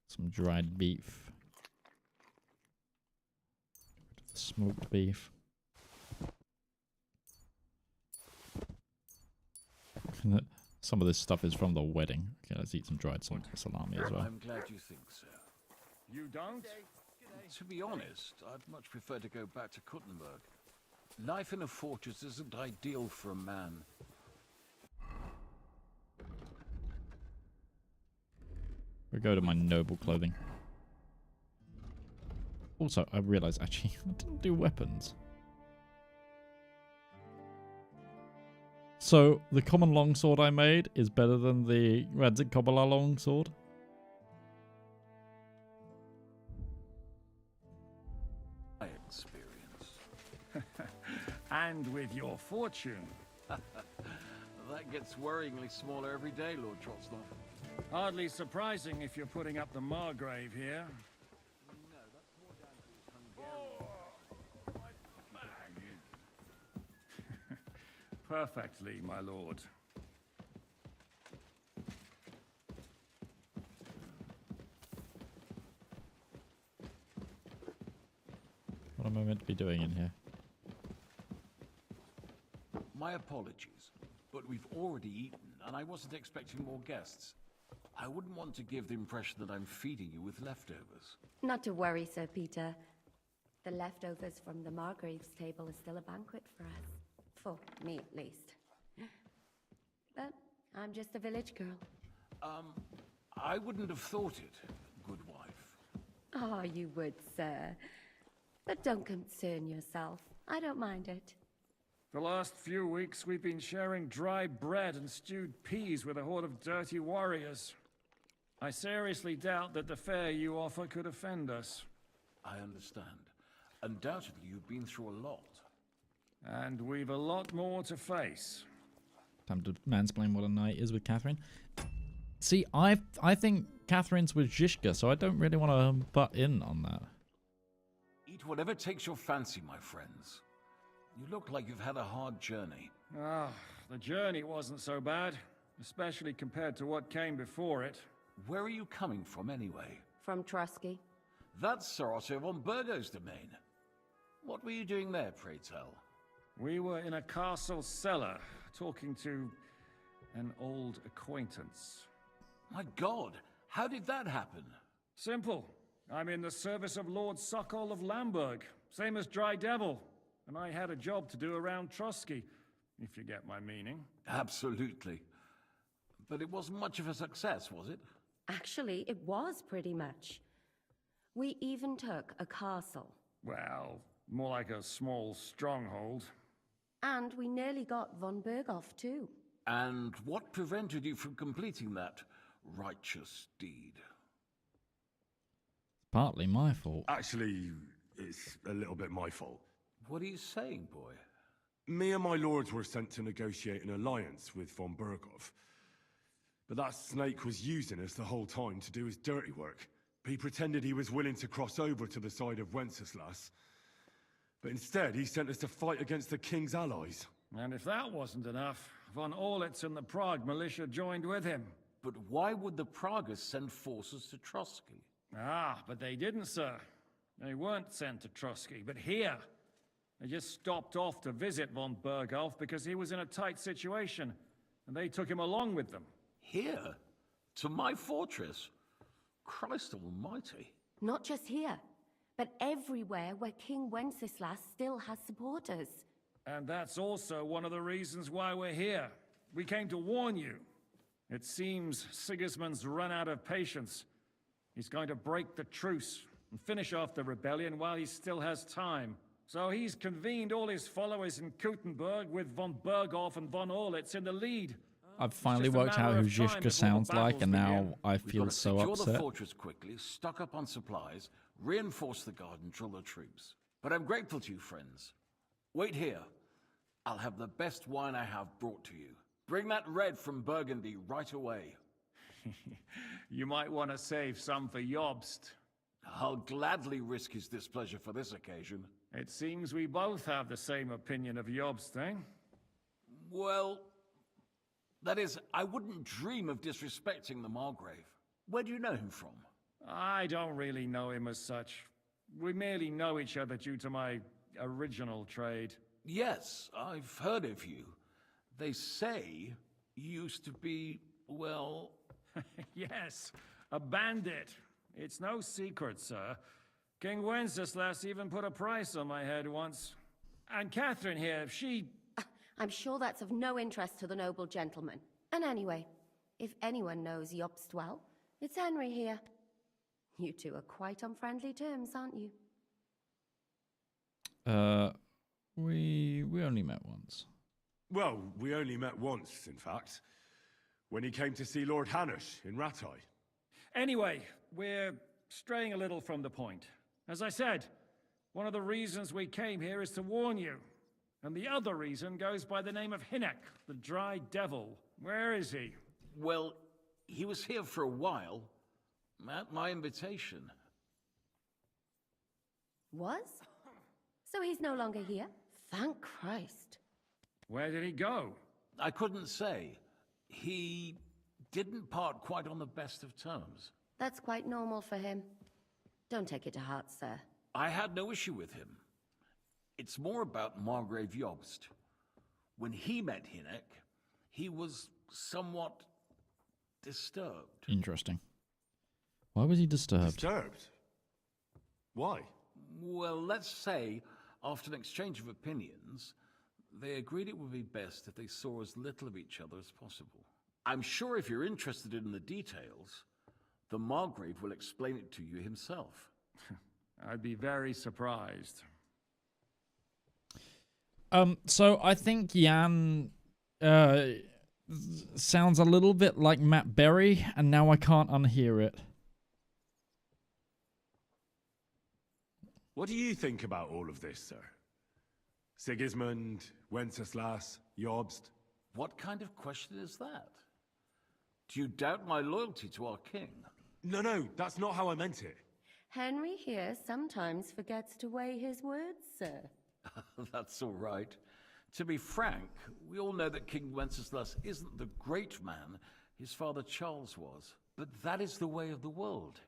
Some dried beef. The smoked beef. Some of this stuff is from the wedding. Okay, let's eat some dried salami as well. I'm glad you think so. You don't? To be honest, I'd much prefer to go back to Kuttenberg. Life in a fortress isn't ideal for a man. We go to my noble clothing. Also, I realised actually I didn't do weapons. So the common longsword I made is better than the Radzik Kobala longsword. My experience. And with your fortune. That gets worryingly smaller every day, Lord Trotsnov. Hardly surprising if you're putting up the Margrave here. Perfectly, my lord. What am I meant to be doing in here? My apologies, but we've already eaten, and I wasn't expecting more guests. I wouldn't want to give the impression that I'm feeding you with leftovers. Not to worry, Sir Peter. The leftovers from the Margrave's table is still a banquet for us. For me, at least. But I'm just a village girl. I wouldn't have thought it, good wife. Oh, you would, sir. But don't concern yourself. I don't mind it. The last few weeks we've been sharing dry bread and stewed peas with a horde of dirty warriors. I seriously doubt that the fare you offer could offend us. I understand. Undoubtedly, you've been through a lot. And we've a lot more to face. Time to mansplain what a knight is with Catherine. See, I think Catherine's with Zhishka, so I don't really want to butt in on that. Eat whatever takes your fancy, my friends. You look like you've had a hard journey. Ah, the journey wasn't so bad, especially compared to what came before it. Where are you coming from, anyway? From Trusky. That's Sir Otto von Burgo's domain. What were you doing there, pray tell? We were in a castle cellar, talking to an old acquaintance. My God, how did that happen? Simple. I'm in the service of Lord Sokol of Lamberg, same as Dry Devil, and I had a job to do around Trusky, if you get my meaning. Absolutely. But it wasn't much of a success, was it? Actually, it was pretty much. We even took a castle. Well, more like a small stronghold. And we nearly got von Berghoff, too. And what prevented you from completing that righteous deed? Partly my fault. Actually, it's a little bit my fault. What are you saying, boy? Me and my lords were sent to negotiate an alliance with von Berghoff. But that snake was using us the whole time to do his dirty work. He pretended he was willing to cross over to the side of Wenceslas. But instead, he sent us to fight against the king's allies. And if that wasn't enough, Von Orlitz and the Prague militia joined with him. But why would the Praguers send forces to Trotsky? Ah, but they didn't, sir. They weren't sent to Trotsky, but here. They just stopped off to visit von Berghoff because he was in a tight situation, and they took him along with them. Here? To my fortress? Christ almighty. Not just here, but everywhere where King Wenceslas still has supporters. And that's also one of the reasons why we're here. We came to warn you. It seems Sigismund's run out of patience. He's going to break the truce and finish off the rebellion while he still has time. So he's convened all his followers in Kuttenberg with von Berghoff and von Orlitz in the lead. I've finally worked out who Zizka sounds like, and now I feel so Secure upset. the fortress quickly, stock up on supplies, reinforce the guard, and drill the troops. But I'm grateful to you, friends. Wait here. I'll have the best wine I have brought to you. Bring that red from Burgundy right away. You might want to save some for Jobst. I'll gladly risk his displeasure for this occasion. It seems we both have the same opinion of Jobst, eh? Well, that is, I wouldn't dream of disrespecting the Margrave. Where do you know him from? I don't really know him as such. We merely know each other due to my original trade. Yes, I've heard of you. They say you used to be, well... Yes, a bandit. It's no secret, sir. King Wenceslas even put a price on my head once. And Catherine here, she... I'm sure that's of no interest to the noble gentleman. And anyway, if anyone knows Jobst well, it's Henry here. You two are quite on friendly terms, aren't you? We only met once. Well, we only met once, in fact. When he came to see Lord Hanush in Rattay. Anyway, we're straying a little from the point. As I said, one of the reasons we came here is to warn you. And the other reason goes by the name of Hinnek, the Dry Devil. Where is he? Well, he was here for a while. At my invitation. Was? So he's no longer here? Thank Christ. Where did he go? I couldn't say. He didn't part quite on the best of terms. That's quite normal for him. Don't take it to heart, sir. I had no issue with him. It's more about Margrave Jobst. When he met Hinnek, he was somewhat disturbed. Interesting. Why was he disturbed? Disturbed? Why? Well, let's say, after an exchange of opinions, they agreed it would be best if they saw as little of each other as possible. I'm sure if you're interested in the details, the Margrave will explain it to you himself. I'd be very surprised. So I think Jan sounds a little bit like Matt Berry, and now I can't unhear it. What do you think about all of this, sir? Sigismund, Wenceslas, Jobst? What kind of question is that? Do you doubt my loyalty to our king? No, that's not how I meant it. Henry here sometimes forgets to weigh his words, sir. That's all right. To be frank, we all know that King Wenceslas isn't the great man his father Charles was. But that is the way of the world.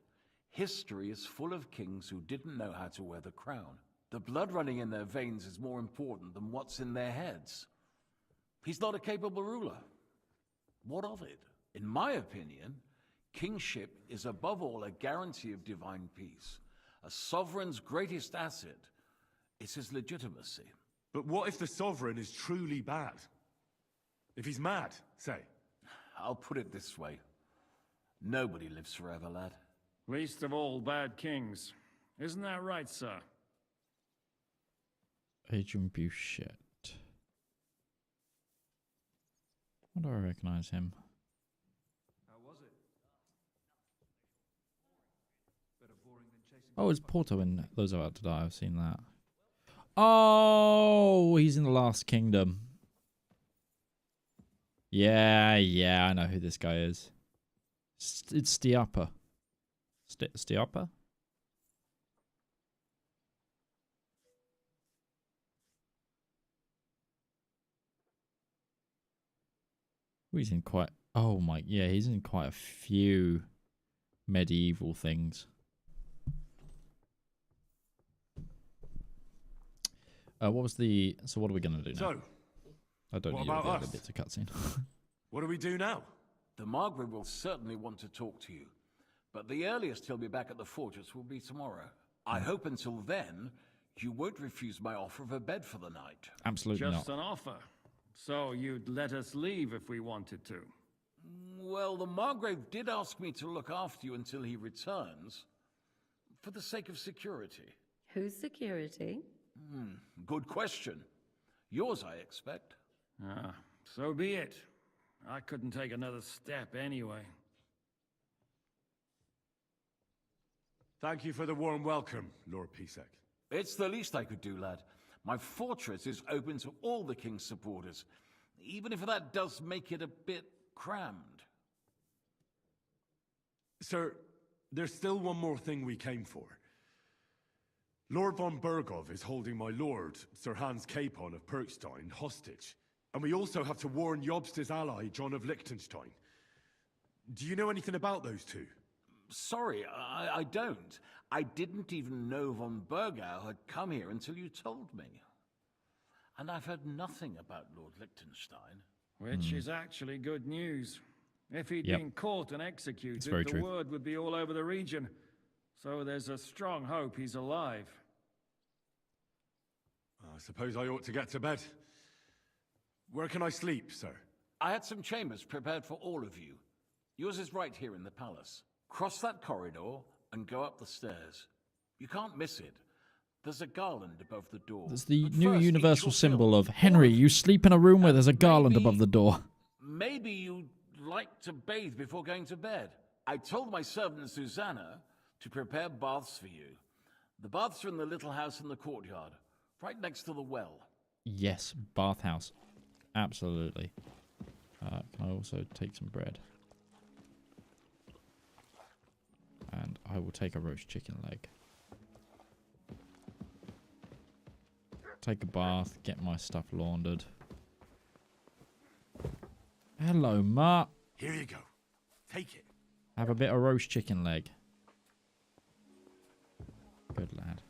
History is full of kings who didn't know how to wear the crown. The blood running in their veins is more important than what's in their heads. He's not a capable ruler. What of it? In my opinion, kingship is above all a guarantee of divine peace. A sovereign's greatest asset is his legitimacy. But what if the sovereign is truly bad? If he's mad, say? I'll put it this way. Nobody lives forever, lad. Least of all bad kings. Isn't that right, sir? Adrian Bouchet. Why do I recognize him? How was it? Better boring than chasing. Oh, it's Porto in Those About to Die. I've seen that. Oh, he's in the Last Kingdom. Yeah, I know who this guy is. It's Stiapa. Stiapa? He's in quite... Oh my... Yeah, he's in quite a few medieval things. What was the... So what are we going to do now? So, I don't what need all about the other us? bits of cutscene. What do we do now? The Margrave will certainly want to talk to you, but the earliest he'll be back at the fortress will be tomorrow. I hope until then, you won't refuse my offer of a bed for the night. Absolutely Just not. an offer. So you'd let us leave if we wanted to? Well, the Margrave did ask me to look after you until he returns, for the sake of security. Whose security? Good question. Yours, I expect. Ah, so be it. I couldn't take another step anyway. Thank you for the warm welcome, Lord Pisek. It's the least I could do, lad. My fortress is open to all the king's supporters, even if that does make it a bit crammed. Sir, there's still one more thing we came for. Lord von Bergov is holding my lord, Sir Hans Capon of Perkstein, hostage. And we also have to warn Jobst's ally, John of Liechtenstein. Do you know anything about those two? Sorry, I don't. I didn't even know von Bergau had come here until you told me. And I've heard nothing about Lord Liechtenstein. Which is actually good news. If he'd Yep. been caught and executed, very the true. word would be all over the region. So there's a strong hope he's alive. I suppose I ought to get to bed. Where can I sleep, sir? I had some chambers prepared for all of you. Yours is right here in the palace. Cross that corridor and go up the stairs. You can't miss it. There's a garland above the door. There's the But new first, eat universal your symbol fill. of Henry, you sleep in a room where there's a garland above the door. Maybe you'd like to bathe before going to bed. I told my servant Susanna to prepare baths for you. The baths are in the little house in the courtyard, right next to the well. Yes, bathhouse. Absolutely. Can I also take some bread? And I will take a roast chicken leg. Take a bath, get my stuff laundered. Hello, Ma. Here you go. Take it. Have a bit of roast chicken leg. Good lad.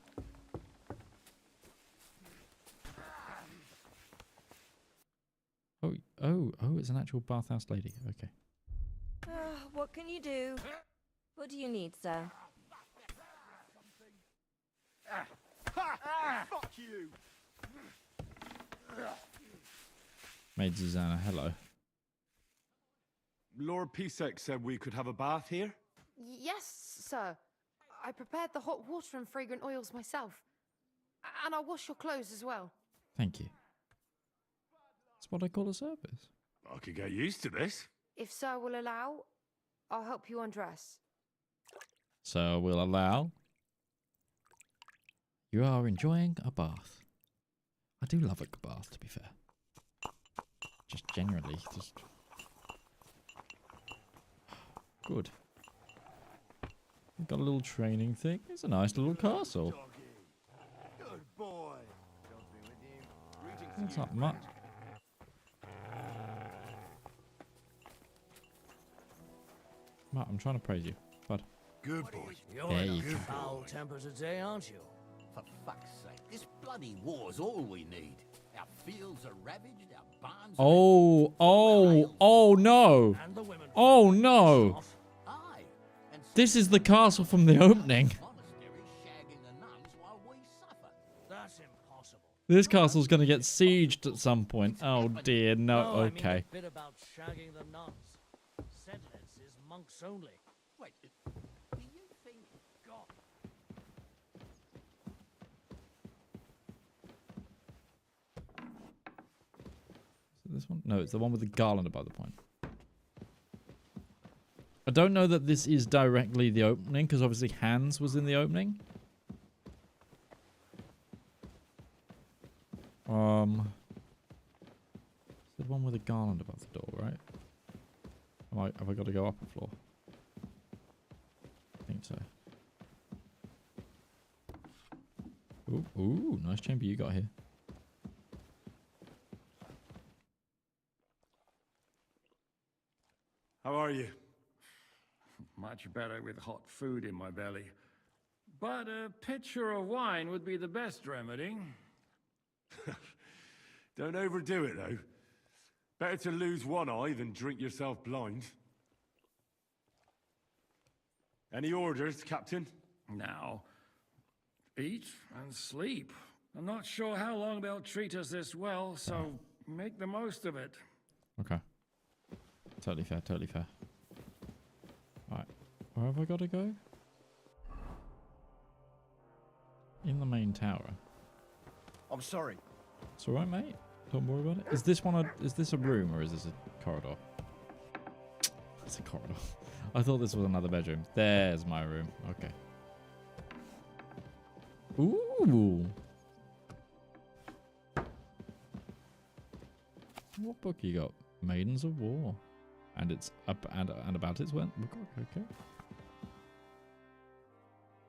Oh, it's an actual bathhouse lady. Okay. What can you do? What do you need, sir? Fuck you! Maid Susanna, hello. Lord Pisek said we could have a bath here? Yes, sir. I prepared the hot water and fragrant oils myself. And I'll wash your clothes as well. Thank you. That's what I call a service. I could get used to this. If sir will allow, I'll help you undress. So we'll allow. You are enjoying a bath. I do love a bath, to be fair. Just generally, just good. We've got a little training thing. It's a nice little castle. Good boy. That's not much. Matt, I'm trying to praise you, bud. Good boy. You're There in you a go. foul-temper today, aren't you? For fuck's sake, this bloody war's all we need. Our fields are ravaged, our barns are Oh no! Oh no! This is the castle from the opening. That's impossible. This castle's gonna get sieged at some point. Oh dear, no. I mean Okay. the bit about shagging the nuns. Sentence is monks only. Wait, do you think... God... Is it this one? No, it's the one with the garland above the point. I don't know that this is directly the opening, because obviously Hans was in the opening. It's the one with the garland above the door, right? Have I got to go up a floor? I think so. Ooh, nice chamber you got here. are you? Much better with hot food in my belly. But a pitcher of wine would be the best remedy. Don't overdo it, though. Better to lose one eye than drink yourself blind. Any orders, Captain? Now, eat and sleep. I'm not sure how long they'll treat us this well, so make the most of it. Okay. Totally fair, totally fair. Alright. Where have I got to go? In the main tower. I'm sorry. It's alright, mate. Don't worry about it. Is this one is this a room or is this a corridor? It's a corridor. I thought this was another bedroom. There's my room. Okay. Ooh. What book you got? Maidens of War. And it's up and about its went. Okay.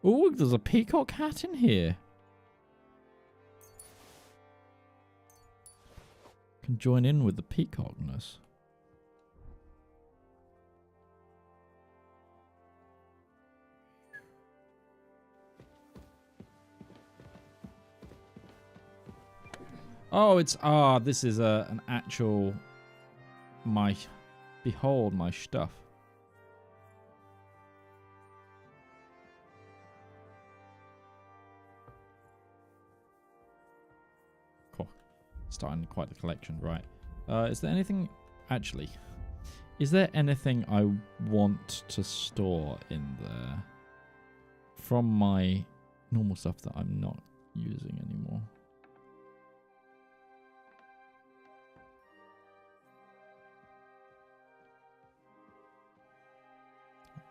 Ooh, there's a peacock hat in here. Can join in with the peacockness. Oh, it's this is an actual behold my stuff. Cool. Starting quite the collection, right? Is there anything actually? Is there anything I want to store in there from my normal stuff that I'm not using anymore?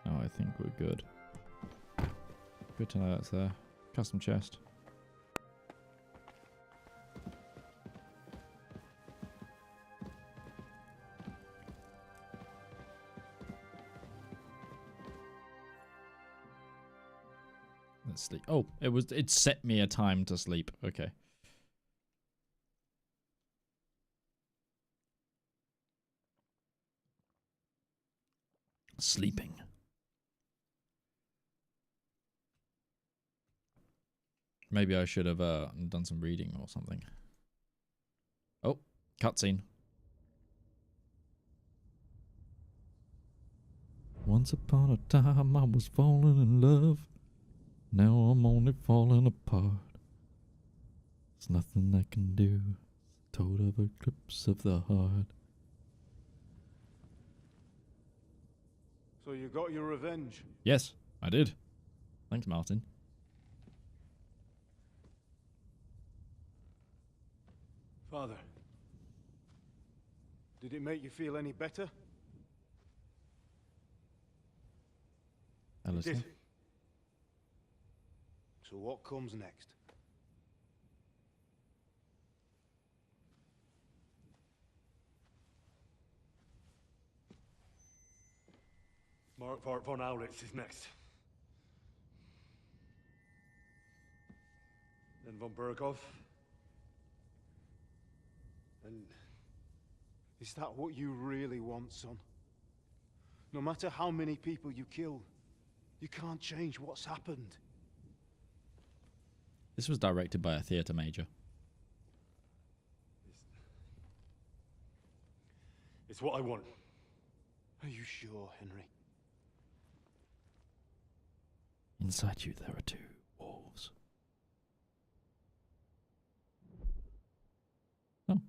No, I think we're good. Good to know that's there. Custom chest. Let's sleep. Oh, it set me a time to sleep. Okay. Sleeping. Maybe I should have done some reading or something. Oh, cutscene. Once upon a time I was falling in love. Now I'm only falling apart. There's nothing I can do. Total eclipse of the heart. So you got your revenge? Yes, I did. Thanks, Martin. Father, did it make you feel any better? Alistair? It did. So what comes next? Mark von Aulitz is next. Then von Burgov. And is that what you really want, son? No matter how many people you kill, you can't change what's happened. This was directed by a theatre major. It's what I want. Are you sure, Henry? Inside you there are two wolves. Oh.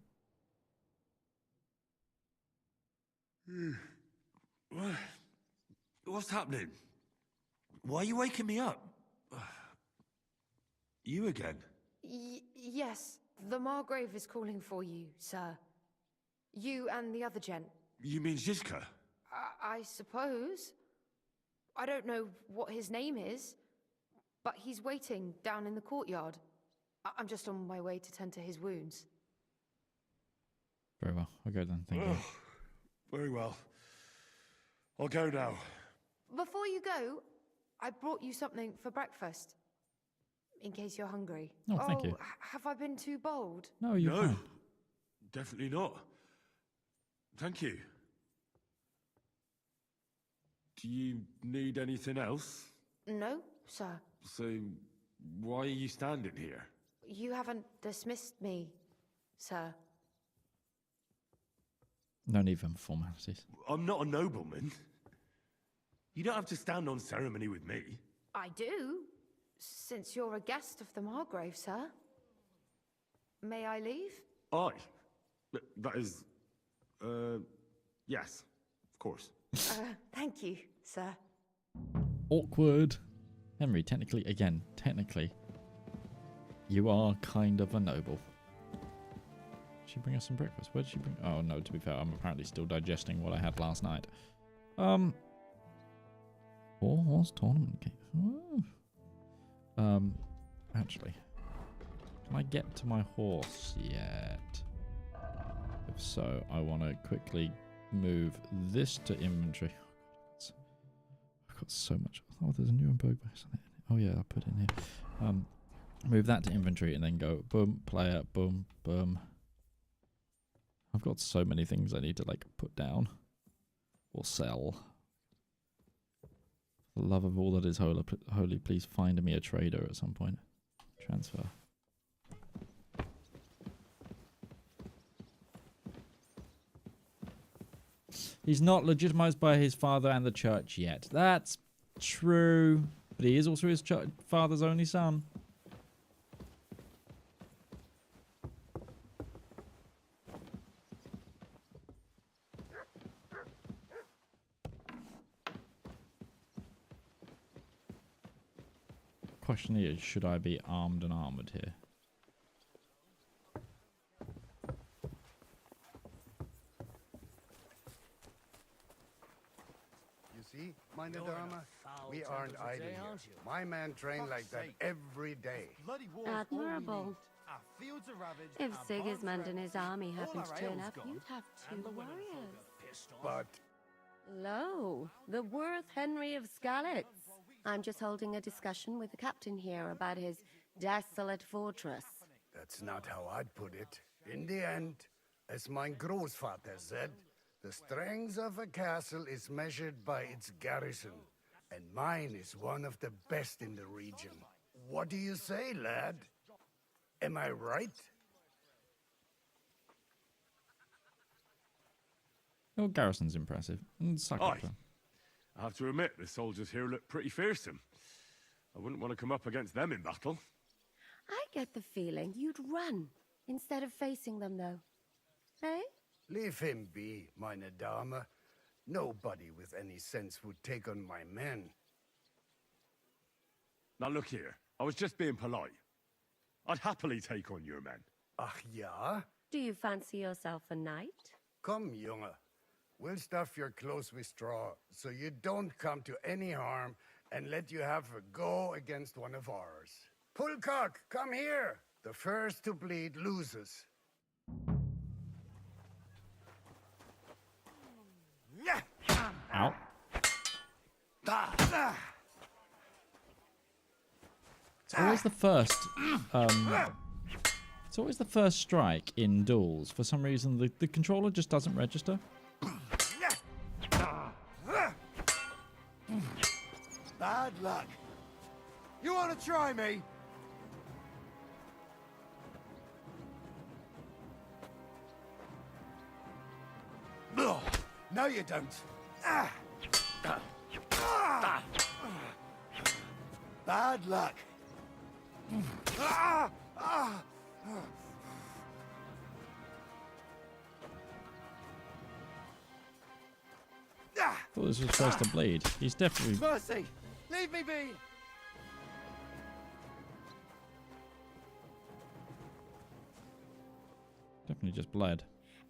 What's happening? Why are you waking me up? You again? Yes, the Margrave is calling for you, sir. You and the other gent. You mean Zizka? I suppose. I don't know what his name is, but he's waiting down in the courtyard. I'm just on my way to tend to his wounds. Very well. I'll go then. Thank you. Very well. I'll go now. Before you go, I brought you something for breakfast. In case you're hungry. Oh, thank you. Have I been too bold? No, you can't. Definitely not. Thank you. Do you need anything else? No, sir. So, why are you standing here? You haven't dismissed me, sir. No need for formalities. I'm not a nobleman. You don't have to stand on ceremony with me. I do, since you're a guest of the Margrave, sir. May I leave? Aye. That is... yes, of course. Thank you, sir. Awkward. Henry, technically, you are kind of a noble. Did she bring us some breakfast? Where did she bring... Oh, no, to be fair, I'm apparently still digesting what I had last night. Horse tournament game. Actually, can I get to my horse yet? If so, I want to quickly move this to inventory. I've got so much. Oh, there's a new unbug. Oh yeah, I'll put it in here. Move that to inventory and then go boom, player, boom, boom. I've got so many things I need to like put down or sell. For the love of all that is holy, please find me a trader at some point. Transfer. He's not legitimized by his father and the church yet. That's true. But he is also his father's only son. Question is, should I be armed and armored here? You see, my Nadama, we aren't idle here. My men train like that every day. Admirable. If Sigismund and his army happen to turn up, you'd have 2 warriors. But... Lo, the worth Henry of Skalitz. I'm just holding a discussion with the captain here about his desolate fortress. That's not how I'd put it. In the end, as my Großvater said, the strength of a castle is measured by its garrison, and mine is one of the best in the region. What do you say, lad? Am I right? Your garrison's impressive. And suck up. I have to admit, the soldiers here look pretty fearsome. I wouldn't want to come up against them in battle. I get the feeling you'd run instead of facing them, though. Eh? Leave him be, meine Dame. Nobody with any sense would take on my men. Now look here, I was just being polite. I'd happily take on your men. Ach ja? Do you fancy yourself a knight? Come, Junge. We'll stuff your clothes with straw, so you don't come to any harm, and let you have a go against one of ours. Pullcock, come here! The first to bleed loses. Ow. It's always the first. It's always the first strike in duels. For some reason, the controller just doesn't register. Bad luck. You want to try me? No, you don't. Bad luck. Thought this was supposed to bleed. He's definitely. Mercy! Leave me be! Definitely just bled.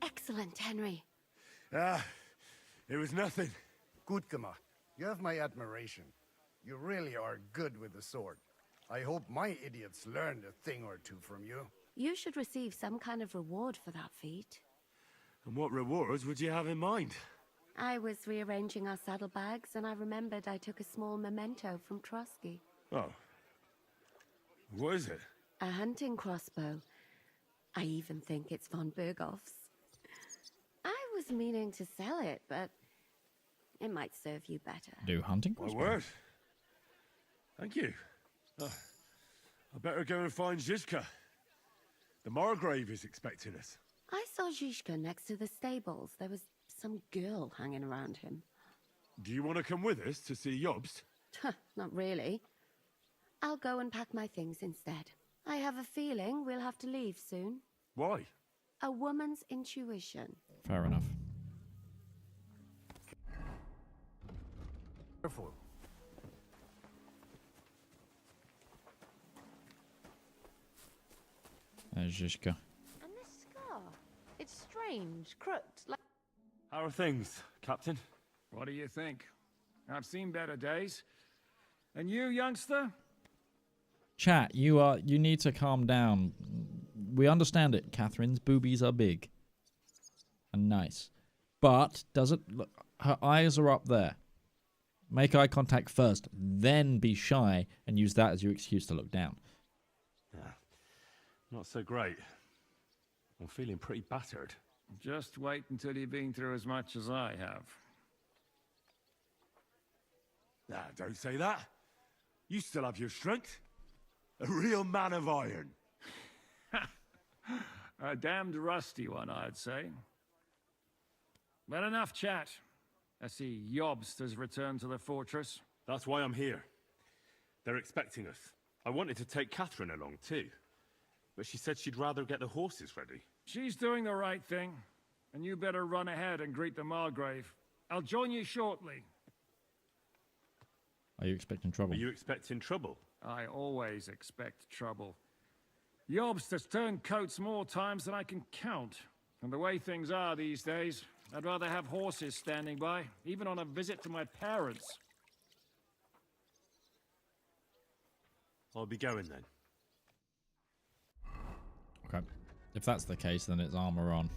Excellent, Henry. It was nothing. Gut gemacht. You have my admiration. You really are good with the sword. I hope my idiots learned a thing or two from you. You should receive some kind of reward for that feat. And what rewards would you have in mind? I was rearranging our saddlebags, and I remembered I took a small memento from Trotsky. Oh. What is it? A hunting crossbow. I even think it's von Berghoff's. I was meaning to sell it, but It might serve you better. Do hunting My crossbow. word. Thank you. I better go and find Zizka. The Margrave is expecting us. I saw Zhishka next to the stables. There was some girl hanging around him. Do you want to come with us to see Jobst? Not really. I'll go and pack my things instead. I have a feeling we'll have to leave soon. Why? A woman's intuition. Fair enough. Careful. There's Zhishka. And this scar. It's strange, crooked, like... How are things, Captain? What do you think? I've seen better days. And you, youngster? Chat, you need to calm down. We understand it. Catherine's boobies are big and nice, but look, her eyes are up there. Make eye contact first, then be shy and use that as your excuse to look down. Yeah, not so great. I'm feeling pretty battered. Just wait until you've been through as much as I have. Nah, don't say that. You still have your strength. A real man of iron. A damned rusty one, I'd say. But enough chat. I see Jobst has returned to the fortress. That's why I'm here. They're expecting us. I wanted to take Catherine along too, but she said she'd rather get the horses ready. She's doing the right thing, and you better run ahead and greet the Margrave. I'll join you shortly. Are you expecting trouble? Are you expecting trouble? I always expect trouble. Jobst has turned coats more times than I can count. And the way things are these days, I'd rather have horses standing by, even on a visit to my parents. I'll be going then. Okay. If that's the case, then it's armor on.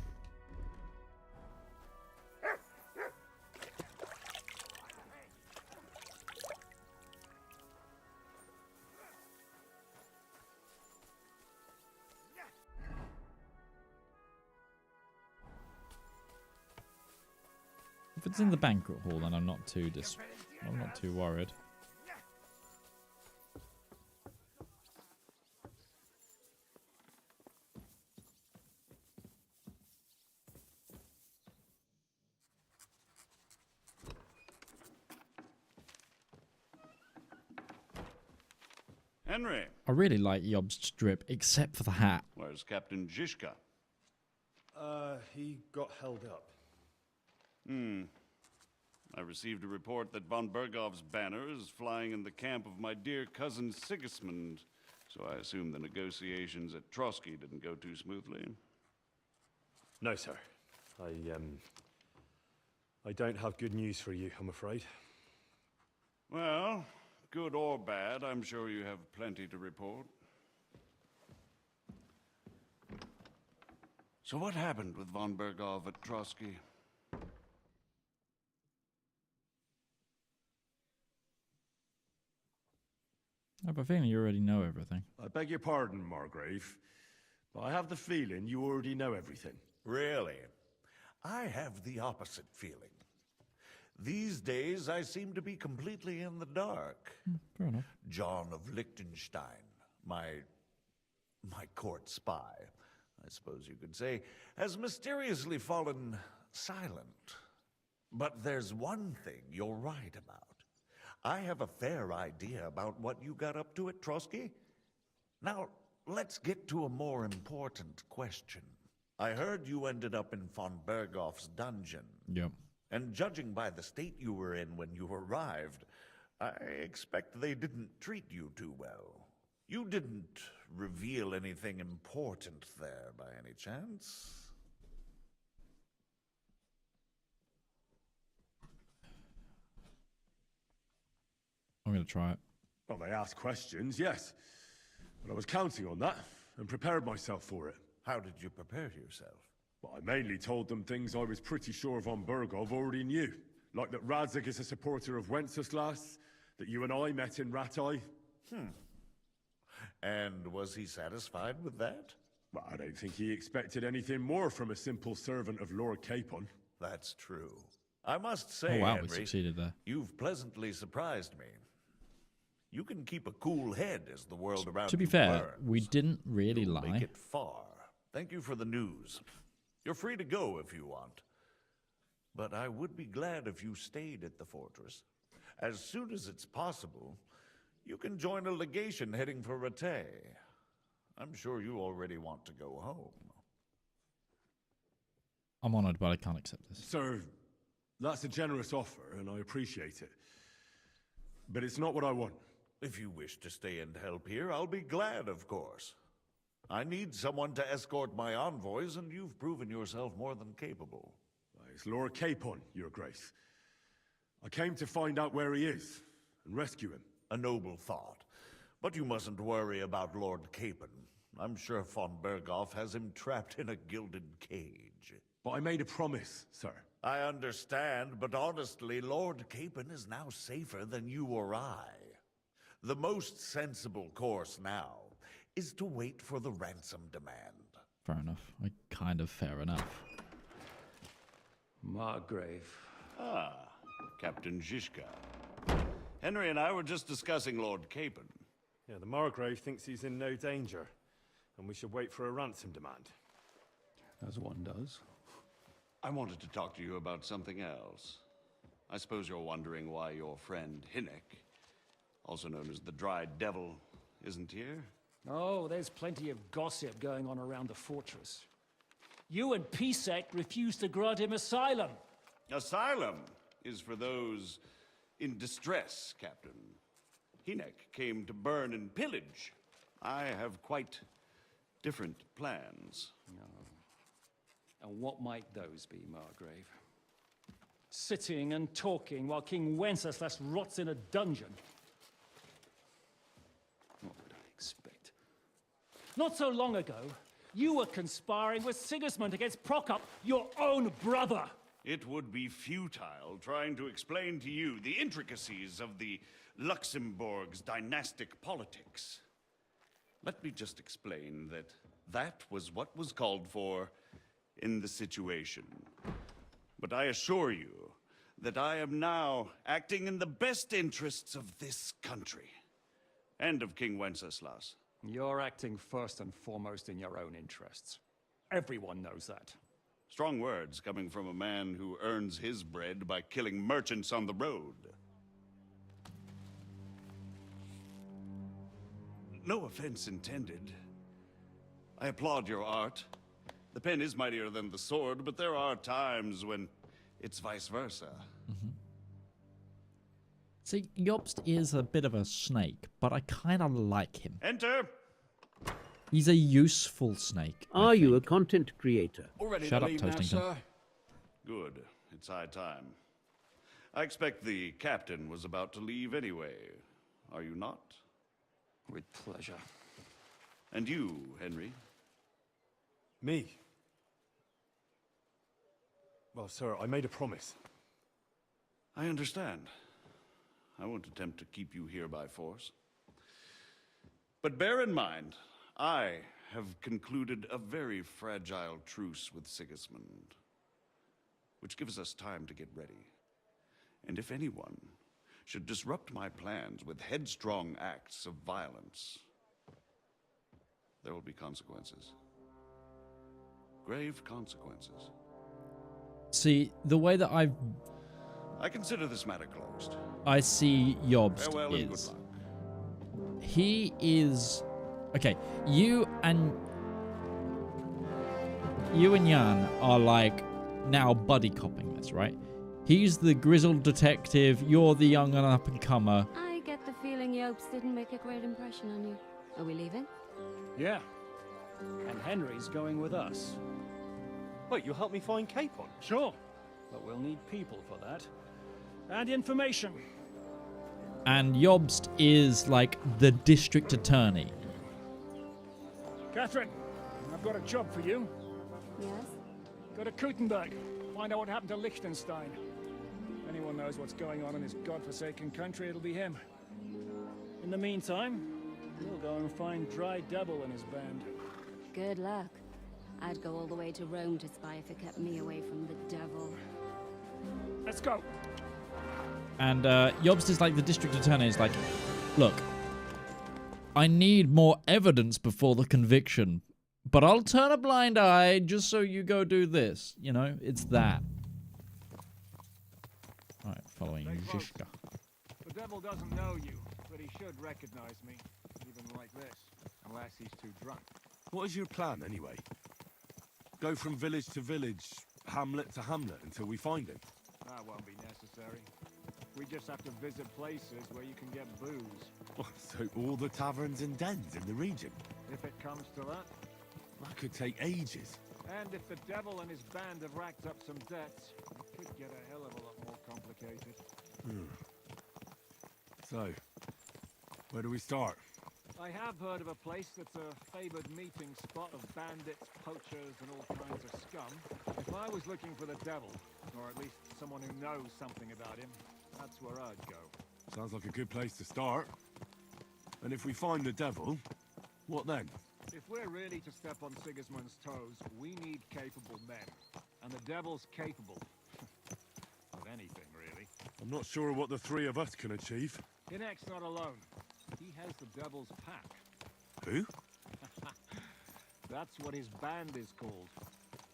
If it's in the banquet hall, then I'm not too worried. Henry. I really like Jobst's drip, except for the hat. Where's Captain Zhishka? He got held up. I received a report that von Bergov's banner is flying in the camp of my dear cousin Sigismund, so I assume the negotiations at Trotsky didn't go too smoothly. No, sir. I don't have good news for you, I'm afraid. Well, good or bad, I'm sure you have plenty to report. So what happened with von Bergov at Trotsky? I have a feeling you already know everything. I beg your pardon, Margrave, but I have the feeling you already know everything. Really? I have the opposite feeling. These days, I seem to be completely in the dark. Fair enough. John of Liechtenstein, my court spy, I suppose you could say, has mysteriously fallen silent. But there's one thing you're right about. I have a fair idea about what you got up to at Trotsky. Now, let's get to a more important question. I heard you ended up in von Bergov's dungeon. Yep. And judging by the state you were in when you arrived, I expect they didn't treat you too well. You didn't reveal anything important there by any chance? I'm going to try it. Well, they asked questions, yes. But I was counting on that and prepared myself for it. How did you prepare yourself? Well, I mainly told them things I was pretty sure von Bergov already knew. Like that Radzig is a supporter of Wenceslas, that you and I met in Ratai. And was he satisfied with that? Well, I don't think he expected anything more from a simple servant of Lord Capon. That's true. I must say, Oh wow, Henry, we succeeded there. you've pleasantly surprised me. You can keep a cool head as the world around To be you fair, burns. we didn't really You'll lie. make it far. Thank you for the news. You're free to go if you want. But I would be glad if you stayed at the fortress. As soon as it's possible, you can join a legation heading for Rattay. I'm sure you already want to go home. I'm honored, but I can't accept this. Sir, that's a generous offer, and I appreciate it. But it's not what I want. If you wish to stay and help here, I'll be glad, of course. I need someone to escort my envoys, and you've proven yourself more than capable. It's Lord Capon, Your Grace. I came to find out where he is, and rescue him. A noble thought. But you mustn't worry about Lord Capon. I'm sure von Berghoff has him trapped in a gilded cage. But I made a promise, sir. I understand, but honestly, Lord Capon is now safer than you or I. The most sensible course now is to wait for the ransom demand. Fair enough. Kind of fair enough. Margrave. Ah, Captain Zizka. Henry and I were just discussing Lord Capon. Yeah, the Margrave thinks he's in no danger, and we should wait for a ransom demand. As one does. I wanted to talk to you about something else. I suppose you're wondering why your friend Hinnek, also known as the Dried Devil, isn't here? Oh, there's plenty of gossip going on around the fortress. You and Pisek refused to grant him asylum. Asylum is for those in distress, Captain. Hinnek came to burn and pillage. I have quite different plans. And what might those be, Margrave? Sitting and talking while King Wenceslas rots in a dungeon. What would I expect? Not so long ago, you were conspiring with Sigismund against Prokop, your own brother. It would be futile trying to explain to you the intricacies of the Luxembourg's dynastic politics. Let me just explain that that was what was called for in the situation. But I assure you that I am now acting in the best interests of this country and of King Wenceslas. You're acting first and foremost in your own interests. Everyone knows that. Strong words coming from a man who earns his bread by killing merchants on the road. No offense intended. I applaud your art. The pen is mightier than the sword, but there are times when it's vice versa. See, Jobst is a bit of a snake, but I kind of like him. Enter! He's a useful snake. Are you a content creator? Shut up, Toastington. Good. It's high time. I expect the captain was about to leave anyway. Are you not? With pleasure. And you, Henry? Me? Well, sir, I made a promise. I understand. I won't attempt to keep you here by force. But bear in mind, I have concluded a very fragile truce with Sigismund, which gives us time to get ready. And if anyone should disrupt my plans with headstrong acts of violence, there will be consequences. Grave consequences. See, the way that I consider this matter closed. I see Jobst Farewell and good is. luck. He is... Okay, you and Jan are like now buddy copping this, right? He's the grizzled detective, you're the young and up-and-comer. I get the feeling Jobst didn't make a great impression on you. Are we leaving? Yeah. And Henry's going with us. Wait, you'll help me find Capon? Sure. But we'll need people for that. And information. And Jobst is like the district attorney. Catherine, I've got a job for you. Yes? Go to Kuttenberg. Find out what happened to Liechtenstein. If anyone knows what's going on in this godforsaken country, it'll be him. In the meantime, we'll go and find Dry Devil and his band. Good luck. I'd go all the way to Rome to spy if it kept me away from the devil. Let's go. And Jobst is like, the district attorney is like, look, I need more evidence before the conviction, but I'll turn a blind eye just so you go do this. You know, it's that. All right, following Zizka. The devil doesn't know you, but he should recognize me, even like this, unless he's too drunk. What is your plan, anyway? Go from village to village, hamlet to hamlet, until we find him? That won't be necessary. We just have to visit places where you can get booze. So all the taverns and dens in the region? If it comes to that. That could take ages. And if the devil and his band have racked up some debts, it could get a hell of a lot more complicated. So, where do we start? I have heard of a place that's a favored meeting spot of bandits, poachers, and all kinds of scum. If I was looking for the devil, or at least someone who knows something about him, that's where I'd go. Sounds like a good place to start. And if we find the devil, what then? If we're really to step on Sigismund's toes, we need capable men. And the devil's capable. of anything, really. I'm not sure what the three of us can achieve. Inek's not alone. He has the devil's pack. Who? That's what his band is called.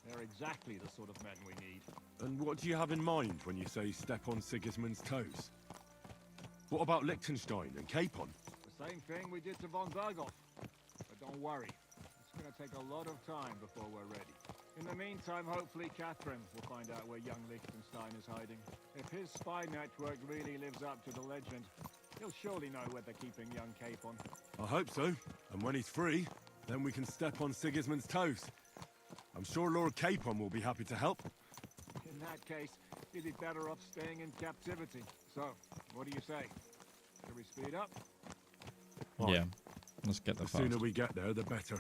They're exactly the sort of men we need. And what do you have in mind when you say step on Sigismund's toes? What about Liechtenstein and Capon? The same thing we did to von Berghoff. But don't worry, it's going to take a lot of time before we're ready. In the meantime, hopefully Catherine will find out where young Liechtenstein is hiding. If his spy network really lives up to the legend, he'll surely know where they're keeping young Capon. I hope so. And when he's free, then we can step on Sigismund's toes. I'm sure Lord Capon will be happy to help. In that case, he'd be better off staying in captivity. So, what do you say? Should we speed up? Yeah, let's get there The fast. sooner we get there, the better.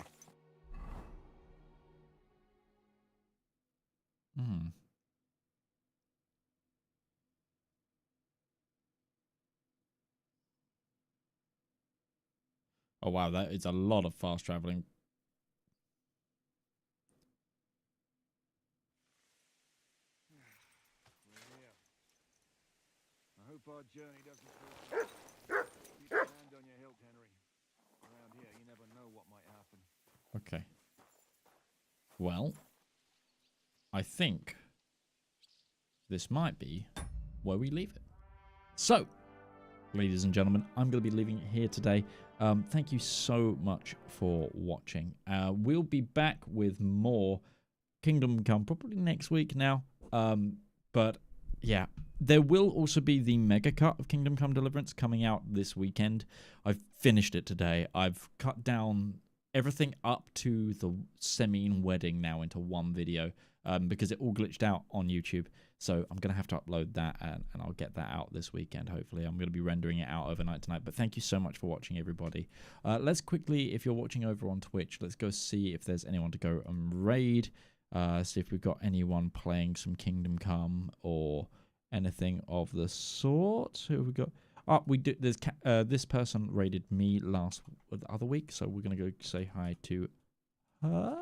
Oh wow, that is a lot of fast traveling. I hope our journey doesn't fall. Keep your hand on your hilt, Henry. Around here, you never know what might happen. Okay. Well, I think this might be where we leave it. So, ladies and gentlemen, I'm going to be leaving it here today. Thank you so much for watching. We'll be back with more Kingdom Come probably next week now. But yeah, there will also be the mega cut of Kingdom Come Deliverance coming out this weekend. I've finished it today. I've cut down everything up to the Semine wedding now into one video because it all glitched out on YouTube. So I'm going to have to upload that and I'll get that out this weekend, hopefully. I'm going to be rendering it out overnight tonight. But thank you so much for watching, everybody. Let's quickly, if you're watching over on Twitch, let's go see if there's anyone to go and raid. See if we've got anyone playing some Kingdom Come or anything of the sort. Who have we got? Oh, we do. There's this person raided me the other week, so we're going to go say hi to her.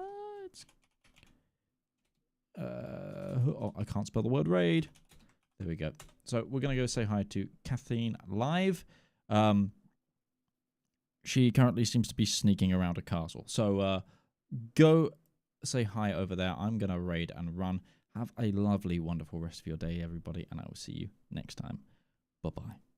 Oh, I can't spell the word raid. There we go. So we're going to go say hi to Kathleen live. She currently seems to be sneaking around a castle. So go say hi over there. I'm going to raid and run. Have a lovely, wonderful rest of your day, everybody, and I will see you next time. Bye-bye.